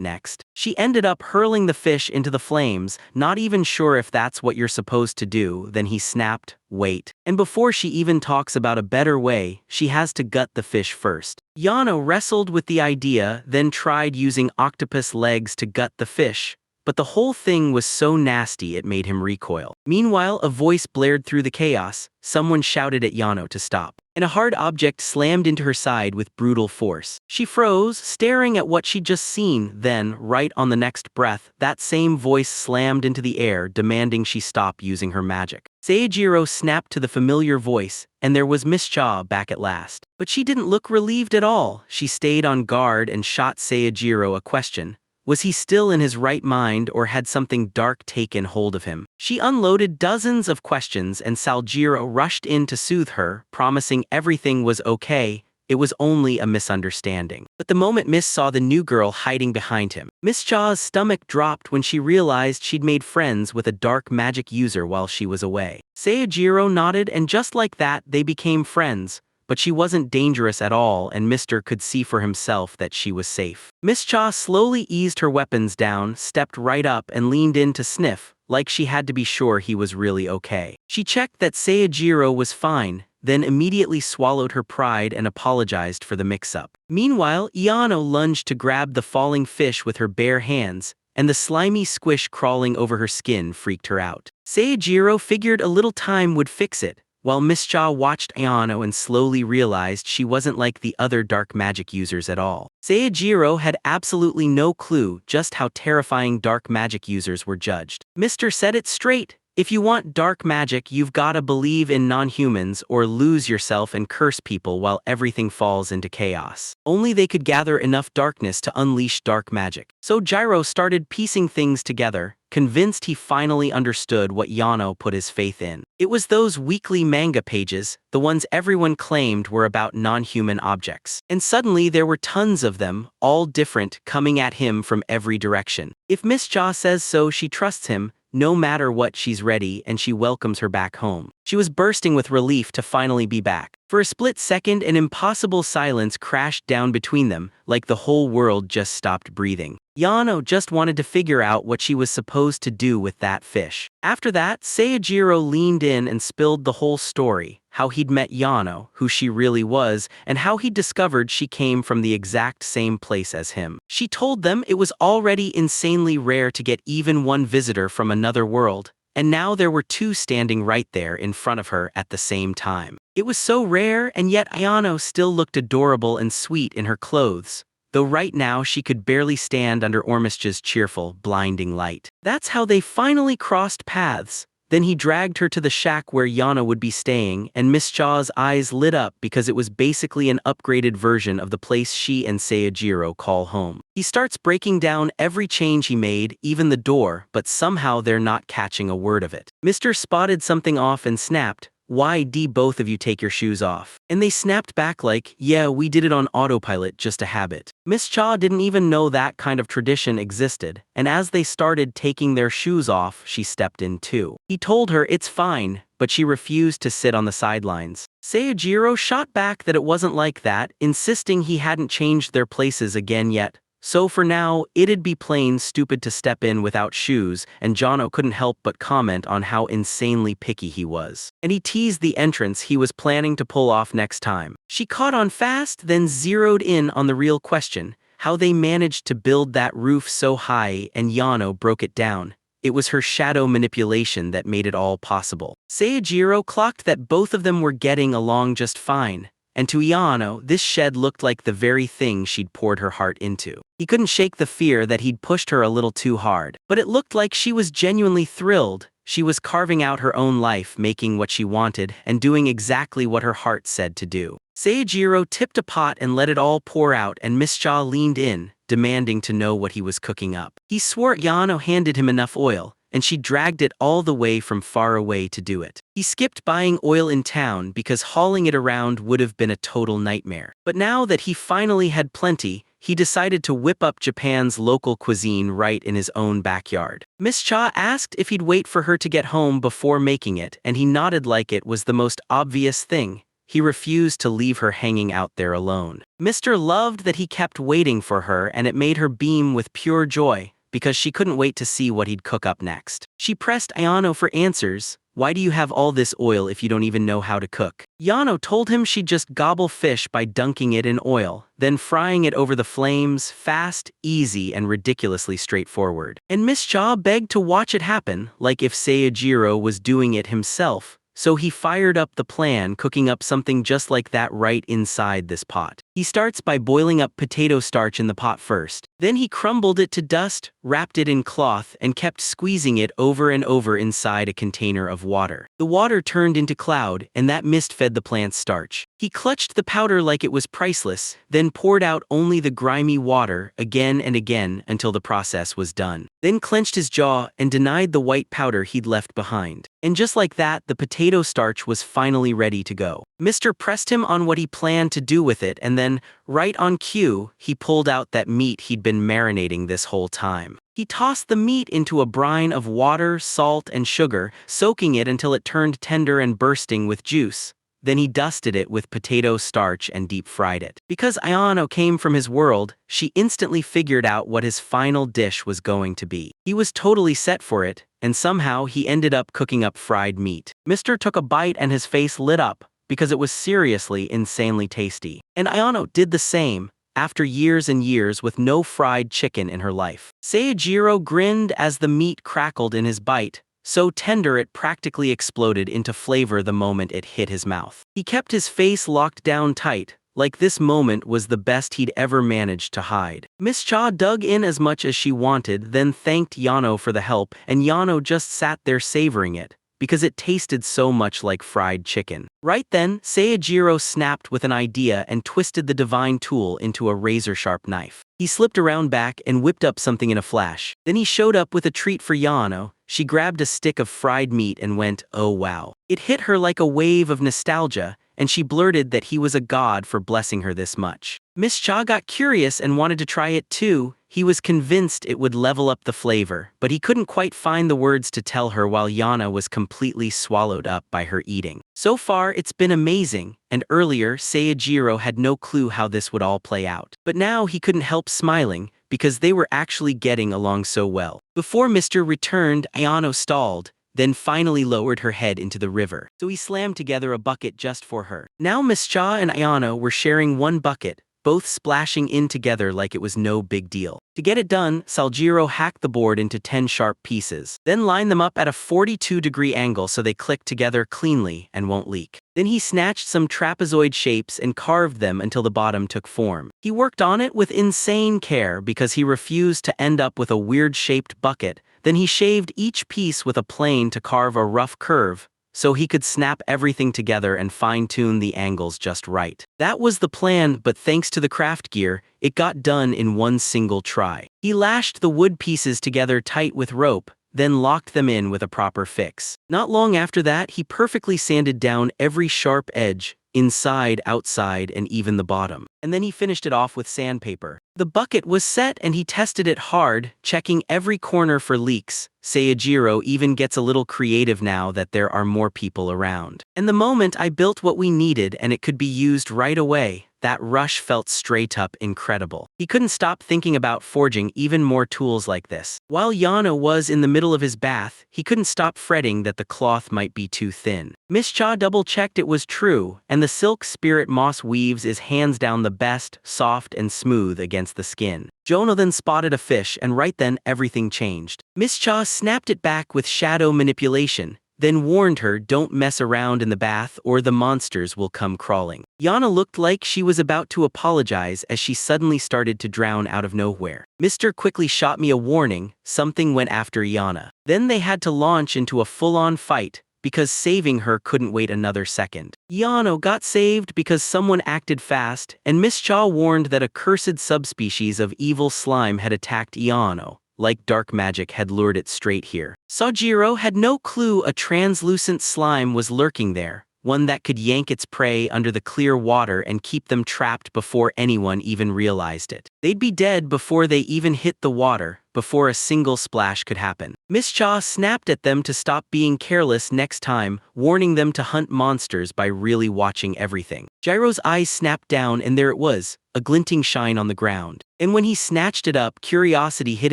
next?" She ended up hurling the fish into the flames, not even sure if that's what you're supposed to do. Then he snapped, "Wait." And before she even talks about a better way, she has to gut the fish first. Yano wrestled with the idea, then tried using octopus legs to gut the fish, but the whole thing was so nasty it made him recoil. Meanwhile, a voice blared through the chaos. Someone shouted at Yano to stop, and a hard object slammed into her side with brutal force. She froze, staring at what she'd just seen. Then, right on the next breath, that same voice slammed into the air, demanding she stop using her magic. Seijiro snapped to the familiar voice, and there was Miss Cha back at last. But she didn't look relieved at all. She stayed on guard and shot Seijiro a question. Was he still in his right mind, or had something dark taken hold of him? She unloaded dozens of questions, and Saljiro rushed in to soothe her, promising everything was okay. It was only a misunderstanding. But the moment Miss saw the new girl hiding behind him, Miss Cha's stomach dropped when she realized she'd made friends with a dark magic user while she was away. Seijiro nodded, and just like that, they became friends. But she wasn't dangerous at all, and Mr. could see for himself that she was safe. Miss Cha slowly eased her weapons down, stepped right up and leaned in to sniff, like she had to be sure he was really okay. She checked that Seijiro was fine, then immediately swallowed her pride and apologized for the mix-up. Meanwhile, Iano lunged to grab the falling fish with her bare hands, and the slimy squish crawling over her skin freaked her out. Seijiro figured a little time would fix it, while Miss Cha watched Ayano and slowly realized she wasn't like the other dark magic users at all. Seijiro had absolutely no clue just how terrifying dark magic users were judged. Mr. said it straight. If you want dark magic, you've gotta believe in non-humans or lose yourself and curse people while everything falls into chaos. Only they could gather enough darkness to unleash dark magic. So Gyro started piecing things together, convinced he finally understood what Yano put his faith in. It was those weekly manga pages, the ones everyone claimed were about non-human objects. And suddenly there were tons of them, all different, coming at him from every direction. If Miss Cha says so, she trusts him. No matter what, she's ready, and she welcomes her back home. She was bursting with relief to finally be back. For a split second, an impossible silence crashed down between them, like the whole world just stopped breathing. Yano just wanted to figure out what she was supposed to do with that fish. After that, Seijiro leaned in and spilled the whole story, how he'd met Yano, who she really was, and how he discovered she came from the exact same place as him. She told them it was already insanely rare to get even one visitor from another world, and now there were two standing right there in front of her at the same time. It was so rare, and yet Ayano still looked adorable and sweet in her clothes, though right now she could barely stand under Ormish's cheerful, blinding light. That's how they finally crossed paths. Then he dragged her to the shack where Yana would be staying, and Miss Cha's eyes lit up because it was basically an upgraded version of the place she and Seijiro call home. He starts breaking down every change he made, even the door, but somehow they're not catching a word of it. Mr. spotted something off and snapped, "Why do both of you take your shoes off?" And they snapped back like, "Yeah, we did it on autopilot, just a habit." Miss Cha didn't even know that kind of tradition existed, and as they started taking their shoes off, she stepped in too. He told her it's fine, but she refused to sit on the sidelines. Seijiro shot back that it wasn't like that, insisting he hadn't changed their places again yet. So for now, it'd be plain stupid to step in without shoes, and Jono couldn't help but comment on how insanely picky he was. And he teased the entrance he was planning to pull off next time. She caught on fast, then zeroed in on the real question, how they managed to build that roof so high, and Yano broke it down. It was her shadow manipulation that made it all possible. Seijiro clocked that both of them were getting along just fine. And to Yano, this shed looked like the very thing she'd poured her heart into. He couldn't shake the fear that he'd pushed her a little too hard. But it looked like she was genuinely thrilled. She was carving out her own life, making what she wanted, and doing exactly what her heart said to do. Seijiro tipped a pot and let it all pour out, and Miss Cha leaned in, demanding to know what he was cooking up. He swore Yano handed him enough oil, and she dragged it all the way from far away to do it. He skipped buying oil in town because hauling it around would have been a total nightmare. But now that he finally had plenty, he decided to whip up Japan's local cuisine right in his own backyard. Miss Cha asked if he'd wait for her to get home before making it, and he nodded like it was the most obvious thing. He refused to leave her hanging out there alone. Mr. loved that he kept waiting for her, and it made her beam with pure joy, because she couldn't wait to see what he'd cook up next. She pressed Ayano for answers. "Why do you have all this oil if you don't even know how to cook?" Yano told him she'd just gobble fish by dunking it in oil, then frying it over the flames, fast, easy, and ridiculously straightforward. And Miss Cha begged to watch it happen, like if Seijiro was doing it himself. So he fired up the plan, cooking up something just like that right inside this pot. He starts by boiling up potato starch in the pot first. Then he crumbled it to dust, wrapped it in cloth, and kept squeezing it over and over inside a container of water. The water turned into cloud, and that mist fed the plant's starch. He clutched the powder like it was priceless, then poured out only the grimy water again and again until the process was done. Then clenched his jaw and denied the white powder he'd left behind. And just like that, the potato starch was finally ready to go. Mr. pressed him on what he planned to do with it, and then, right on cue, he pulled out that meat he'd been marinating this whole time. He tossed the meat into a brine of water, salt, and sugar, soaking it until it turned tender and bursting with juice. Then he dusted it with potato starch and deep-fried it. Because Ayano came from his world, she instantly figured out what his final dish was going to be. He was totally set for it, and somehow he ended up cooking up fried meat. Mr. took a bite and his face lit up, because it was seriously insanely tasty. And Ayano did the same, after years and years with no fried chicken in her life. Seijiro grinned as the meat crackled in his bite, so tender it practically exploded into flavor the moment it hit his mouth. He kept his face locked down tight, like this moment was the best he'd ever managed to hide. Miss Cha dug in as much as she wanted, then thanked Yano for the help, and Yano just sat there savoring it, because it tasted so much like fried chicken. Right then, Seijiro snapped with an idea and twisted the divine tool into a razor-sharp knife. He slipped around back and whipped up something in a flash. Then he showed up with a treat for Yano. She grabbed a stick of fried meat and went, "Oh wow." It hit her like a wave of nostalgia, and she blurted that he was a god for blessing her this much. Miss Cha got curious and wanted to try it too. He was convinced it would level up the flavor, but he couldn't quite find the words to tell her while Yana was completely swallowed up by her eating. So far, it's been amazing, and earlier, Seijiro had no clue how this would all play out. But now he couldn't help smiling, because they were actually getting along so well. Before Mr. returned, Ayano stalled, then finally lowered her head into the river. So he slammed together a bucket just for her. Now Miss Cha and Ayano were sharing one bucket, both splashing in together like it was no big deal. To get it done, Saljiro hacked the board into 10 sharp pieces, then lined them up at a 42-degree angle so they click together cleanly and won't leak. Then he snatched some trapezoid shapes and carved them until the bottom took form. He worked on it with insane care because he refused to end up with a weird-shaped bucket. Then he shaved each piece with a plane to carve a rough curve, so he could snap everything together and fine-tune the angles just right. That was the plan, but thanks to the craft gear, it got done in one single try. He lashed the wood pieces together tight with rope, then locked them in with a proper fix. Not long after that, he perfectly sanded down every sharp edge, inside, outside, and even the bottom. And then he finished it off with sandpaper. The bucket was set and he tested it hard, checking every corner for leaks. Seijiro even gets a little creative now that there are more people around. And the moment I built what we needed and it could be used right away, that rush felt straight up incredible. He couldn't stop thinking about forging even more tools like this. While Yano was in the middle of his bath, he couldn't stop fretting that the cloth might be too thin. Miss Cha double-checked it was true, and the silk spirit moss weaves is hands down the best, soft and smooth against the skin. Jono then spotted a fish, and right then everything changed. Miss Cha snapped it back with shadow manipulation, then warned her don't mess around in the bath or the monsters will come crawling. Yana looked like she was about to apologize as she suddenly started to drown out of nowhere. Mr. quickly shot me a warning, something went after Yana. Then they had to launch into a full-on fight, because saving her couldn't wait another second. Yano got saved because someone acted fast, and Miss Cha warned that a cursed subspecies of evil slime had attacked Yano, like dark magic had lured it straight here. Sojiro had no clue a translucent slime was lurking there, one that could yank its prey under the clear water and keep them trapped before anyone even realized it. They'd be dead before they even hit the water, before a single splash could happen. Miss Cha snapped at them to stop being careless next time, warning them to hunt monsters by really watching everything. Gyro's eyes snapped down and there it was, a glinting shine on the ground. And when he snatched it up, curiosity hit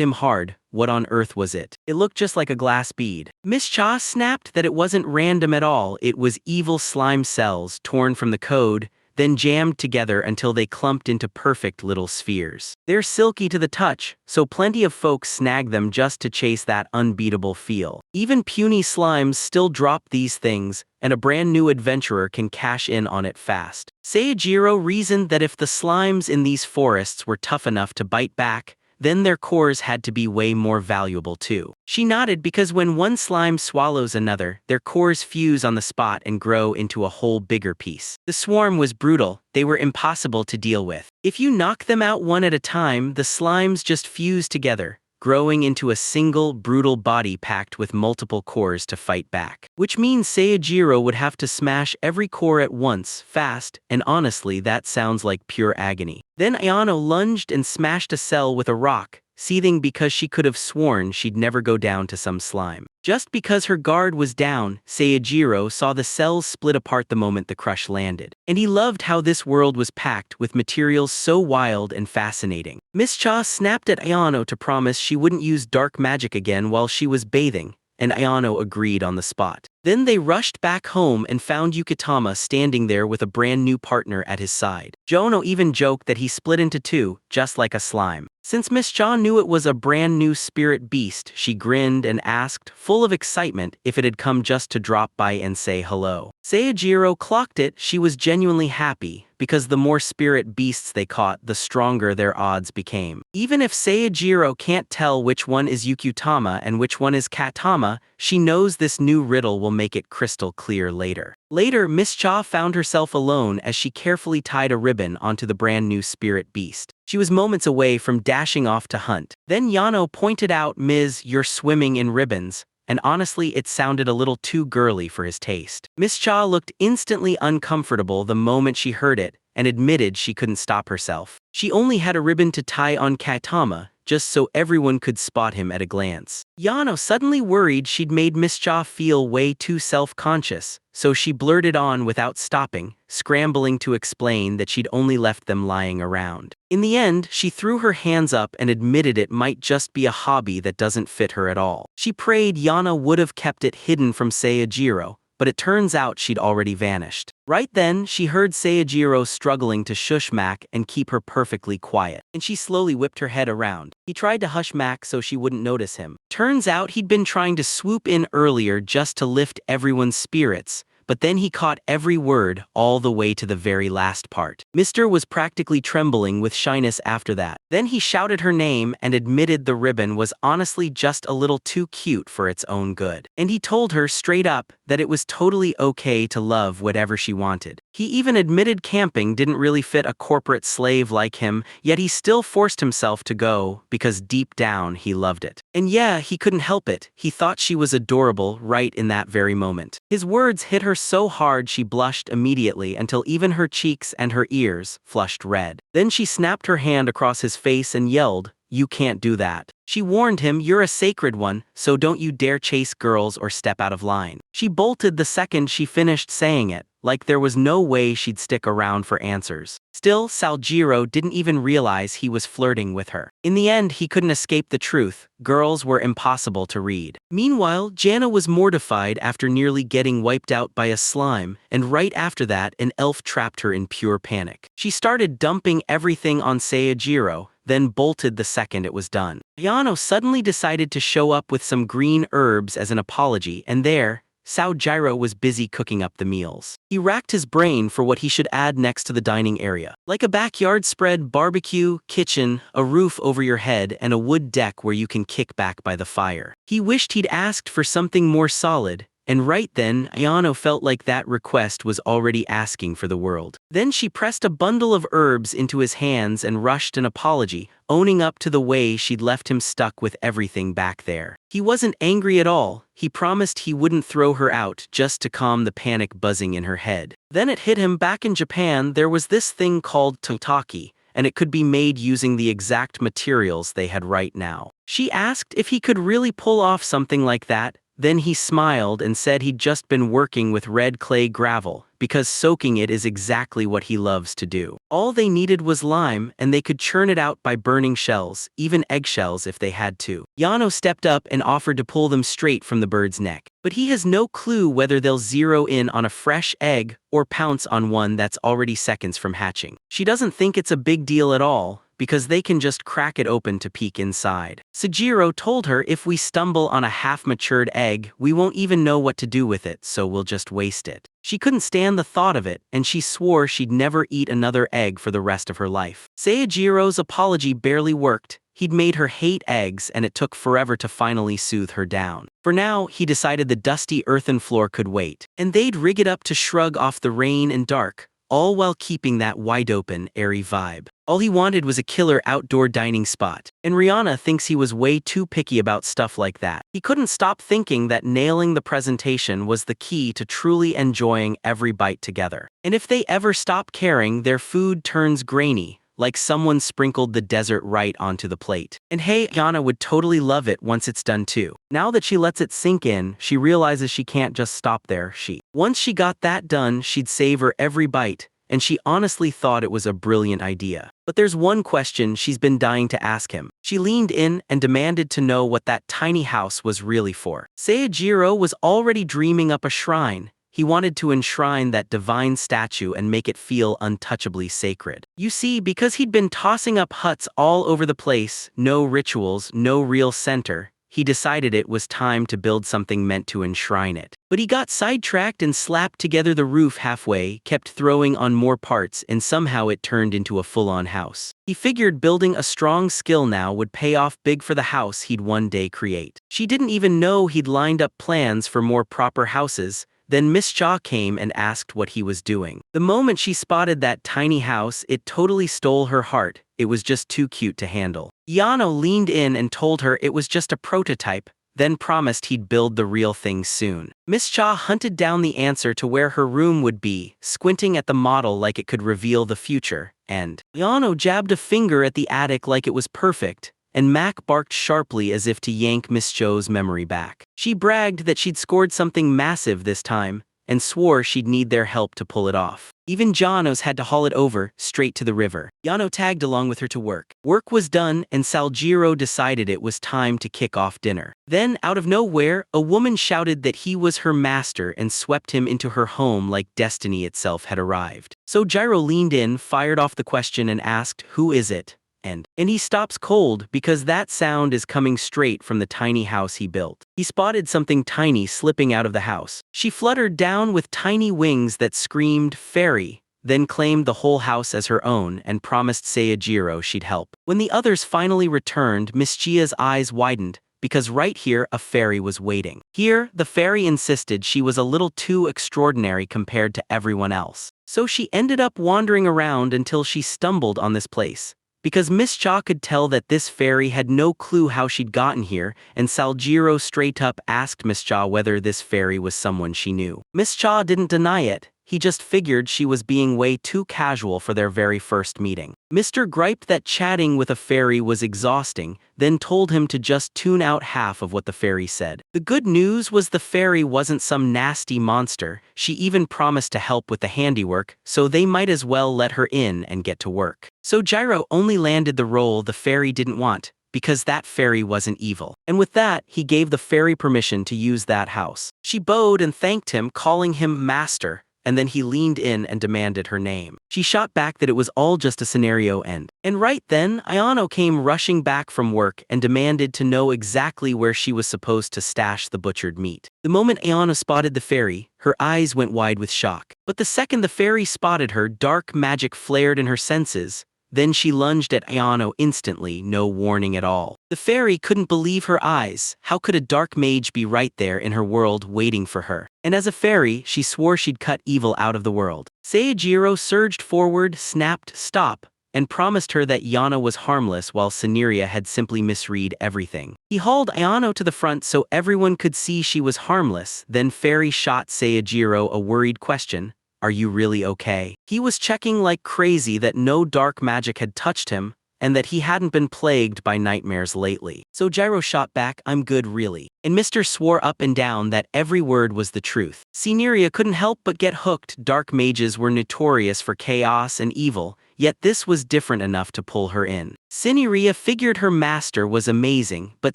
him hard. What on earth was it? It looked just like a glass bead. Miss Cha snapped that it wasn't random at all, it was evil slime cells torn from the code, then jammed together until they clumped into perfect little spheres. They're silky to the touch, so plenty of folks snag them just to chase that unbeatable feel. Even puny slimes still drop these things, and a brand new adventurer can cash in on it fast. Seijiro reasoned that if the slimes in these forests were tough enough to bite back, then their cores had to be way more valuable too. She nodded because when one slime swallows another, their cores fuse on the spot and grow into a whole bigger piece. The swarm was brutal, they were impossible to deal with. If you knock them out one at a time, the slimes just fuse together, growing into a single, brutal body packed with multiple cores to fight back. Which means Seijiro would have to smash every core at once, fast, and honestly that sounds like pure agony. Then Ayano lunged and smashed a cell with a rock, seething because she could have sworn she'd never go down to some slime. Just because her guard was down, Seijiro saw the cells split apart the moment the crush landed. And he loved how this world was packed with materials so wild and fascinating. Miss Cha snapped at Ayano to promise she wouldn't use dark magic again while she was bathing, and Ayano agreed on the spot. Then they rushed back home and found Yukitama standing there with a brand new partner at his side. Jono even joked that he split into two, just like a slime. Since Miss Cha knew it was a brand new spirit beast, she grinned and asked, full of excitement, if it had come just to drop by and say hello. Seijiro clocked it. She was genuinely happy, because the more spirit beasts they caught, the stronger their odds became. Even if Seijiro can't tell which one is Yukitama and which one is Katama, she knows this new riddle will make it crystal clear later. Later, Miss Cha found herself alone as she carefully tied a ribbon onto the brand new spirit beast. She was moments away from dashing off to hunt. Then Yano pointed out, "Ms., you're swimming in ribbons," and honestly it sounded a little too girly for his taste. Miss Cha looked instantly uncomfortable the moment she heard it, and admitted she couldn't stop herself. She only had a ribbon to tie on Katama, just so everyone could spot him at a glance. Yano suddenly worried she'd made Miss Cha feel way too self-conscious, so she blurted on without stopping, scrambling to explain that she'd only left them lying around. In the end, she threw her hands up and admitted it might just be a hobby that doesn't fit her at all. She prayed Yana would have kept it hidden from Seijiro, but it turns out she'd already vanished. Right then, she heard Seijiro struggling to shush Mac and keep her perfectly quiet, and she slowly whipped her head around. He tried to hush Mac so she wouldn't notice him. Turns out he'd been trying to swoop in earlier just to lift everyone's spirits, but then he caught every word all the way to the very last part. Mr. was practically trembling with shyness after that. Then he shouted her name and admitted the ribbon was honestly just a little too cute for its own good. And he told her straight up that it was totally okay to love whatever she wanted. He even admitted camping didn't really fit a corporate slave like him, yet he still forced himself to go because deep down he loved it. And yeah, he couldn't help it. He thought she was adorable right in that very moment. His words hit her so hard she blushed immediately until even her cheeks and her ears flushed red. Then she snapped her hand across his face and yelled, "You can't do that." She warned him, "You're a sacred one, so don't you dare chase girls or step out of line." She bolted the second she finished saying it, like there was no way she'd stick around for answers. Still, Saljiro didn't even realize he was flirting with her. In the end, he couldn't escape the truth. Girls were impossible to read. Meanwhile, Jana was mortified after nearly getting wiped out by a slime, and right after that, an elf trapped her in pure panic. She started dumping everything on Seijiro, then bolted the second it was done. Ayano suddenly decided to show up with some green herbs as an apology, and there, Saojiro was busy cooking up the meals. He racked his brain for what he should add next to the dining area. Like a backyard spread, barbecue, kitchen, a roof over your head, and a wood deck where you can kick back by the fire. He wished he'd asked for something more solid, and right then, Ayano felt like that request was already asking for the world. Then she pressed a bundle of herbs into his hands and rushed an apology, owning up to the way she'd left him stuck with everything back there. He wasn't angry at all. He promised he wouldn't throw her out just to calm the panic buzzing in her head. Then it hit him, back in Japan there was this thing called tataki, and it could be made using the exact materials they had right now. She asked if he could really pull off something like that. Then he smiled and said he'd just been working with red clay gravel, because soaking it is exactly what he loves to do. All they needed was lime, and they could churn it out by burning shells, even eggshells if they had to. Yano stepped up and offered to pull them straight from the bird's neck. But he has no clue whether they'll zero in on a fresh egg or pounce on one that's already seconds from hatching. She doesn't think it's a big deal at all, because they can just crack it open to peek inside. Sujiro told her if we stumble on a half-matured egg, we won't even know what to do with it, so we'll just waste it. She couldn't stand the thought of it, and she swore she'd never eat another egg for the rest of her life. Seijiro's apology barely worked. He'd made her hate eggs, and it took forever to finally soothe her down. For now, he decided the dusty earthen floor could wait, and they'd rig it up to shrug off the rain and dark, all while keeping that wide-open, airy vibe. All he wanted was a killer outdoor dining spot, and Rihanna thinks he was way too picky about stuff like that. He couldn't stop thinking that nailing the presentation was the key to truly enjoying every bite together. And if they ever stop caring, their food turns grainy, like someone sprinkled the desert right onto the plate. And hey, Rihanna would totally love it once it's done too. Now that she lets it sink in, she realizes she can't just stop there. Once she got that done, she'd savor every bite, and she honestly thought it was a brilliant idea. But there's one question she's been dying to ask him. She leaned in and demanded to know what that tiny house was really for. Seijiro was already dreaming up a shrine. He wanted to enshrine that divine statue and make it feel untouchably sacred. You see, because he'd been tossing up huts all over the place, no rituals, no real center, he decided it was time to build something meant to enshrine it. But he got sidetracked and slapped together the roof halfway, kept throwing on more parts, and somehow it turned into a full-on house. He figured building a strong skill now would pay off big for the house he'd one day create. She didn't even know he'd lined up plans for more proper houses. Then Miss Cha came and asked what he was doing. The moment she spotted that tiny house, it totally stole her heart. It was just too cute to handle. Yano leaned in and told her it was just a prototype, then promised he'd build the real thing soon. Miss Cha hunted down the answer to where her room would be, squinting at the model like it could reveal the future, and Yano jabbed a finger at the attic like it was perfect, and Mac barked sharply as if to yank Miss Cho's memory back. She bragged that she'd scored something massive this time, and swore she'd need their help to pull it off. Even Janos had to haul it over, straight to the river. Yano tagged along with her to work. Work was done, and Saljiro decided it was time to kick off dinner. Then, out of nowhere, a woman shouted that he was her master and swept him into her home like destiny itself had arrived. So Gyro leaned in, fired off the question, and asked, "Who is it?" And he stops cold because that sound is coming straight from the tiny house he built. He spotted something tiny slipping out of the house. She fluttered down with tiny wings that screamed fairy, then claimed the whole house as her own and promised Seijiro she'd help. When the others finally returned, Miss Chia's eyes widened, because right here a fairy was waiting. Here, the fairy insisted she was a little too extraordinary compared to everyone else. So she ended up wandering around until she stumbled on this place. Because Miss Cha could tell that this fairy had no clue how she'd gotten here, and Saljiro straight up asked Miss Cha whether this fairy was someone she knew. Miss Cha didn't deny it. He just figured she was being way too casual for their very first meeting. Mr. griped that chatting with a fairy was exhausting, then told him to just tune out half of what the fairy said. The good news was the fairy wasn't some nasty monster. She even promised to help with the handiwork, so they might as well let her in and get to work. So Gyro only landed the role the fairy didn't want, because that fairy wasn't evil. And with that, he gave the fairy permission to use that house. She bowed and thanked him, calling him master, and then he leaned in and demanded her name. She shot back that it was all just a scenario and right then, Ayano came rushing back from work and demanded to know exactly where she was supposed to stash the butchered meat. The moment Ayano spotted the fairy, her eyes went wide with shock. But the second the fairy spotted her, dark magic flared in her senses. Then she lunged at Ayano instantly, no warning at all. The fairy couldn't believe her eyes. How could a dark mage be right there in her world waiting for her? And as a fairy, she swore she'd cut evil out of the world. Seijiro surged forward, snapped, "Stop," and promised her that Yana was harmless while Saneria had simply misread everything. He hauled Ayano to the front so everyone could see she was harmless, then fairy shot Seijiro a worried question. "Are you really okay?" He was checking like crazy that no dark magic had touched him, and that he hadn't been plagued by nightmares lately. So Gyro shot back, "I'm good really." And Mr. swore up and down that every word was the truth. Cineria couldn't help but get hooked. Dark mages were notorious for chaos and evil, yet this was different enough to pull her in. Cineria figured her master was amazing, but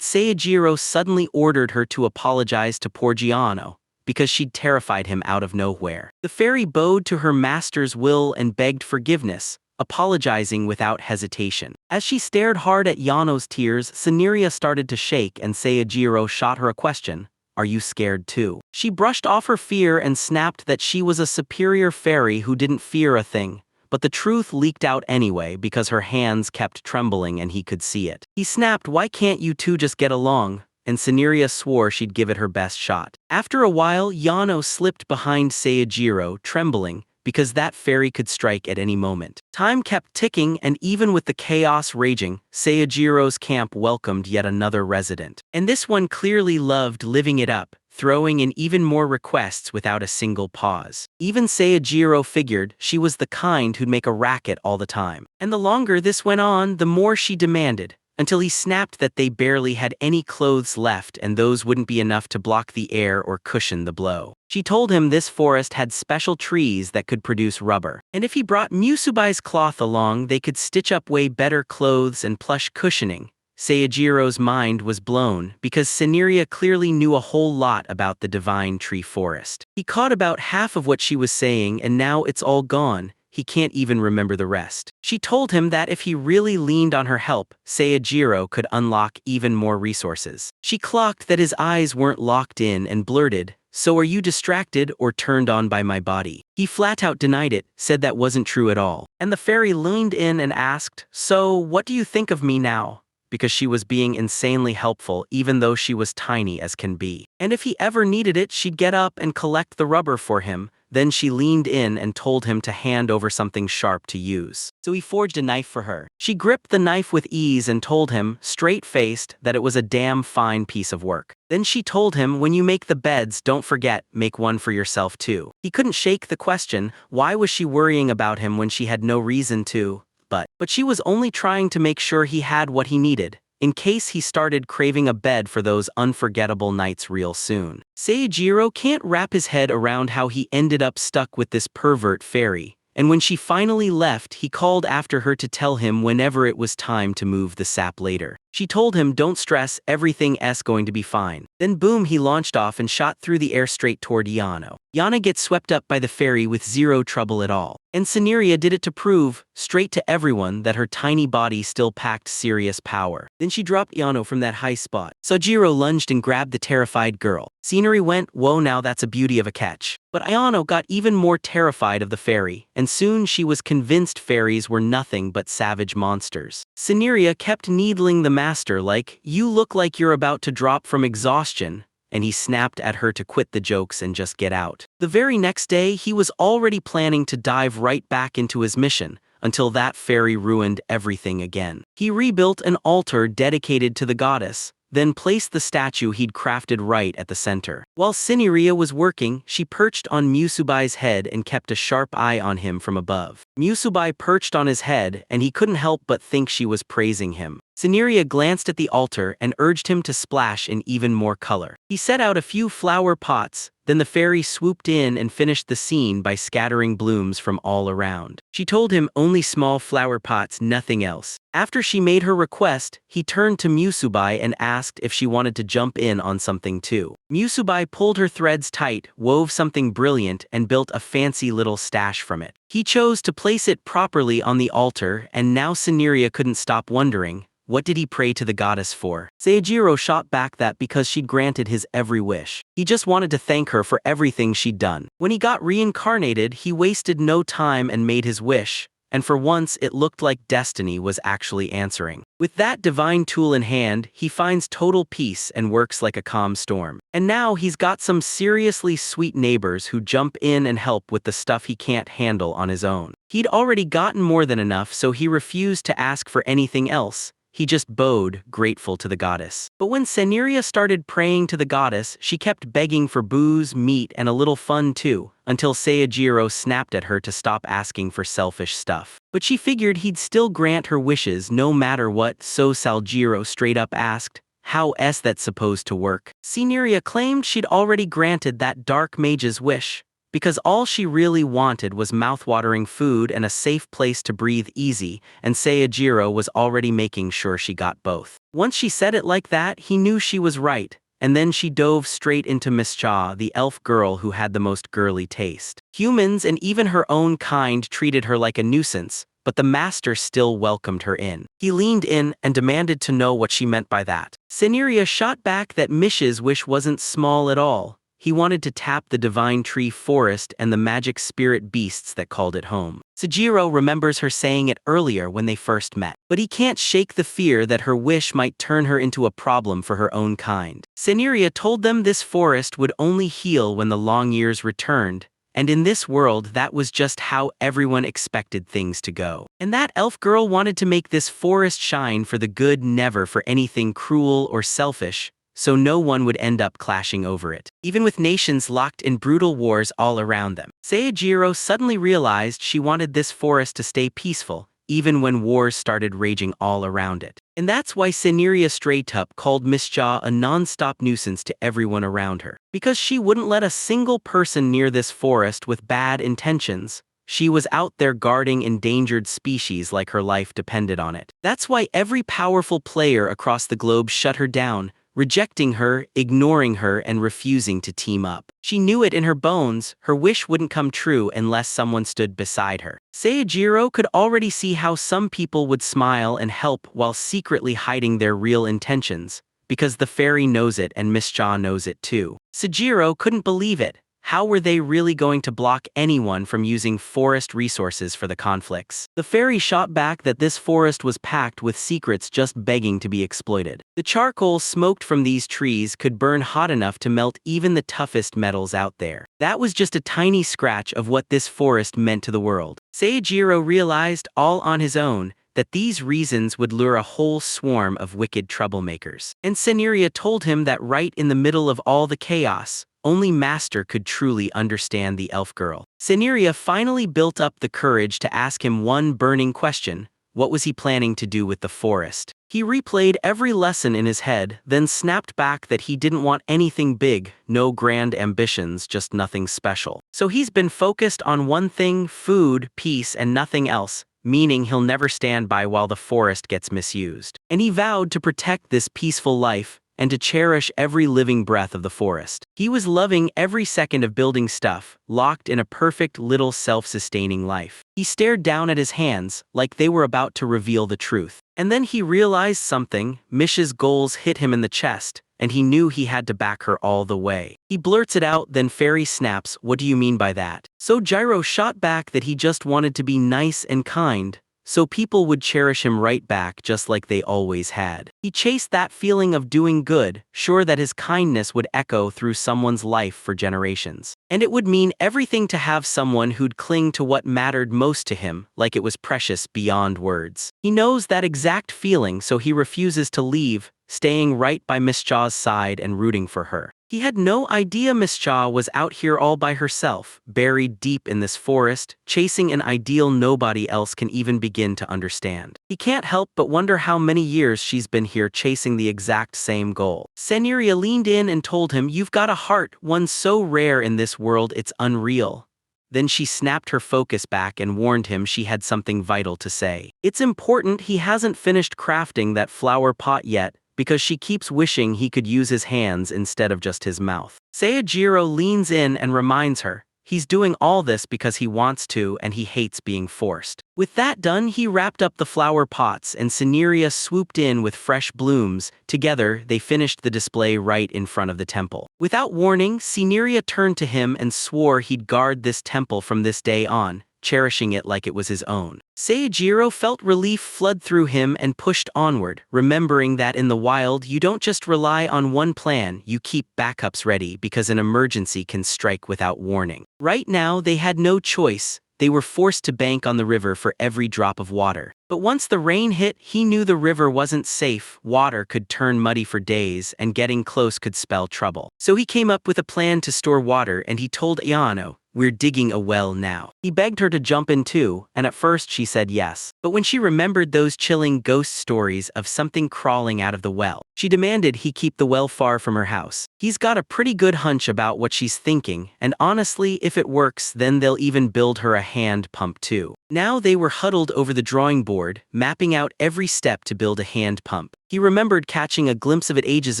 Seijiro suddenly ordered her to apologize to Porgiano, because she'd terrified him out of nowhere. The fairy bowed to her master's will and begged forgiveness, apologizing without hesitation. As she stared hard at Yano's tears, Cineria started to shake and Seijiro shot her a question. "Are you scared too?" She brushed off her fear and snapped that she was a superior fairy who didn't fear a thing. But the truth leaked out anyway because her hands kept trembling and he could see it. He snapped, "Why can't you two just get along?" And Cineria swore she'd give it her best shot. After a while, Yano slipped behind Seijiro, trembling, because that fairy could strike at any moment. Time kept ticking, and even with the chaos raging, Seijiro's camp welcomed yet another resident. And this one clearly loved living it up, throwing in even more requests without a single pause. Even Seijiro figured she was the kind who'd make a racket all the time. And the longer this went on, the more she demanded. until he snapped that they barely had any clothes left and those wouldn't be enough to block the air or cushion the blow. She told him this forest had special trees that could produce rubber, and if he brought Musubai's cloth along they could stitch up way better clothes and plush cushioning. Seijiro's mind was blown because Seniria clearly knew a whole lot about the divine tree forest. He caught about half of what she was saying and now it's all gone. He can't even remember the rest. She told him that if he really leaned on her help, Seijiro could unlock even more resources. She clocked that his eyes weren't locked in and blurted, "So are you distracted or turned on by my body?" He flat out denied it, said that wasn't true at all. And the fairy leaned in and asked, "So what do you think of me now?" Because she was being insanely helpful even though she was tiny as can be. And if he ever needed it she'd get up and collect the rubber for him. Then she leaned in and told him to hand over something sharp to use. So he forged a knife for her. She gripped the knife with ease and told him, straight-faced, that it was a damn fine piece of work. Then she told him, when you make the beds, don't forget, make one for yourself too. He couldn't shake the question, why was she worrying about him when she had no reason to? But she was only trying to make sure he had what he needed, in case he started craving a bed for those unforgettable nights real soon. Seijiro can't wrap his head around how he ended up stuck with this pervert fairy, and when she finally left he called after her to tell him whenever it was time to move the sap later. She told him, don't stress, everything's going to be fine. Then boom, he launched off and shot through the air straight toward Yano. Yana gets swept up by the fairy with zero trouble at all. And Seniria did it to prove, straight to everyone, that her tiny body still packed serious power. Then she dropped Yano from that high spot. Sojiro lunged and grabbed the terrified girl. Scenery went, whoa, now that's a beauty of a catch. But Ayano got even more terrified of the fairy, and soon she was convinced fairies were nothing but savage monsters. Sceneria kept needling the master like, you look like you're about to drop from exhaustion, and he snapped at her to quit the jokes and just get out. The very next day he was already planning to dive right back into his mission, until that fairy ruined everything again. He rebuilt an altar dedicated to the goddess, then placed the statue he'd crafted right at the center. While Seniria was working, she perched on Musubai's head and kept a sharp eye on him from above. Musubai perched on his head, and he couldn't help but think she was praising him. Seniria glanced at the altar and urged him to splash in even more color. He set out a few flower pots, then the fairy swooped in and finished the scene by scattering blooms from all around. She told him only small flower pots, nothing else. After she made her request, he turned to Musubai and asked if she wanted to jump in on something too. Musubai pulled her threads tight, wove something brilliant, and built a fancy little stash from it. He chose to place it properly on the altar, and now Seniria couldn't stop wondering, what did he pray to the goddess for? Seijiro shot back that because she'd granted his every wish. He just wanted to thank her for everything she'd done. When he got reincarnated, he wasted no time and made his wish, and for once it looked like destiny was actually answering. With that divine tool in hand, he finds total peace and works like a calm storm. And now he's got some seriously sweet neighbors who jump in and help with the stuff he can't handle on his own. He'd already gotten more than enough, so he refused to ask for anything else. He just bowed, grateful to the goddess. But when Seniria started praying to the goddess, she kept begging for booze, meat, and a little fun too, until Seijiro snapped at her to stop asking for selfish stuff. But she figured he'd still grant her wishes no matter what, so Saljiro straight up asked, how's that supposed to work? Seniria claimed she'd already granted that dark mage's wish, because all she really wanted was mouthwatering food and a safe place to breathe easy, and Seijiro was already making sure she got both. Once she said it like that, he knew she was right, and then she dove straight into Miss Cha, the elf girl who had the most girly taste. Humans and even her own kind treated her like a nuisance, but the master still welcomed her in. He leaned in and demanded to know what she meant by that. Seniria shot back that Mish's wish wasn't small at all. He wanted to tap the divine tree forest and the magic spirit beasts that called it home. Sejiro remembers her saying it earlier when they first met, but he can't shake the fear that her wish might turn her into a problem for her own kind. Seniria told them this forest would only heal when the long years returned, and in this world that was just how everyone expected things to go. And that elf girl wanted to make this forest shine for the good, never for anything cruel or selfish, so no one would end up clashing over it, even with nations locked in brutal wars all around them. Seijiro suddenly realized she wanted this forest to stay peaceful, even when wars started raging all around it. And that's why Seneria Straytup called Miss Jaw a non-stop nuisance to everyone around her. Because she wouldn't let a single person near this forest with bad intentions. She was out there guarding endangered species like her life depended on it. That's why every powerful player across the globe shut her down, rejecting her, ignoring her, and refusing to team up. She knew it in her bones, her wish wouldn't come true unless someone stood beside her. Seijiro could already see how some people would smile and help while secretly hiding their real intentions, because the fairy knows it and Miss Jaw knows it too. Seijiro couldn't believe it. How were they really going to block anyone from using forest resources for the conflicts? The fairy shot back that this forest was packed with secrets just begging to be exploited. The charcoal smoked from these trees could burn hot enough to melt even the toughest metals out there. That was just a tiny scratch of what this forest meant to the world. Seijiro realized, all on his own, that these reasons would lure a whole swarm of wicked troublemakers. And Seneria told him that right in the middle of all the chaos, only Master could truly understand the elf girl. Seneria finally built up the courage to ask him one burning question: what was he planning to do with the forest? He replayed every lesson in his head, then snapped back that he didn't want anything big, no grand ambitions, just nothing special. So he's been focused on one thing: food, peace, and nothing else, meaning he'll never stand by while the forest gets misused. And he vowed to protect this peaceful life, and to cherish every living breath of the forest. He was loving every second of building stuff, locked in a perfect little self-sustaining life. He stared down at his hands, like they were about to reveal the truth. And then he realized something. Mish's goals hit him in the chest, and he knew he had to back her all the way. He blurts it out, then Fairy snaps, "What do you mean by that?" So Gyro shot back that he just wanted to be nice and kind, so people would cherish him right back just like they always had. He chased that feeling of doing good, sure that his kindness would echo through someone's life for generations. And it would mean everything to have someone who'd cling to what mattered most to him, like it was precious beyond words. He knows that exact feeling, so he refuses to leave, staying right by Miss Jaw's side and rooting for her. He had no idea Miss Jaw was out here all by herself, buried deep in this forest, chasing an ideal nobody else can even begin to understand. He can't help but wonder how many years she's been here chasing the exact same goal. Seneria leaned in and told him, "You've got a heart, one so rare in this world it's unreal." Then she snapped her focus back and warned him she had something vital to say. It's important he hasn't finished crafting that flower pot yet, because she keeps wishing he could use his hands instead of just his mouth. Seijiro leans in and reminds her, he's doing all this because he wants to and he hates being forced. With that done, he wrapped up the flower pots and Seneria swooped in with fresh blooms. Together, they finished the display right in front of the temple. Without warning, Seneria turned to him and swore he'd guard this temple from this day on, cherishing it like it was his own. Seijiro felt relief flood through him and pushed onward, remembering that in the wild you don't just rely on one plan, you keep backups ready because an emergency can strike without warning. Right now they had no choice. They were forced to bank on the river for every drop of water. But once the rain hit, he knew the river wasn't safe. Water could turn muddy for days, and getting close could spell trouble. So he came up with a plan to store water, and he told Ayano, "We're digging a well now." He begged her to jump in too, and at first she said yes. But when she remembered those chilling ghost stories of something crawling out of the well, she demanded he keep the well far from her house. He's got a pretty good hunch about what she's thinking, and honestly, if it works, then they'll even build her a hand pump too. Now they were huddled over the drawing board, mapping out every step to build a hand pump. He remembered catching a glimpse of it ages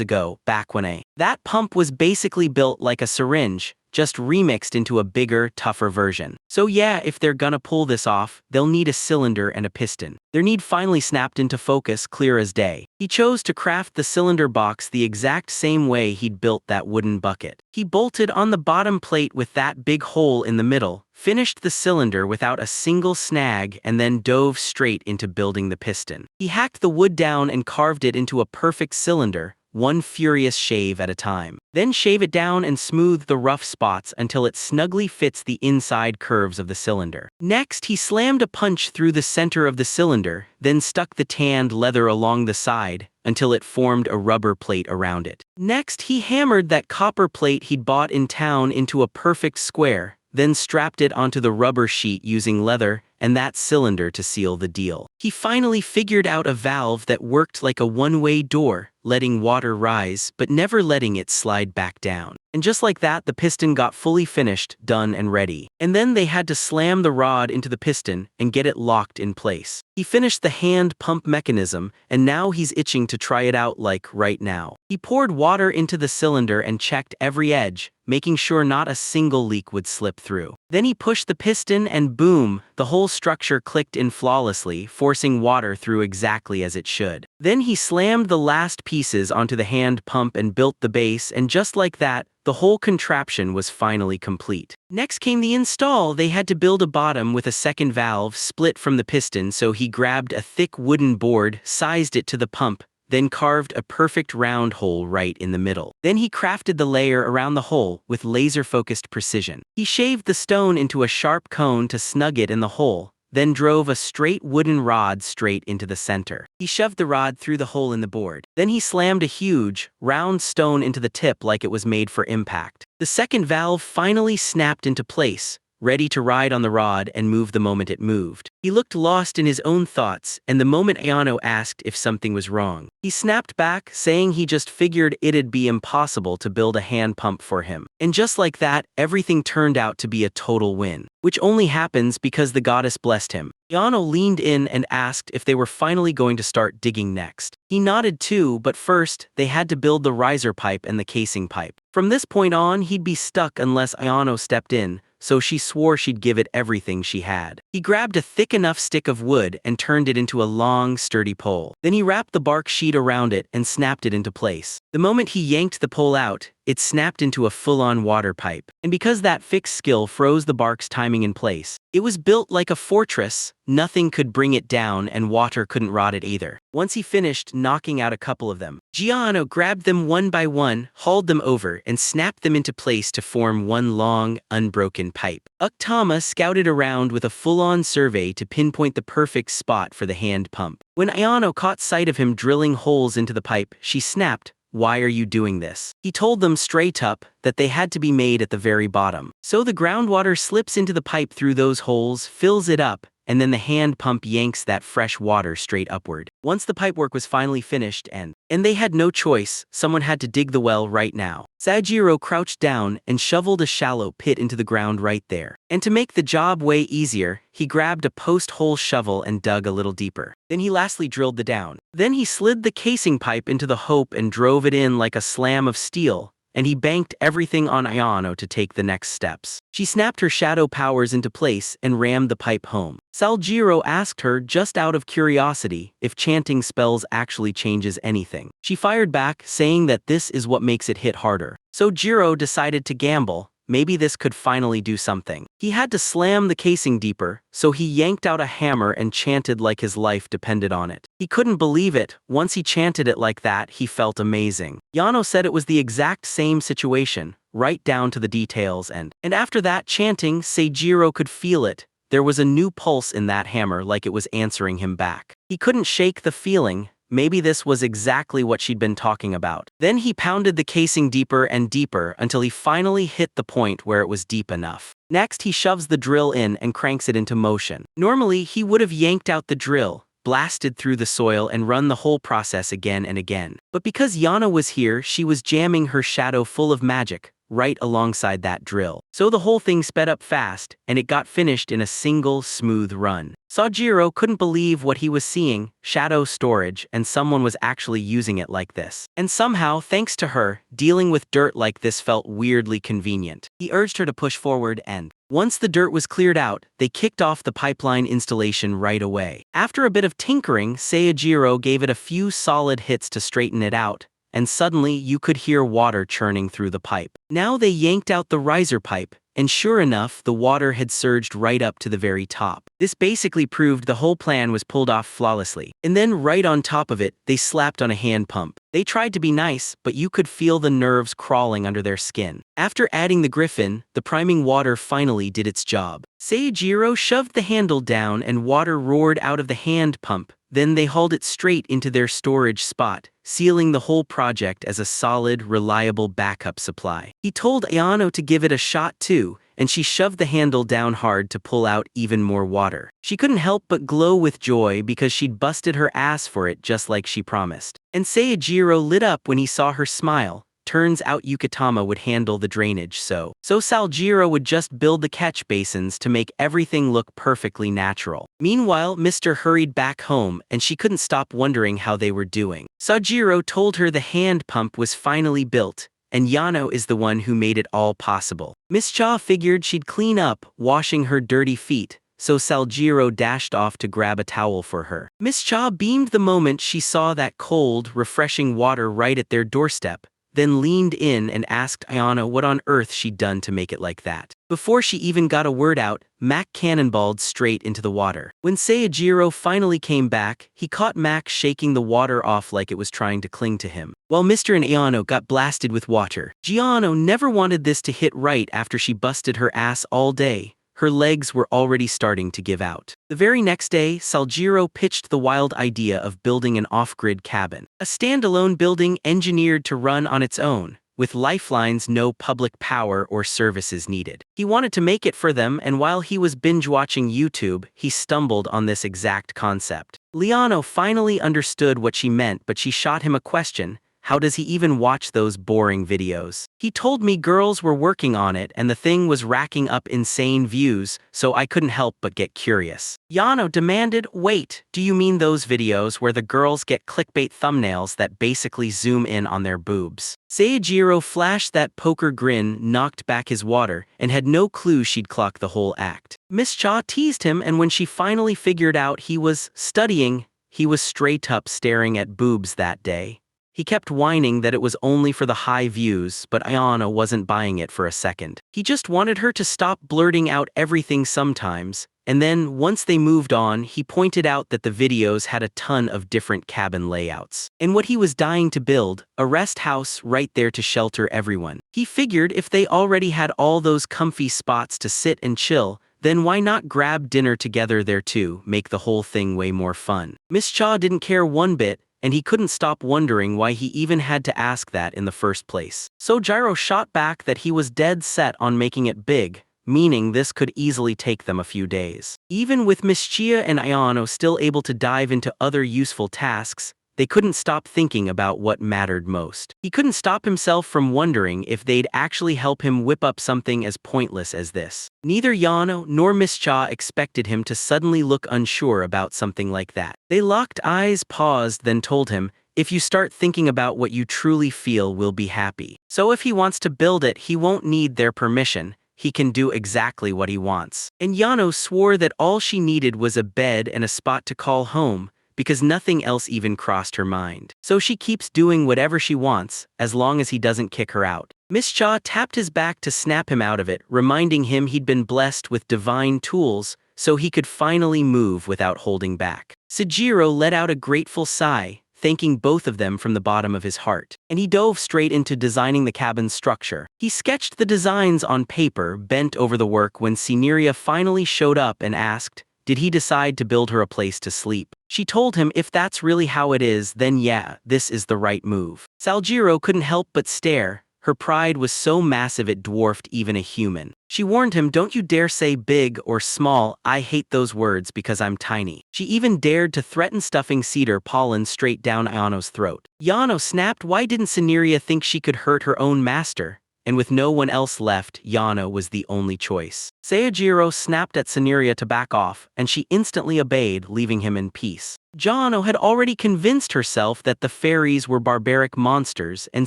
ago, back when that pump was basically built like a syringe, just remixed into a bigger, tougher version. So yeah, if they're gonna pull this off, they'll need a cylinder and a piston. Their need finally snapped into focus, clear as day. He chose to craft the cylinder box the exact same way he'd built that wooden bucket. He bolted on the bottom plate with that big hole in the middle, finished the cylinder without a single snag, and then dove straight into building the piston. He hacked the wood down and carved it into a perfect cylinder, one furious shave at a time. Then shave it down and smooth the rough spots until it snugly fits the inside curves of the cylinder. Next, he slammed a punch through the center of the cylinder, then stuck the tanned leather along the side until it formed a rubber plate around it. Next, he hammered that copper plate he'd bought in town into a perfect square, then strapped it onto the rubber sheet using leather and that cylinder to seal the deal. He finally figured out a valve that worked like a one-way door, letting water rise but never letting it slide back down. And just like that, the piston got fully finished, done and ready. And then they had to slam the rod into the piston and get it locked in place. He finished the hand pump mechanism, and now he's itching to try it out like right now. He poured water into the cylinder and checked every edge, making sure not a single leak would slip through. Then he pushed the piston and boom, the whole structure clicked in flawlessly, forcing water through exactly as it should. Then he slammed the last pieces onto the hand pump and built the base, and just like that, the whole contraption was finally complete. Next came the install. They had to build a bottom with a second valve split from the piston, so he grabbed a thick wooden board, sized it to the pump, then carved a perfect round hole right in the middle. Then he crafted the layer around the hole with laser-focused precision. He shaved the stone into a sharp cone to snug it in the hole, then drove a straight wooden rod straight into the center. He shoved the rod through the hole in the board. Then he slammed a huge, round stone into the tip like it was made for impact. The second valve finally snapped into place, ready to ride on the rod and move the moment it moved. He looked lost in his own thoughts, and the moment Ayano asked if something was wrong, he snapped back, saying he just figured it'd be impossible to build a hand pump for him. And just like that, everything turned out to be a total win, which only happens because the goddess blessed him. Ayano leaned in and asked if they were finally going to start digging next. He nodded too, but first, they had to build the riser pipe and the casing pipe. From this point on, he'd be stuck unless Ayano stepped in, so she swore she'd give it everything she had. He grabbed a thick enough stick of wood and turned it into a long, sturdy pole. Then he wrapped the bark sheet around it and snapped it into place. The moment he yanked the pole out, it snapped into a full-on water pipe. And because that fixed skill froze the bark's timing in place, it was built like a fortress. Nothing could bring it down, and water couldn't rot it either. Once he finished knocking out a couple of them, Giano grabbed them one by one, hauled them over, and snapped them into place to form one long, unbroken pipe. Uktama scouted around with a full-on survey to pinpoint the perfect spot for the hand pump. When Ayano caught sight of him drilling holes into the pipe, she snapped, "Why are you doing this?" He told them straight up that they had to be made at the very bottom. So the groundwater slips into the pipe through those holes, fills it up, and then the hand pump yanks that fresh water straight upward. Once the pipework was finally finished and they had no choice, someone had to dig the well right now. Sajiro crouched down and shoveled a shallow pit into the ground right there. And to make the job way easier, he grabbed a post-hole shovel and dug a little deeper. Then he lastly drilled the down. Then he slid the casing pipe into the hope and drove it in like a slam of steel, and he banked everything on Ayano to take the next steps. She snapped her shadow powers into place and rammed the pipe home. Saljiro asked her, just out of curiosity, if chanting spells actually changes anything. She fired back, saying that this is what makes it hit harder. So Jiro decided to gamble. Maybe this could finally do something. He had to slam the casing deeper, so he yanked out a hammer and chanted like his life depended on it. He couldn't believe it. Once he chanted it like that, he felt amazing. Yano said it was the exact same situation, right down to the details, and after that chanting, Seijiro could feel it. There was a new pulse in that hammer, like it was answering him back. He couldn't shake the feeling. Maybe this was exactly what she'd been talking about. Then he pounded the casing deeper and deeper until he finally hit the point where it was deep enough. Next, he shoves the drill in and cranks it into motion. Normally, he would have yanked out the drill, blasted through the soil, and run the whole process again and again. But because Yana was here, she was jamming her shadow full of magic right alongside that drill. So the whole thing sped up fast, and it got finished in a single, smooth run. Sajiro couldn't believe what he was seeing, shadow storage, and someone was actually using it like this. And somehow, thanks to her, dealing with dirt like this felt weirdly convenient. He urged her to push forward, and once the dirt was cleared out, they kicked off the pipeline installation right away. After a bit of tinkering, Seijiro gave it a few solid hits to straighten it out, and suddenly you could hear water churning through the pipe. Now they yanked out the riser pipe, and sure enough, the water had surged right up to the very top. This basically proved the whole plan was pulled off flawlessly. And then right on top of it, they slapped on a hand pump. They tried to be nice, but you could feel the nerves crawling under their skin. After adding the griffin, the priming water finally did its job. Seijiro shoved the handle down and water roared out of the hand pump. Then they hauled it straight into their storage spot, sealing the whole project as a solid, reliable backup supply. He told Ayano to give it a shot too, and she shoved the handle down hard to pull out even more water. She couldn't help but glow with joy because she'd busted her ass for it just like she promised. And Seijiro lit up when he saw her smile. Turns out Yukitama would handle the drainage, so Saljiro would just build the catch basins to make everything look perfectly natural. Meanwhile, Mr. hurried back home and she couldn't stop wondering how they were doing. Sajiro told her the hand pump was finally built, and Yano is the one who made it all possible. Miss Cha figured she'd clean up, washing her dirty feet, so Saljiro dashed off to grab a towel for her. Miss Cha beamed the moment she saw that cold, refreshing water right at their doorstep, then leaned in and asked Ayana what on earth she'd done to make it like that. Before she even got a word out, Mac cannonballed straight into the water. When Seijiro finally came back, he caught Mac shaking the water off like it was trying to cling to him. While Mr. and Ayano got blasted with water, Giano never wanted this to hit right after she busted her ass all day. Her legs were already starting to give out. The very next day, Saljiro pitched the wild idea of building an off-grid cabin. A standalone building engineered to run on its own, with lifelines, no public power or services needed. He wanted to make it for them, and while he was binge-watching YouTube, he stumbled on this exact concept. Liano finally understood what she meant, but she shot him a question. How does he even watch those boring videos? He told me girls were working on it and the thing was racking up insane views, so I couldn't help but get curious. Yano demanded, wait, do you mean those videos where the girls get clickbait thumbnails that basically zoom in on their boobs? Seijiro flashed that poker grin, knocked back his water, and had no clue she'd clocked the whole act. Miss Cha teased him, and when she finally figured out he was studying, he was straight up staring at boobs that day. He kept whining that it was only for the high views, but Ayana wasn't buying it for a second. He just wanted her to stop blurting out everything sometimes, and then, once they moved on, he pointed out that the videos had a ton of different cabin layouts. And what he was dying to build, a rest house right there to shelter everyone. He figured if they already had all those comfy spots to sit and chill, then why not grab dinner together there too, make the whole thing way more fun. Miss Cha didn't care one bit, and he couldn't stop wondering why he even had to ask that in the first place. So Jiro shot back that he was dead set on making it big, meaning this could easily take them a few days. Even with Miss Chia and Ayano still able to dive into other useful tasks, they couldn't stop thinking about what mattered most. He couldn't stop himself from wondering if they'd actually help him whip up something as pointless as this. Neither Yano nor Miss Cha expected him to suddenly look unsure about something like that. They locked eyes, paused, then told him, if you start thinking about what you truly feel, we'll be happy. So if he wants to build it, he won't need their permission. He can do exactly what he wants. And Yano swore that all she needed was a bed and a spot to call home, because nothing else even crossed her mind. So she keeps doing whatever she wants, as long as he doesn't kick her out. Miss Cha tapped his back to snap him out of it, reminding him he'd been blessed with divine tools, so he could finally move without holding back. Sejiro let out a grateful sigh, thanking both of them from the bottom of his heart, and he dove straight into designing the cabin's structure. He sketched the designs on paper, bent over the work when Cineria finally showed up and asked, did he decide to build her a place to sleep? She told him if that's really how it is, then yeah, this is the right move. Saljiro couldn't help but stare. Her pride was so massive it dwarfed even a human. She warned him, don't you dare say big or small, I hate those words because I'm tiny. She even dared to threaten stuffing cedar pollen straight down Ayano's throat. Yano snapped, why didn't Cineria think she could hurt her own master? And with no one else left, Yano was the only choice. Seijiro snapped at Cineria to back off, and she instantly obeyed, leaving him in peace. Yano had already convinced herself that the fairies were barbaric monsters, and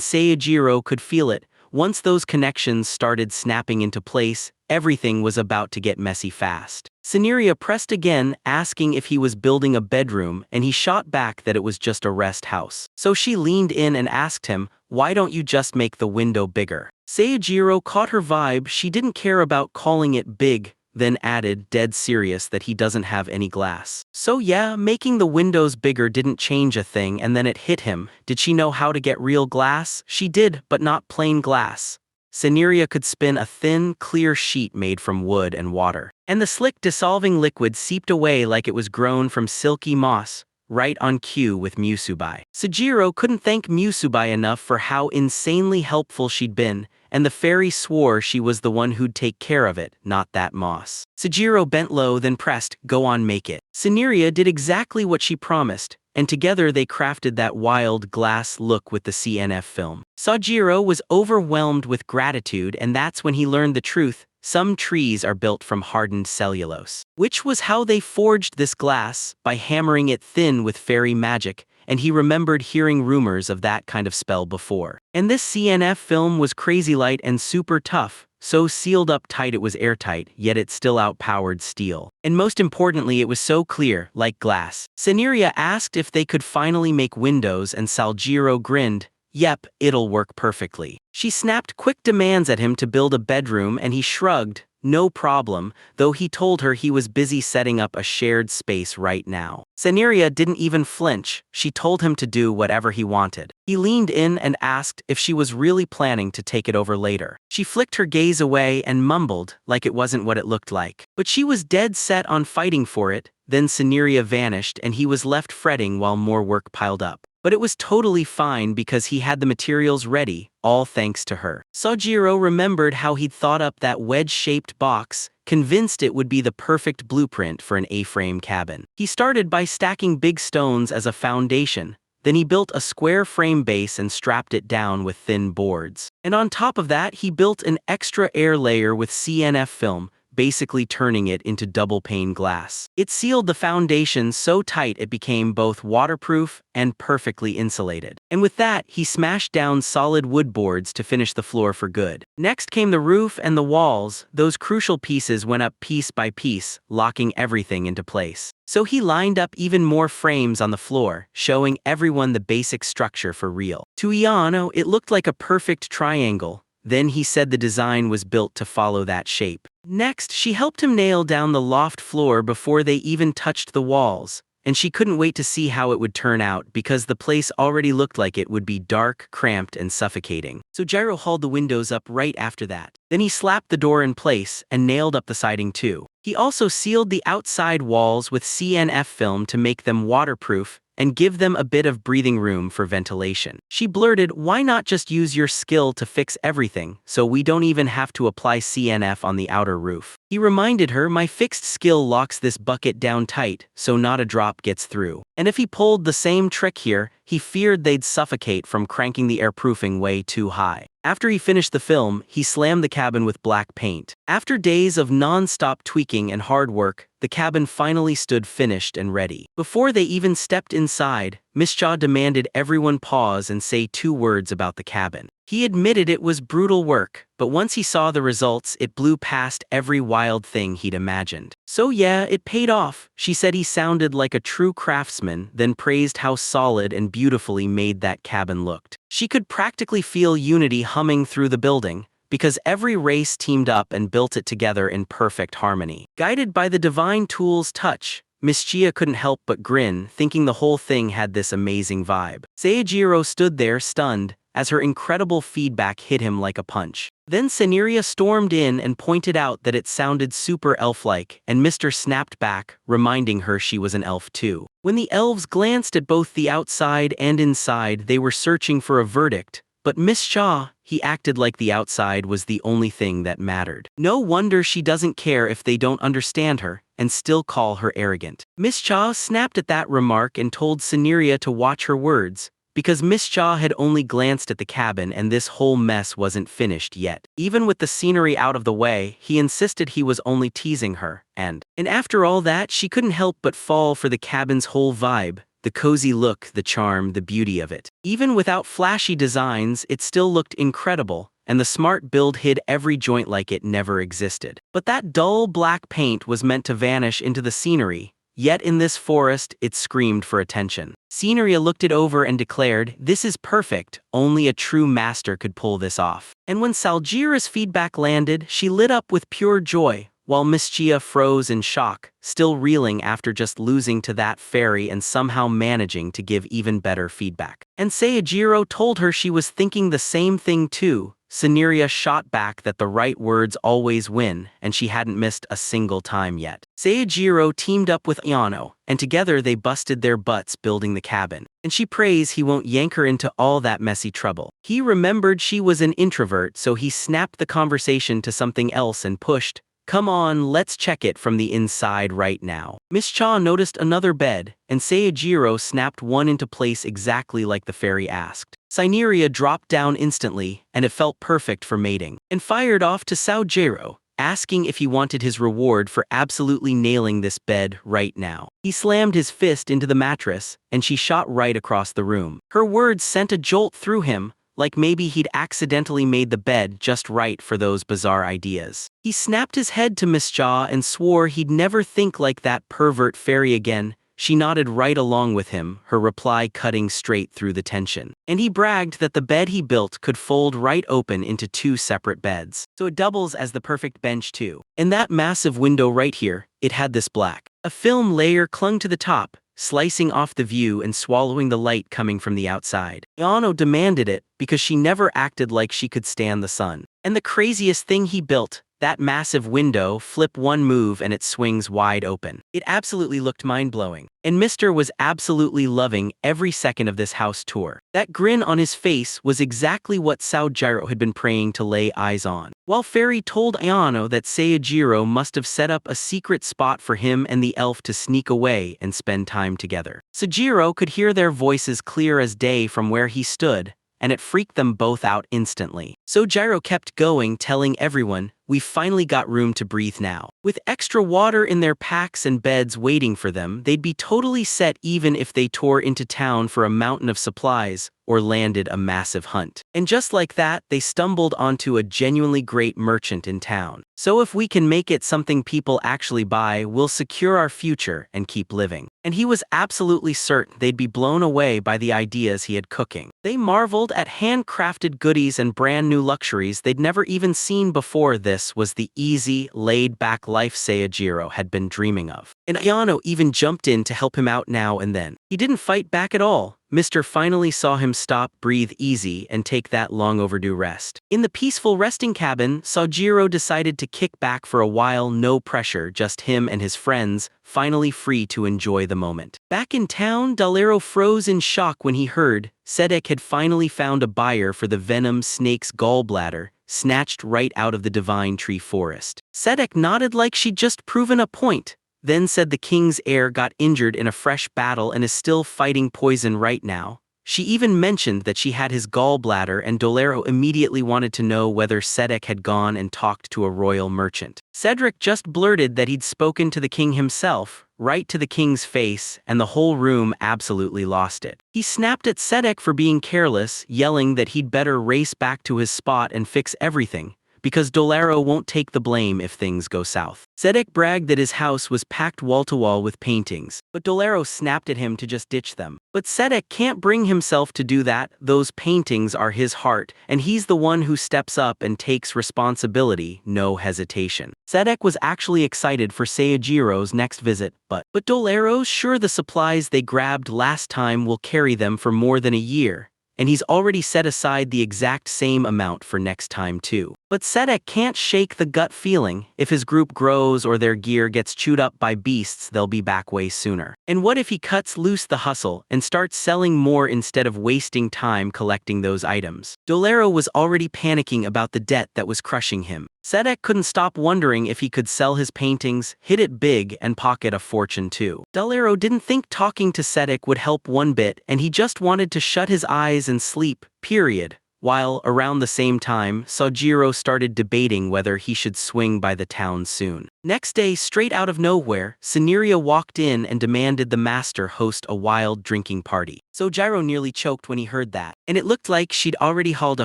Seijiro could feel it. Once those connections started snapping into place, everything was about to get messy fast. Cineria pressed again, asking if he was building a bedroom, and he shot back that it was just a rest house. So she leaned in and asked him, why don't you just make the window bigger? Seijiro caught her vibe. She didn't care about calling it big, then added, dead serious, that he doesn't have any glass. So yeah, making the windows bigger didn't change a thing, and then it hit him. Did she know how to get real glass? She did, but not plain glass. Cineria could spin a thin, clear sheet made from wood and water. And the slick, dissolving liquid seeped away like it was grown from silky moss, right on cue with Musubai. Sejiro couldn't thank Musubai enough for how insanely helpful she'd been, and the fairy swore she was the one who'd take care of it, not that moss. Sejiro bent low, then pressed, "Go on, make it." Saneria did exactly what she promised, and together they crafted that wild glass look with the CNF film. Sejiro was overwhelmed with gratitude, and that's when he learned the truth. Some trees are built from hardened cellulose, which was how they forged this glass, by hammering it thin with fairy magic, and he remembered hearing rumors of that kind of spell before. And this CNF film was crazy light and super tough, so sealed up tight it was airtight, yet it still outpowered steel. And most importantly, it was so clear, like glass. Saneria asked if they could finally make windows, and Sejiro grinned. "Yep, it'll work perfectly." She snapped quick demands at him to build a bedroom, and he shrugged. No problem, though he told her he was busy setting up a shared space right now. Saneria didn't even flinch. She told him to do whatever he wanted. He leaned in and asked if she was really planning to take it over later. She flicked her gaze away and mumbled, like it wasn't what it looked like. But she was dead set on fighting for it. Then Saneria vanished, and he was left fretting while more work piled up. But it was totally fine because he had the materials ready, all thanks to her. Sejiro remembered how he'd thought up that wedge-shaped box, convinced it would be the perfect blueprint for an A-frame cabin. He started by stacking big stones as a foundation. Then he built a square frame base and strapped it down with thin boards. And on top of that, he built an extra air layer with CNF film, basically turning it into double-pane glass. It sealed the foundation so tight it became both waterproof and perfectly insulated. And with that, he smashed down solid wood boards to finish the floor for good. Next came the roof and the walls. Those crucial pieces went up piece by piece, locking everything into place. So he lined up even more frames on the floor, showing everyone the basic structure for real. To Iano, it looked like a perfect triangle. Then he said the design was built to follow that shape. Next, she helped him nail down the loft floor before they even touched the walls, and she couldn't wait to see how it would turn out because the place already looked like it would be dark, cramped, and suffocating. So Gyro hauled the windows up right after that. Then he slapped the door in place and nailed up the siding too. He also sealed the outside walls with CNF film to make them waterproof and give them a bit of breathing room for ventilation. She blurted, "Why not just use your skill to fix everything, so we don't even have to apply CNF on the outer roof?" He reminded her, "My fixed skill locks this bucket down tight, so not a drop gets through." And if he pulled the same trick here, he feared they'd suffocate from cranking the airproofing way too high. After he finished the film, he slammed the cabin with black paint. After days of non-stop tweaking and hard work, the cabin finally stood finished and ready. Before they even stepped inside, Miss Cha demanded everyone pause and say 2 words about the cabin. He admitted it was brutal work, but once he saw the results, it blew past every wild thing he'd imagined. "So yeah, it paid off." She said he sounded like a true craftsman, then praised how solid and beautifully made that cabin looked. She could practically feel unity humming through the building, because every race teamed up and built it together in perfect harmony. Guided by the divine tool's touch, Miss Chia couldn't help but grin, thinking the whole thing had this amazing vibe. Seijiro stood there stunned, as her incredible feedback hit him like a punch. Then Saneria stormed in and pointed out that it sounded super elf-like, and Mr. snapped back, reminding her she was an elf too. When the elves glanced at both the outside and inside, they were searching for a verdict, but Miss Shaw, he acted like the outside was the only thing that mattered. No wonder she doesn't care if they don't understand her, and still call her arrogant. Miss Shaw snapped at that remark and told Saneria to watch her words, because Miss Shaw had only glanced at the cabin and this whole mess wasn't finished yet. Even with the scenery out of the way, he insisted he was only teasing her, and after all that, she couldn't help but fall for the cabin's whole vibe. The cozy look, the charm, the beauty of it. Even without flashy designs, it still looked incredible, and the smart build hid every joint like it never existed. But that dull black paint was meant to vanish into the scenery, yet in this forest, it screamed for attention. Sceneria looked it over and declared, "This is perfect, only a true master could pull this off." And when Saljira's feedback landed, she lit up with pure joy, while Miss Chia froze in shock, still reeling after just losing to that fairy and somehow managing to give even better feedback. And Seijiro told her she was thinking the same thing too. Saneria shot back that the right words always win, and she hadn't missed a single time yet. Seijiro teamed up with Ayano, and together they busted their butts building the cabin. And she prays he won't yank her into all that messy trouble. He remembered she was an introvert, so he snapped the conversation to something else and pushed, "Come on, let's check it from the inside right now." Miss Cha noticed another bed, and Seijiro snapped one into place exactly like the fairy asked. Cyneria dropped down instantly, and it felt perfect for mating, and fired off to Saojiro, asking if he wanted his reward for absolutely nailing this bed right now. He slammed his fist into the mattress, and she shot right across the room. Her words sent a jolt through him, like maybe he'd accidentally made the bed just right for those bizarre ideas. He snapped his head to Miss Cha and swore he'd never think like that pervert fairy again. She nodded right along with him, her reply cutting straight through the tension. And he bragged that the bed he built could fold right open into 2 separate beds. So it doubles as the perfect bench too. And that massive window right here, it had this black. A film layer clung to the top, slicing off the view and swallowing the light coming from the outside. Yano demanded it because she never acted like she could stand the sun. And the craziest thing he built, that massive window, flip one move and it swings wide open. It absolutely looked mind-blowing. And Mr. was absolutely loving every second of this house tour. That grin on his face was exactly what Saojiro had been praying to lay eyes on. While Fairy told Ayano that Seijiro must have set up a secret spot for him and the elf to sneak away and spend time together. Sojiro could hear their voices clear as day from where he stood, and it freaked them both out instantly. Sojiro kept going, telling everyone, "We've finally got room to breathe now." With extra water in their packs and beds waiting for them, they'd be totally set even if they tore into town for a mountain of supplies or landed a massive hunt. And just like that, they stumbled onto a genuinely great merchant in town. "So if we can make it something people actually buy, we'll secure our future and keep living." And he was absolutely certain they'd be blown away by the ideas he had cooking. They marveled at handcrafted goodies and brand new luxuries they'd never even seen before. This was the easy, laid-back life Seijiro had been dreaming of. And Ayano even jumped in to help him out now and then. He didn't fight back at all. Mr. finally saw him stop, breathe easy, and take that long overdue rest. In the peaceful resting cabin, Sojiro decided to kick back for a while, no pressure, just him and his friends, finally free to enjoy the moment. Back in town, Dalero froze in shock when he heard Sedek had finally found a buyer for the venom snake's gallbladder, snatched right out of the divine tree forest. Sedek nodded like she'd just proven a point, then said the king's heir got injured in a fresh battle and is still fighting poison right now. She even mentioned that she had his gallbladder, and Dolero immediately wanted to know whether Sedek had gone and talked to a royal merchant. Cedric just blurted that he'd spoken to the king himself, right to the king's face, and the whole room absolutely lost it. He snapped at Sedek for being careless, yelling that he'd better race back to his spot and fix everything, because Dolero won't take the blame if things go south. Sedek bragged that his house was packed wall-to-wall with paintings, but Dolero snapped at him to just ditch them. But Sedek can't bring himself to do that. Those paintings are his heart, and he's the one who steps up and takes responsibility, no hesitation. Sedek was actually excited for Seijiro's next visit, but Dolero's sure the supplies they grabbed last time will carry them for more than a year, and he's already set aside the exact same amount for next time too. But Sedek can't shake the gut feeling, if his group grows or their gear gets chewed up by beasts, they'll be back way sooner. And what if he cuts loose the hustle and starts selling more instead of wasting time collecting those items? Dolero was already panicking about the debt that was crushing him. Sedek couldn't stop wondering if he could sell his paintings, hit it big, and pocket a fortune too. Dolero didn't think talking to Sedek would help one bit, and he just wanted to shut his eyes and sleep, period. While, around the same time, Sojiro started debating whether he should swing by the town soon. Next day, straight out of nowhere, Cyneria walked in and demanded the master host a wild drinking party. Sojiro nearly choked when he heard that, and it looked like she'd already hauled a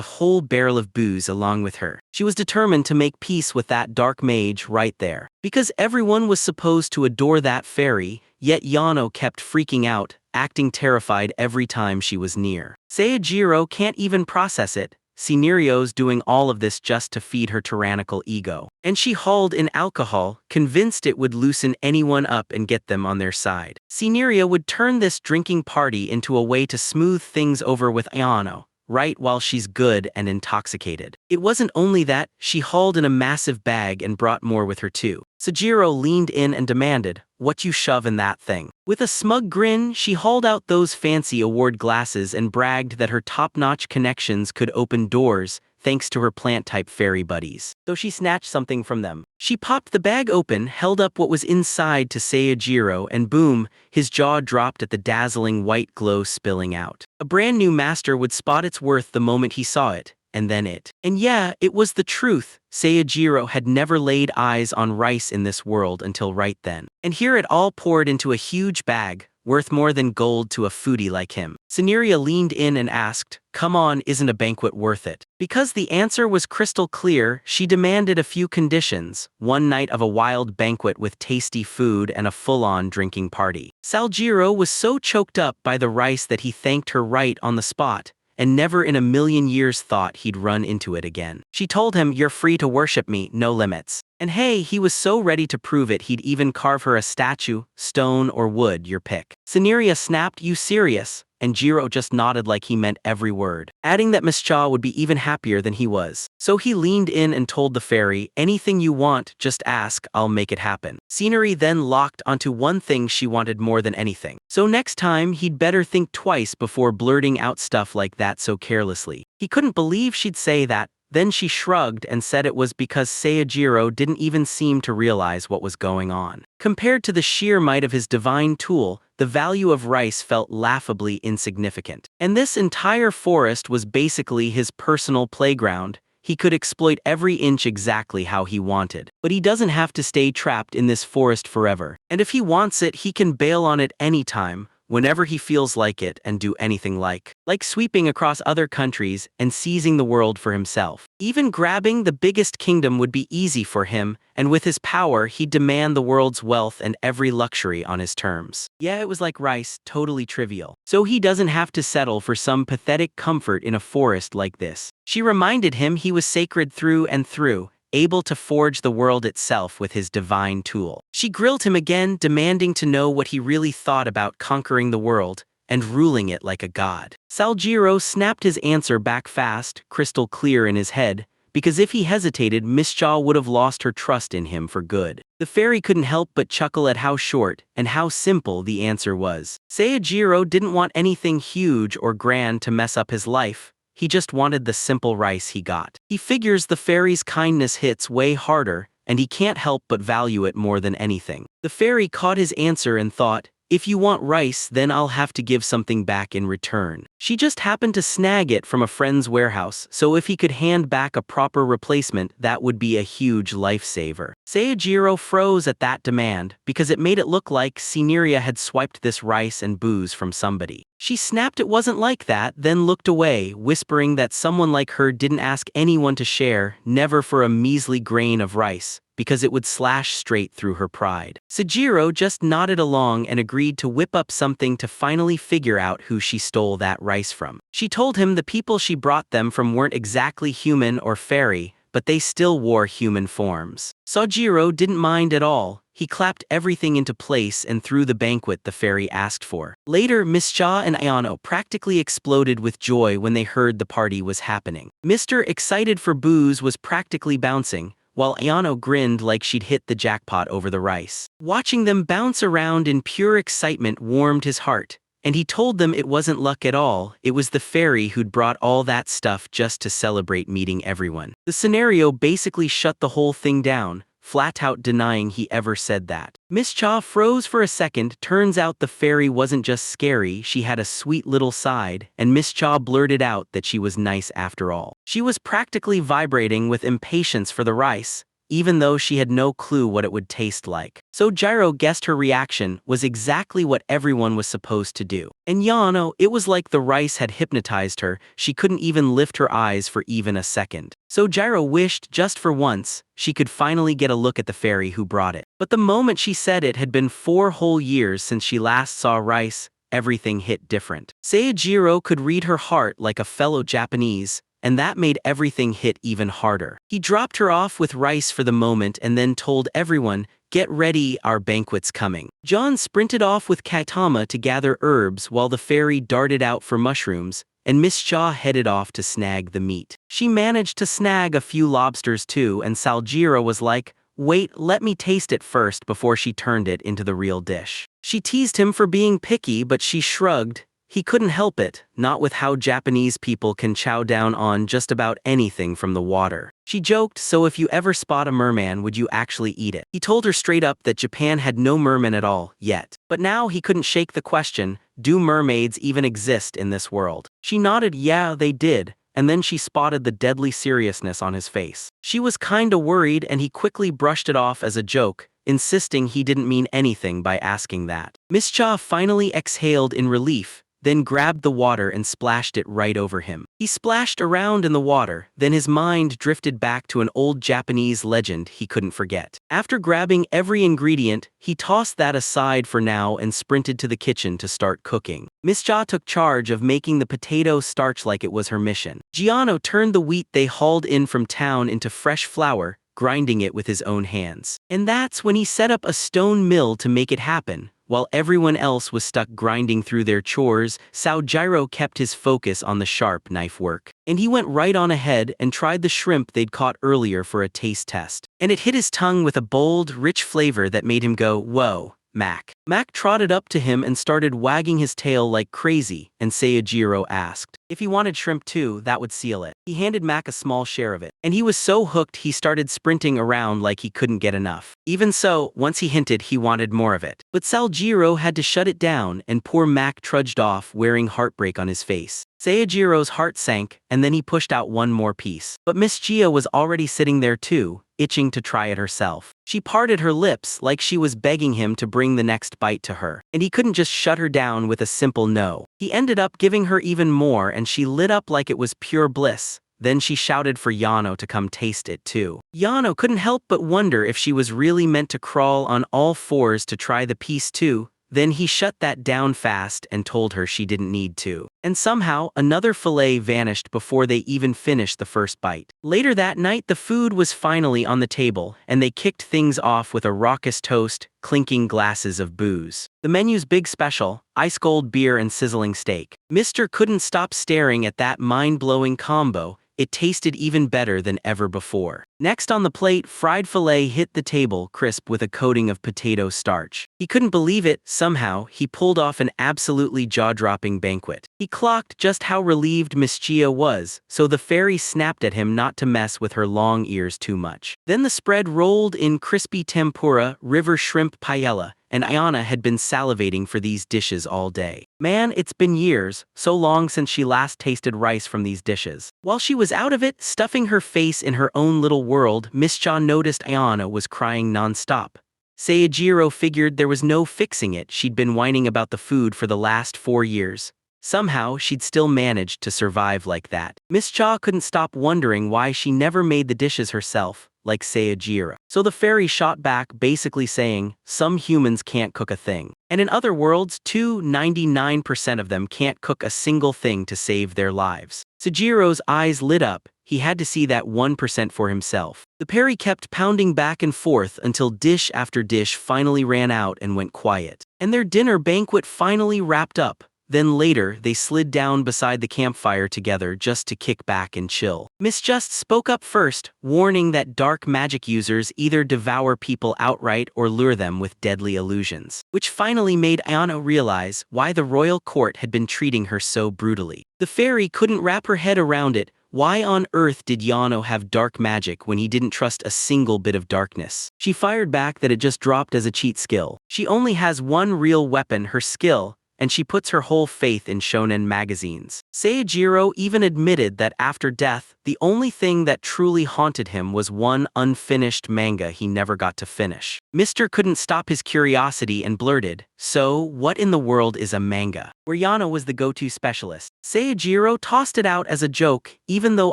whole barrel of booze along with her. She was determined to make peace with that dark mage right there. Because everyone was supposed to adore that fairy, yet Yano kept freaking out, acting terrified every time she was near. Seijiro can't even process it. Cynerio's doing all of this just to feed her tyrannical ego. And she hauled in alcohol, convinced it would loosen anyone up and get them on their side. Cyneria would turn this drinking party into a way to smooth things over with Ayano, right while she's good and intoxicated. It wasn't only that, she hauled in a massive bag and brought more with her too. Sojiro leaned in and demanded, "What you shove in that thing?" With a smug grin, she hauled out those fancy award glasses and bragged that her top-notch connections could open doors, thanks to her plant-type fairy buddies. Though she snatched something from them. She popped the bag open, held up what was inside to Sojiro, and boom, his jaw dropped at the dazzling white glow spilling out. A brand new master would spot its worth the moment he saw it. And then it. And yeah, it was the truth. Sojiro had never laid eyes on rice in this world until right then. And here it all poured into a huge bag, worth more than gold to a foodie like him. Cineria leaned in and asked, "Come on, isn't a banquet worth it?" Because the answer was crystal clear, she demanded a few conditions: one night of a wild banquet with tasty food and a full-on drinking party. Sojiro was so choked up by the rice that he thanked her right on the spot, and never in a million years thought he'd run into it again. She told him, "You're free to worship me, no limits." And hey, he was so ready to prove it he'd even carve her a statue, stone or wood, your pick. Cineria snapped, "You serious?" And Jiro just nodded like he meant every word, adding that Miss Cha would be even happier than he was. So he leaned in and told the fairy, "Anything you want, just ask, I'll make it happen." Scenery then locked onto one thing she wanted more than anything. So next time, he'd better think twice before blurting out stuff like that so carelessly. He couldn't believe she'd say that. Then she shrugged and said it was because Sojiro didn't even seem to realize what was going on. Compared to the sheer might of his divine tool, the value of rice felt laughably insignificant. And this entire forest was basically his personal playground. He could exploit every inch exactly how he wanted. But he doesn't have to stay trapped in this forest forever. And if he wants it, he can bail on it anytime, whenever he feels like it, and do anything like sweeping across other countries and seizing the world for himself. Even grabbing the biggest kingdom would be easy for him, and with his power he'd demand the world's wealth and every luxury on his terms. Yeah, it was like rice, totally trivial. So he doesn't have to settle for some pathetic comfort in a forest like this. She reminded him he was sacred through and through, able to forge the world itself with his divine tool. She grilled him again, demanding to know what he really thought about conquering the world and ruling it like a god. Sojiro snapped his answer back fast, crystal clear in his head, because if he hesitated, Miss Cha would have lost her trust in him for good. The fairy couldn't help but chuckle at how short and how simple the answer was. Sojiro didn't want anything huge or grand to mess up his life. He just wanted the simple rice he got. He figures the fairy's kindness hits way harder, and he can't help but value it more than anything. The fairy caught his answer and thought, "If you want rice, then I'll have to give something back in return." She just happened to snag it from a friend's warehouse, so if he could hand back a proper replacement, that would be a huge lifesaver. Sojiro froze at that demand, because it made it look like Cineria had swiped this rice and booze from somebody. She snapped it wasn't like that, then looked away, whispering that someone like her didn't ask anyone to share, never for a measly grain of rice, because it would slash straight through her pride. Sojiro just nodded along and agreed to whip up something to finally figure out who she stole that rice from. She told him the people she brought them from weren't exactly human or fairy, but they still wore human forms. Sojiro didn't mind at all. He clapped everything into place and threw the banquet the fairy asked for. Later, Miss Cha and Ayano practically exploded with joy when they heard the party was happening. Mr. Excited for Booze was practically bouncing, while Ayano grinned like she'd hit the jackpot over the rice. Watching them bounce around in pure excitement warmed his heart, and he told them it wasn't luck at all, it was the fairy who'd brought all that stuff just to celebrate meeting everyone. The scenario basically shut the whole thing down, flat out denying he ever said that. Miss Cha froze for a second. Turns out the fairy wasn't just scary, she had a sweet little side, and Miss Cha blurted out that she was nice after all. She was practically vibrating with impatience for the rice, even though she had no clue what it would taste like. Sojiro guessed her reaction was exactly what everyone was supposed to do. And Yano, it was like the rice had hypnotized her, she couldn't even lift her eyes for even a second. Sojiro wished, just for once, she could finally get a look at the fairy who brought it. But the moment she said it had been 4 whole years since she last saw rice, everything hit different. Sojiro could read her heart like a fellow Japanese, and that made everything hit even harder. He dropped her off with rice for the moment and then told everyone, "Get ready, our banquet's coming." John sprinted off with Kaitama to gather herbs while the fairy darted out for mushrooms, and Miss Cha headed off to snag the meat. She managed to snag a few lobsters too, and Saljiro was like, "Wait, let me taste it first," before she turned it into the real dish. She teased him for being picky, but she shrugged. He couldn't help it, not with how Japanese people can chow down on just about anything from the water. She joked, "So if you ever spot a merman, would you actually eat it?" He told her straight up that Japan had no mermen at all, yet. But now he couldn't shake the question, do mermaids even exist in this world? She nodded, yeah, they did, and then she spotted the deadly seriousness on his face. She was kinda worried, and he quickly brushed it off as a joke, insisting he didn't mean anything by asking that. Miss Cha finally exhaled in relief, then grabbed the water and splashed it right over him. He splashed around in the water, then his mind drifted back to an old Japanese legend he couldn't forget. After grabbing every ingredient, he tossed that aside for now and sprinted to the kitchen to start cooking. Miss Cha took charge of making the potato starch like it was her mission. Giano turned the wheat they hauled in from town into fresh flour, grinding it with his own hands. And that's when he set up a stone mill to make it happen. While everyone else was stuck grinding through their chores, Saojiro kept his focus on the sharp knife work. And he went right on ahead and tried the shrimp they'd caught earlier for a taste test. And it hit his tongue with a bold, rich flavor that made him go, "Whoa, Mac." Mac trotted up to him and started wagging his tail like crazy, and Saojiro asked if he wanted shrimp too, that would seal it. He handed Mac a small share of it, and he was so hooked he started sprinting around like he couldn't get enough. Even so, once he hinted he wanted more of it. But Saljiro had to shut it down, and poor Mac trudged off wearing heartbreak on his face. Seijiro's heart sank, and then he pushed out one more piece. But Miss Gia was already sitting there too, itching to try it herself. She parted her lips like she was begging him to bring the next bite to her, and he couldn't just shut her down with a simple no. He ended up giving her even more, and she lit up like it was pure bliss. Then she shouted for Yano to come taste it too. Yano couldn't help but wonder if she was really meant to crawl on all fours to try the piece too. Then he shut that down fast and told her she didn't need to. And somehow, another fillet vanished before they even finished the first bite. Later that night, the food was finally on the table, and they kicked things off with a raucous toast, clinking glasses of booze. The menu's big special, ice-cold beer and sizzling steak. Mr. couldn't stop staring at that mind-blowing combo. It tasted even better than ever before. Next on the plate, fried fillet hit the table crisp with a coating of potato starch. He couldn't believe it. Somehow, he pulled off an absolutely jaw-dropping banquet. He clocked just how relieved Miss Gia was, so the fairy snapped at him not to mess with her long ears too much. Then the spread rolled in crispy tempura, river shrimp paella, and Ayana had been salivating for these dishes all day. Man, it's been years, so long since she last tasted rice from these dishes. While she was out of it, stuffing her face in her own little world, Miss Cha noticed Ayana was crying non-stop. Seijiro figured there was no fixing it. She'd been whining about the food for the last 4 years. Somehow, she'd still managed to survive like that. Miss Cha couldn't stop wondering why she never made the dishes herself, like Seijiro. So the fairy shot back, basically saying, some humans can't cook a thing. And in other worlds, 99% of them can't cook a single thing to save their lives. Seijiro's eyes lit up. He had to see that 1% for himself. The parry kept pounding back and forth until dish after dish finally ran out and went quiet. And their dinner banquet finally wrapped up. Then later, they slid down beside the campfire together just to kick back and chill. Miss Just spoke up first, warning that dark magic users either devour people outright or lure them with deadly illusions, which finally made Ayana realize why the royal court had been treating her so brutally. The fairy couldn't wrap her head around it. Why on earth did Yano have dark magic when he didn't trust a single bit of darkness? She fired back that it just dropped as a cheat skill. She only has one real weapon, her skill, and she puts her whole faith in shonen magazines. Seijiro even admitted that after death, the only thing that truly haunted him was one unfinished manga he never got to finish. Mr. couldn't stop his curiosity and blurted, "So, what in the world is a manga?" Where Yano was the go-to specialist. Seijiro tossed it out as a joke, even though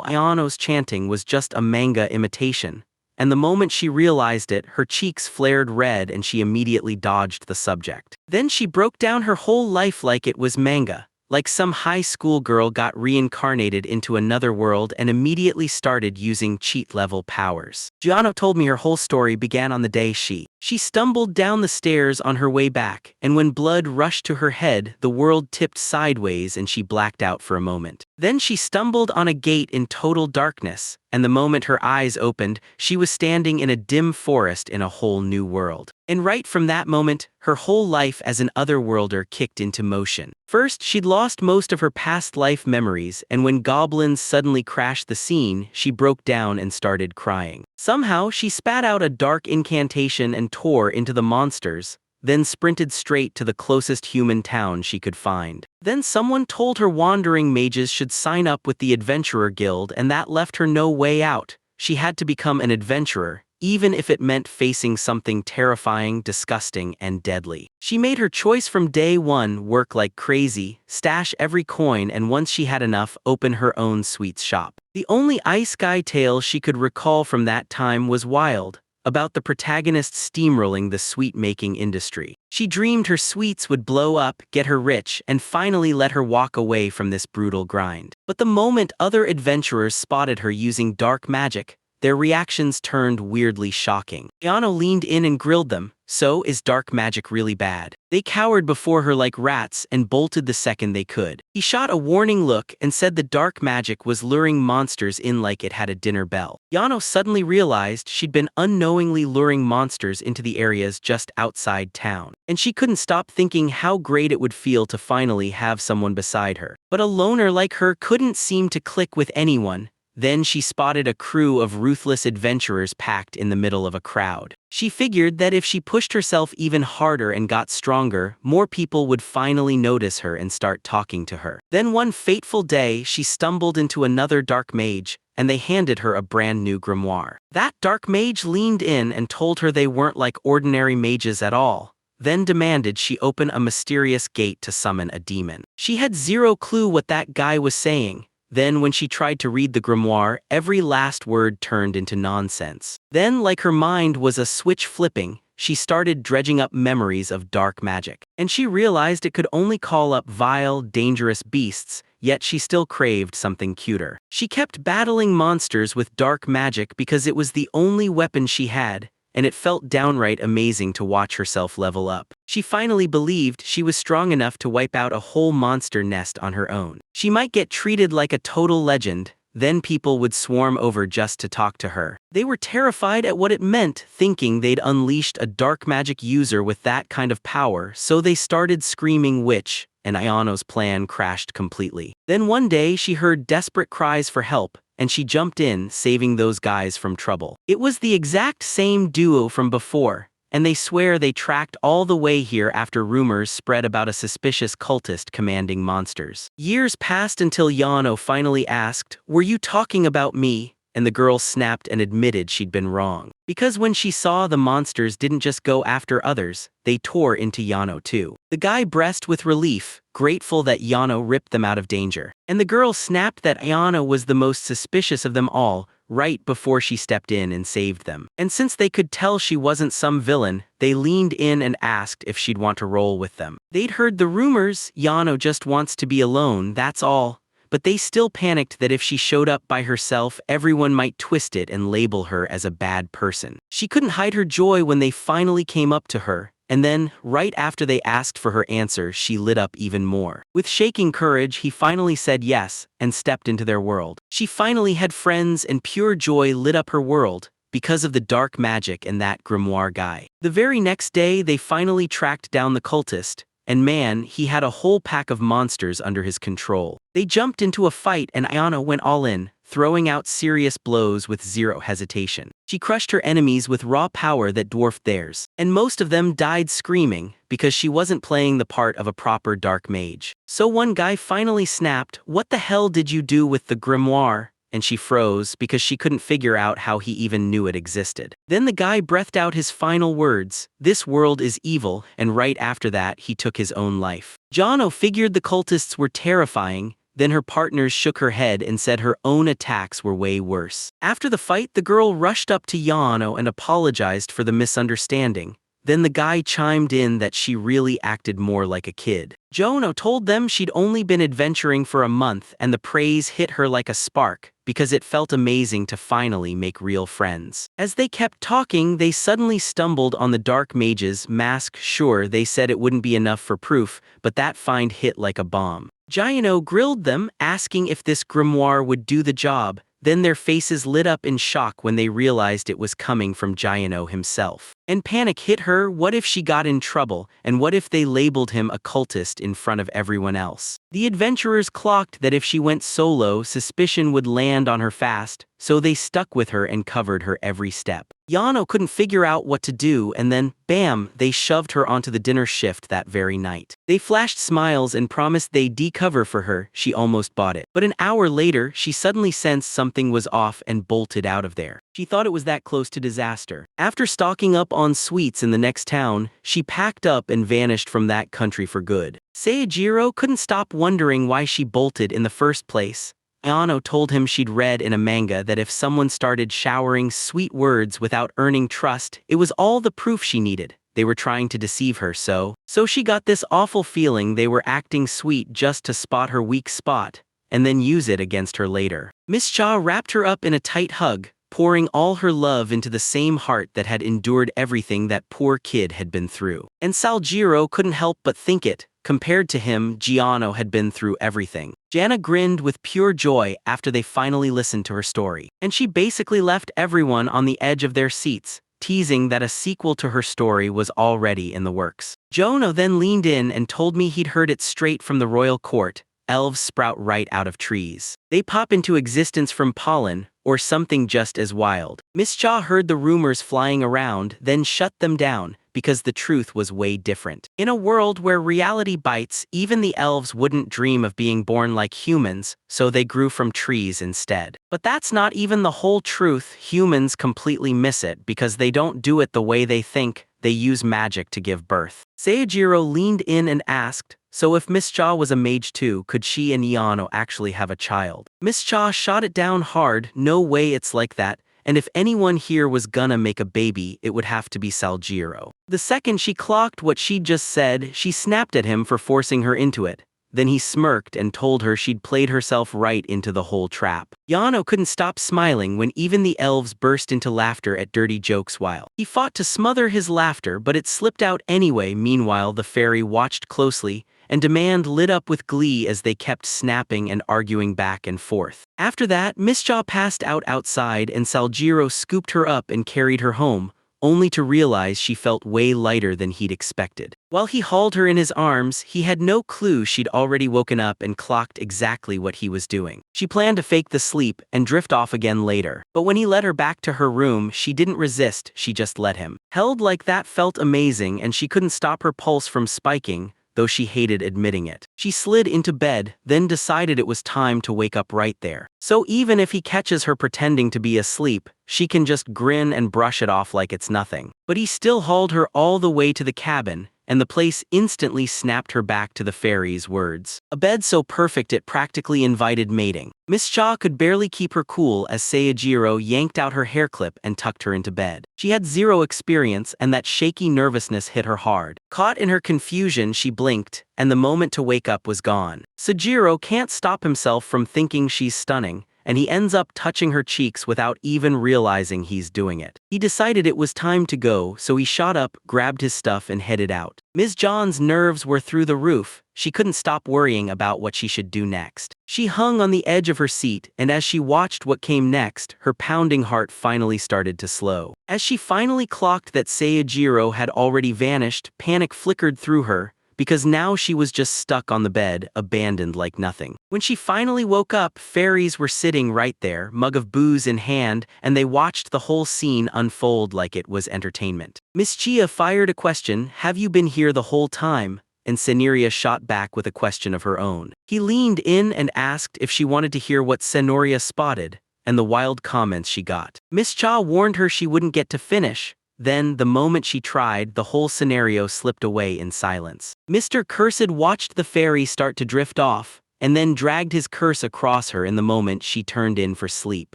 Ayano's chanting was just a manga imitation. And the moment she realized it, her cheeks flared red and she immediately dodged the subject. Then she broke down her whole life like it was manga. like some high school girl got reincarnated into another world and immediately started using cheat-level powers. Gianno told me her whole story began on the day she stumbled down the stairs on her way back, and when blood rushed to her head, the world tipped sideways and she blacked out for a moment. Then she stumbled on a gate in total darkness, and the moment her eyes opened, she was standing in a dim forest in a whole new world. And right from that moment, her whole life as an otherworlder kicked into motion. First, she'd lost most of her past life memories, and when goblins suddenly crashed the scene, she broke down and started crying. Somehow, she spat out a dark incantation and tore into the monsters, then sprinted straight to the closest human town she could find. Then someone told her wandering mages should sign up with the Adventurer Guild, and that left her no way out. She had to become an adventurer, even if it meant facing something terrifying, disgusting, and deadly. She made her choice from day one: work like crazy, stash every coin, and once she had enough, open her own sweets shop. The only Isekai'D tale she could recall from that time was Wild, about the protagonist steamrolling the sweet-making industry. She dreamed her sweets would blow up, get her rich, and finally let her walk away from this brutal grind. But the moment other adventurers spotted her using dark magic, their reactions turned weirdly shocking. Yano leaned in and grilled them. So, is dark magic really bad? They cowered before her like rats and bolted the second they could. He shot a warning look and said the dark magic was luring monsters in like it had a dinner bell. Yano suddenly realized she'd been unknowingly luring monsters into the areas just outside town. And she couldn't stop thinking how great it would feel to finally have someone beside her. But a loner like her couldn't seem to click with anyone. Then she spotted a crew of ruthless adventurers packed in the middle of a crowd. She figured that if she pushed herself even harder and got stronger, more people would finally notice her and start talking to her. Then one fateful day, she stumbled into another dark mage, and they handed her a brand new grimoire. That dark mage leaned in and told her they weren't like ordinary mages at all, then demanded she open a mysterious gate to summon a demon. She had zero clue what that guy was saying. Then when she tried to read the grimoire, every last word turned into nonsense. Then, like her mind was a switch flipping, she started dredging up memories of dark magic. And she realized it could only call up vile, dangerous beasts, yet she still craved something cuter. She kept battling monsters with dark magic because it was the only weapon she had, and it felt downright amazing to watch herself level up. She finally believed she was strong enough to wipe out a whole monster nest on her own. She might get treated like a total legend, then people would swarm over just to talk to her. They were terrified at what it meant, thinking they'd unleashed a dark magic user with that kind of power, so they started screaming witch, and Ayano's plan crashed completely. Then one day she heard desperate cries for help, and she jumped in, saving those guys from trouble. It was the exact same duo from before, and they swear they tracked all the way here after rumors spread about a suspicious cultist commanding monsters. Years passed until Yano finally asked, "Were you talking about me?" And the girl snapped and admitted she'd been wrong. Because when she saw the monsters didn't just go after others, they tore into Yano too. The guy breathed with relief, grateful that Yano ripped them out of danger. And the girl snapped that Yano was the most suspicious of them all, right before she stepped in and saved them. And since they could tell she wasn't some villain, they leaned in and asked if she'd want to roll with them. They'd heard the rumors, Yano just wants to be alone, that's all. But they still panicked that if she showed up by herself, everyone might twist it and label her as a bad person. She couldn't hide her joy when they finally came up to her, and then, right after they asked for her answer, she lit up even more. With shaking courage, he finally said yes, and stepped into their world. She finally had friends, and pure joy lit up her world, because of the dark magic and that grimoire guy. The very next day, they finally tracked down the cultist, and man, he had a whole pack of monsters under his control. They jumped into a fight and Ayano went all in, throwing out serious blows with zero hesitation. She crushed her enemies with raw power that dwarfed theirs, and most of them died screaming, because she wasn't playing the part of a proper dark mage. So one guy finally snapped, "What the hell did you do with the grimoire?" And she froze because she couldn't figure out how he even knew it existed. Then the guy breathed out his final words, "This world is evil," and right after that he took his own life. Jano figured the cultists were terrifying, then her partners shook her head and said her own attacks were way worse. After the fight, the girl rushed up to Yano and apologized for the misunderstanding. Then the guy chimed in that she really acted more like a kid. Jono told them she'd only been adventuring for a month, and the praise hit her like a spark, because it felt amazing to finally make real friends. As they kept talking, they suddenly stumbled on the dark mage's mask. Sure, they said it wouldn't be enough for proof, but that find hit like a bomb. Giano grilled them, asking if this grimoire would do the job. Then their faces lit up in shock when they realized it was coming from Giano himself. And panic hit her. What if she got in trouble, and what if they labeled him a cultist in front of everyone else? The adventurers clocked that if she went solo, suspicion would land on her fast, so they stuck with her and covered her every step. Yano couldn't figure out what to do, and then, bam, they shoved her onto the dinner shift that very night. They flashed smiles and promised they'd de-cover for her. She almost bought it. But an hour later, she suddenly sensed something was off and bolted out of there. She thought it was that close to disaster. After stocking up on sweets in the next town, she packed up and vanished from that country for good. Seijiro couldn't stop wondering why she bolted in the first place. Ayano told him she'd read in a manga that if someone started showering sweet words without earning trust, it was all the proof she needed. They were trying to deceive her, so she got this awful feeling they were acting sweet just to spot her weak spot, and then use it against her later. Miss Cha wrapped her up in a tight hug, pouring all her love into the same heart that had endured everything that poor kid had been through. And Saljiro couldn't help but think it. Compared to him, Giano had been through everything. Jana grinned with pure joy after they finally listened to her story. And she basically left everyone on the edge of their seats, teasing that a sequel to her story was already in the works. Jono then leaned in and told me he'd heard it straight from the royal court. Elves sprout right out of trees. They pop into existence from pollen, or something just as wild. Miss Cha heard the rumors flying around, then shut them down, because the truth was way different. In a world where reality bites, even the elves wouldn't dream of being born like humans, so they grew from trees instead. But that's not even the whole truth. Humans completely miss it because they don't do it the way they think. They use magic to give birth. Seijiro leaned in and asked, so if Miss Cha was a mage too, could she and Iano actually have a child? Miss Cha shot it down hard. No way, it's like that. And if anyone here was gonna make a baby, it would have to be Saljiro. The second she clocked what she'd just said, she snapped at him for forcing her into it. Then he smirked and told her she'd played herself right into the whole trap. Yano couldn't stop smiling when even the elves burst into laughter at dirty jokes while he fought to smother his laughter, but it slipped out anyway. Meanwhile, the fairy watched closely, and Demand lit up with glee as they kept snapping and arguing back and forth. After that, Miss Cha passed out outside and Saljiro scooped her up and carried her home, only to realize she felt way lighter than he'd expected. While he hauled her in his arms, he had no clue she'd already woken up and clocked exactly what he was doing. She planned to fake the sleep and drift off again later. But when he led her back to her room, she didn't resist, she just let him. Held like that felt amazing, and she couldn't stop her pulse from spiking, though she hated admitting it. She slid into bed, then decided it was time to wake up right there. So even if he catches her pretending to be asleep, she can just grin and brush it off like it's nothing. But he still hauled her all the way to the cabin, and the place instantly snapped her back to the fairy's words. A bed so perfect it practically invited mating. Miss Cha could barely keep her cool as Seijiro yanked out her hair clip and tucked her into bed. She had zero experience, and that shaky nervousness hit her hard. Caught in her confusion, she blinked, and the moment to wake up was gone. Seijiro can't stop himself from thinking she's stunning, and he ends up touching her cheeks without even realizing he's doing it. He decided it was time to go, so he shot up, grabbed his stuff and headed out. Ms. John's nerves were through the roof. She couldn't stop worrying about what she should do next. She hung on the edge of her seat, and as she watched what came next, her pounding heart finally started to slow. As she finally clocked that Seijiro had already vanished, panic flickered through her, because now she was just stuck on the bed, abandoned like nothing. When she finally woke up, fairies were sitting right there, mug of booze in hand, and they watched the whole scene unfold like it was entertainment. Miss Chia fired a question, "Have you been here the whole time?" And Senoria shot back with a question of her own. He leaned in and asked if she wanted to hear what Senoria spotted, and the wild comments she got. Miss Cha warned her she wouldn't get to finish. Then, the moment she tried, the whole scenario slipped away in silence. Mr. Cursed watched the fairy start to drift off, and then dragged his curse across her in the moment she turned in for sleep.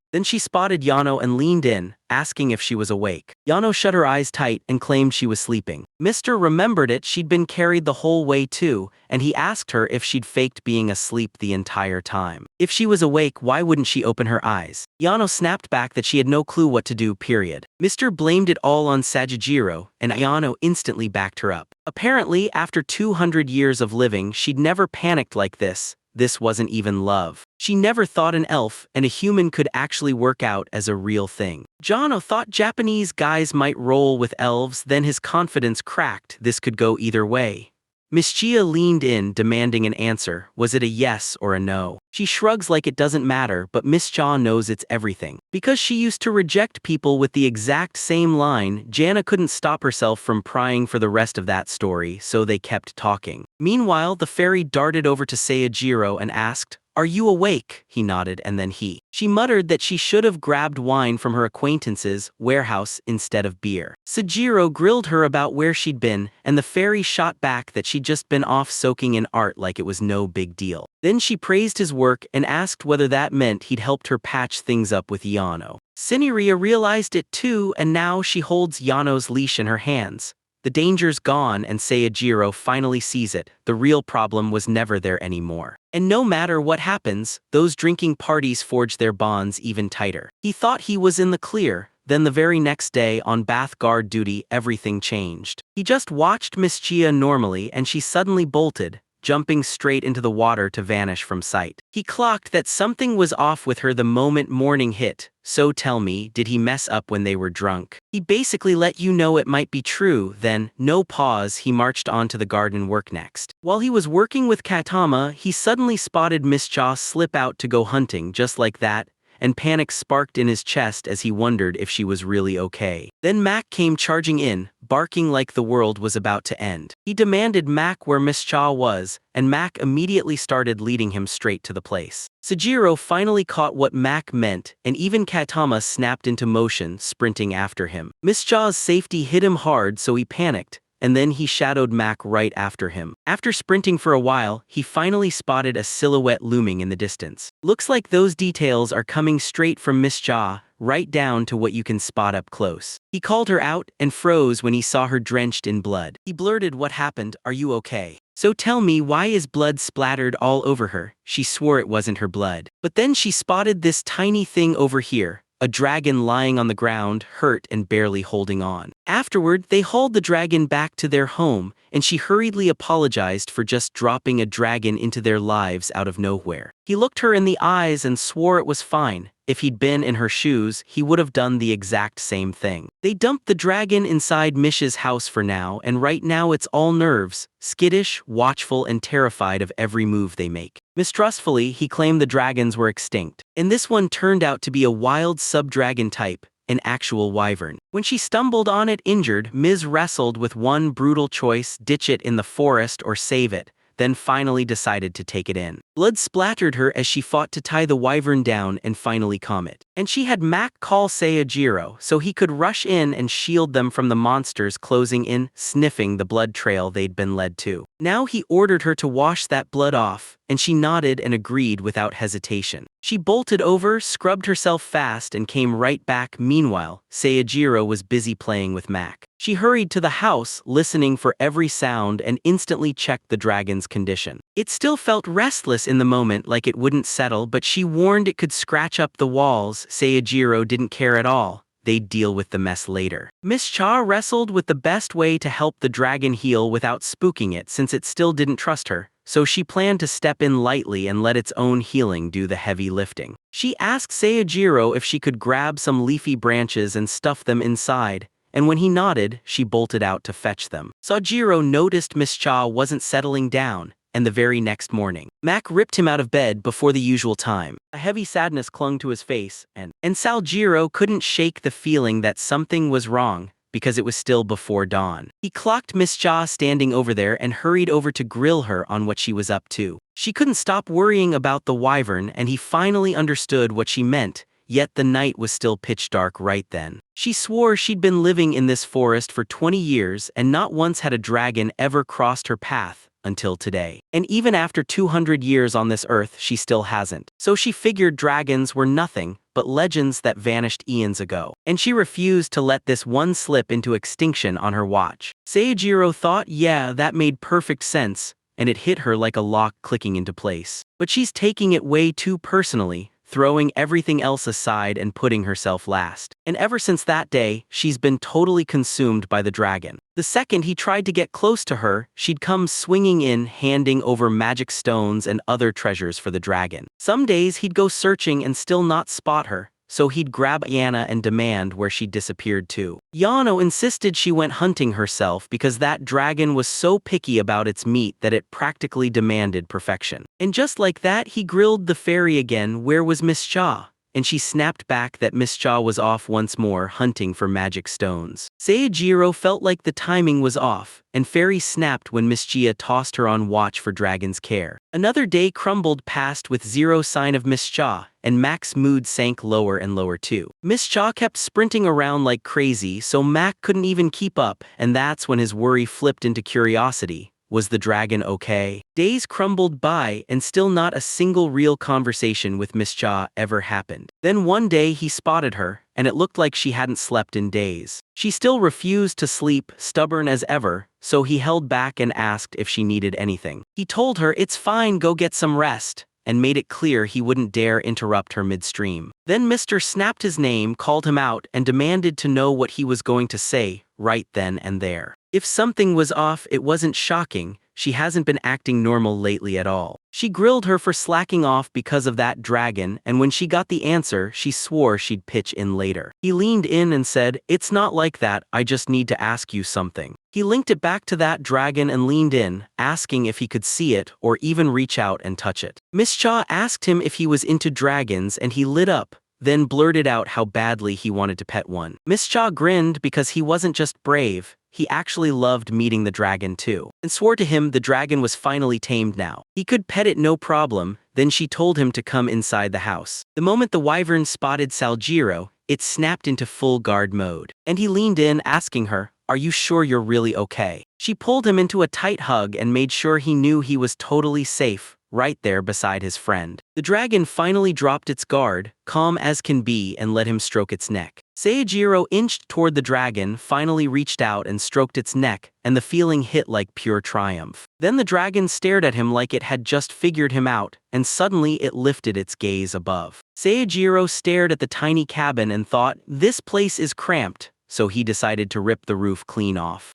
Then she spotted Yano and leaned in, asking if she was awake. Yano shut her eyes tight and claimed she was sleeping. Mr. remembered she'd been carried the whole way too, and he asked her if she'd faked being asleep the entire time. If she was awake, why wouldn't she open her eyes? Yano snapped back that she had no clue what to do, period. Mr. blamed it all on Sagijiro, and Yano instantly backed her up. Apparently, after 200 years of living, she'd never panicked like this. This wasn't even love. She never thought an elf and a human could actually work out as a real thing. Jono thought Japanese guys might roll with elves, then his confidence cracked. This could go either way. Miss Chia leaned in, demanding an answer. Was it a yes or a no? She shrugs like it doesn't matter, but Miss Chia knows it's everything. Because she used to reject people with the exact same line, Jana couldn't stop herself from prying for the rest of that story, so they kept talking. Meanwhile, the fairy darted over to Seijiro and asked, "Are you awake?" He nodded, and then she muttered that she should have grabbed wine from her acquaintance's warehouse instead of beer. Seijiro grilled her about where she'd been, and the fairy shot back that she'd just been off soaking in art like it was no big deal. Then she praised his work and asked whether that meant he'd helped her patch things up with Yano. Cineria realized it too, and now she holds Yano's leash in her hands. The danger's gone, and Seijiro finally sees it. The real problem was never there anymore. And no matter what happens, those drinking parties forge their bonds even tighter. He thought he was in the clear. Then the very next day, on bath guard duty, everything changed. He just watched Miss Chia normally, and she suddenly bolted, jumping straight into the water to vanish from sight. He clocked that something was off with her the moment morning hit. So tell me, did he mess up when they were drunk? He basically let you know it might be true, then, no pause, he marched on to the garden work next. While he was working with Katama, he suddenly spotted Miss Cha slip out to go hunting just like that, and panic sparked in his chest as he wondered if she was really okay. Then Mac came charging in, barking like the world was about to end. He demanded Mac where Miss Cha was, and Mac immediately started leading him straight to the place. Seijiro finally caught what Mac meant, and even Katama snapped into motion, sprinting after him. Miss Cha's safety hit him hard, so he panicked, and then he shadowed Mac right after him. After sprinting for a while, he finally spotted a silhouette looming in the distance. Looks like those details are coming straight from Miss Cha, right down to what you can spot up close. He called her out and froze when he saw her drenched in blood. He blurted, "What happened? Are you okay? So tell me, why is blood splattered all over her?" She swore it wasn't her blood. But then she spotted this tiny thing over here. A dragon lying on the ground, hurt and barely holding on. Afterward, they hauled the dragon back to their home, and she hurriedly apologized for just dropping a dragon into their lives out of nowhere. He looked her in the eyes and swore it was fine. If he'd been in her shoes, he would have done the exact same thing. They dumped the dragon inside Mish's house for now, and right now it's all nerves, skittish, watchful, and terrified of every move they make. Mistrustfully, he claimed the dragons were extinct, and this one turned out to be a wild sub-dragon type, an actual wyvern. When she stumbled on it injured, Ms. wrestled with one brutal choice: ditch it in the forest or save it, then finally decided to take it in. Blood splattered her as she fought to tie the wyvern down and finally calm it. And she had Mac call Seijiro so he could rush in and shield them from the monsters closing in, sniffing the blood trail they'd been led to. Now he ordered her to wash that blood off, and she nodded and agreed without hesitation. She bolted over, scrubbed herself fast, and came right back. Meanwhile, Seijiro was busy playing with Mac. She hurried to the house, listening for every sound, and instantly checked the dragon's condition. It still felt restless in the moment, like it wouldn't settle, but she warned it could scratch up the walls. Seijiro didn't care at all. They'd deal with the mess later. Miss Cha wrestled with the best way to help the dragon heal without spooking it, since it still didn't trust her, so she planned to step in lightly and let its own healing do the heavy lifting. She asked Seijiro if she could grab some leafy branches and stuff them inside, and when he nodded, she bolted out to fetch them. Seijiro noticed Miss Cha wasn't settling down, and the very next morning, Mac ripped him out of bed before the usual time. A heavy sadness clung to his face, and Seijiro couldn't shake the feeling that something was wrong, because it was still before dawn. He clocked Miss Cha standing over there and hurried over to grill her on what she was up to. She couldn't stop worrying about the wyvern, and he finally understood what she meant. Yet the night was still pitch dark right then. She swore she'd been living in this forest for 20 years and not once had a dragon ever crossed her path, until today. And even after 200 years on this earth, she still hasn't. So she figured dragons were nothing, but legends that vanished eons ago. And she refused to let this one slip into extinction on her watch. Seijiro thought, yeah, that made perfect sense, and it hit her like a lock clicking into place. But she's taking it way too personally, throwing everything else aside and putting herself last. And ever since that day, she's been totally consumed by the dragon. The second he tried to get close to her, she'd come swinging in, handing over magic stones and other treasures for the dragon. Some days he'd go searching and still not spot her, so he'd grab Yana and demand where she disappeared to. Yano insisted she went hunting herself because that dragon was so picky about its meat that it practically demanded perfection. And just like that, he grilled the fairy again, where was Miss Cha? And she snapped back that Miss Cha was off once more hunting for magic stones. Seijiro felt like the timing was off, and Fairy snapped when Miss Chia tossed her on watch for Dragon's care. Another day crumbled past with zero sign of Miss Cha, and Mac's mood sank lower and lower too. Miss Cha kept sprinting around like crazy, so Mac couldn't even keep up, and that's when his worry flipped into curiosity. Was the dragon okay? Days crumbled by, and still not a single real conversation with Miss Cha ever happened. Then one day he spotted her, and it looked like she hadn't slept in days. She still refused to sleep, stubborn as ever, so he held back and asked if she needed anything. He told her it's fine, go get some rest, and made it clear he wouldn't dare interrupt her midstream. Then Mr. snapped his name, called him out, and demanded to know what he was going to say, right then and there. If something was off, it wasn't shocking. She hasn't been acting normal lately at all. She grilled her for slacking off because of that dragon, and when she got the answer, she swore she'd pitch in later. He leaned in and said, "It's not like that, I just need to ask you something." He linked it back to that dragon and leaned in, asking if he could see it or even reach out and touch it. Miss Cha asked him if he was into dragons, and he lit up, then blurted out how badly he wanted to pet one. Miss Cha grinned because he wasn't just brave, he actually loved meeting the dragon too, and swore to him the dragon was finally tamed now. He could pet it no problem. Then she told him to come inside the house. The moment the wyvern spotted Saljiro, it snapped into full guard mode. And he leaned in, asking her, "Are you sure you're really okay?" She pulled him into a tight hug and made sure he knew he was totally safe, right there beside his friend. The dragon finally dropped its guard, calm as can be, and let him stroke its neck. Seijiro inched toward the dragon, finally reached out and stroked its neck, and the feeling hit like pure triumph. Then the dragon stared at him like it had just figured him out, and suddenly it lifted its gaze above. Seijiro stared at the tiny cabin and thought, this place is cramped, so he decided to rip the roof clean off.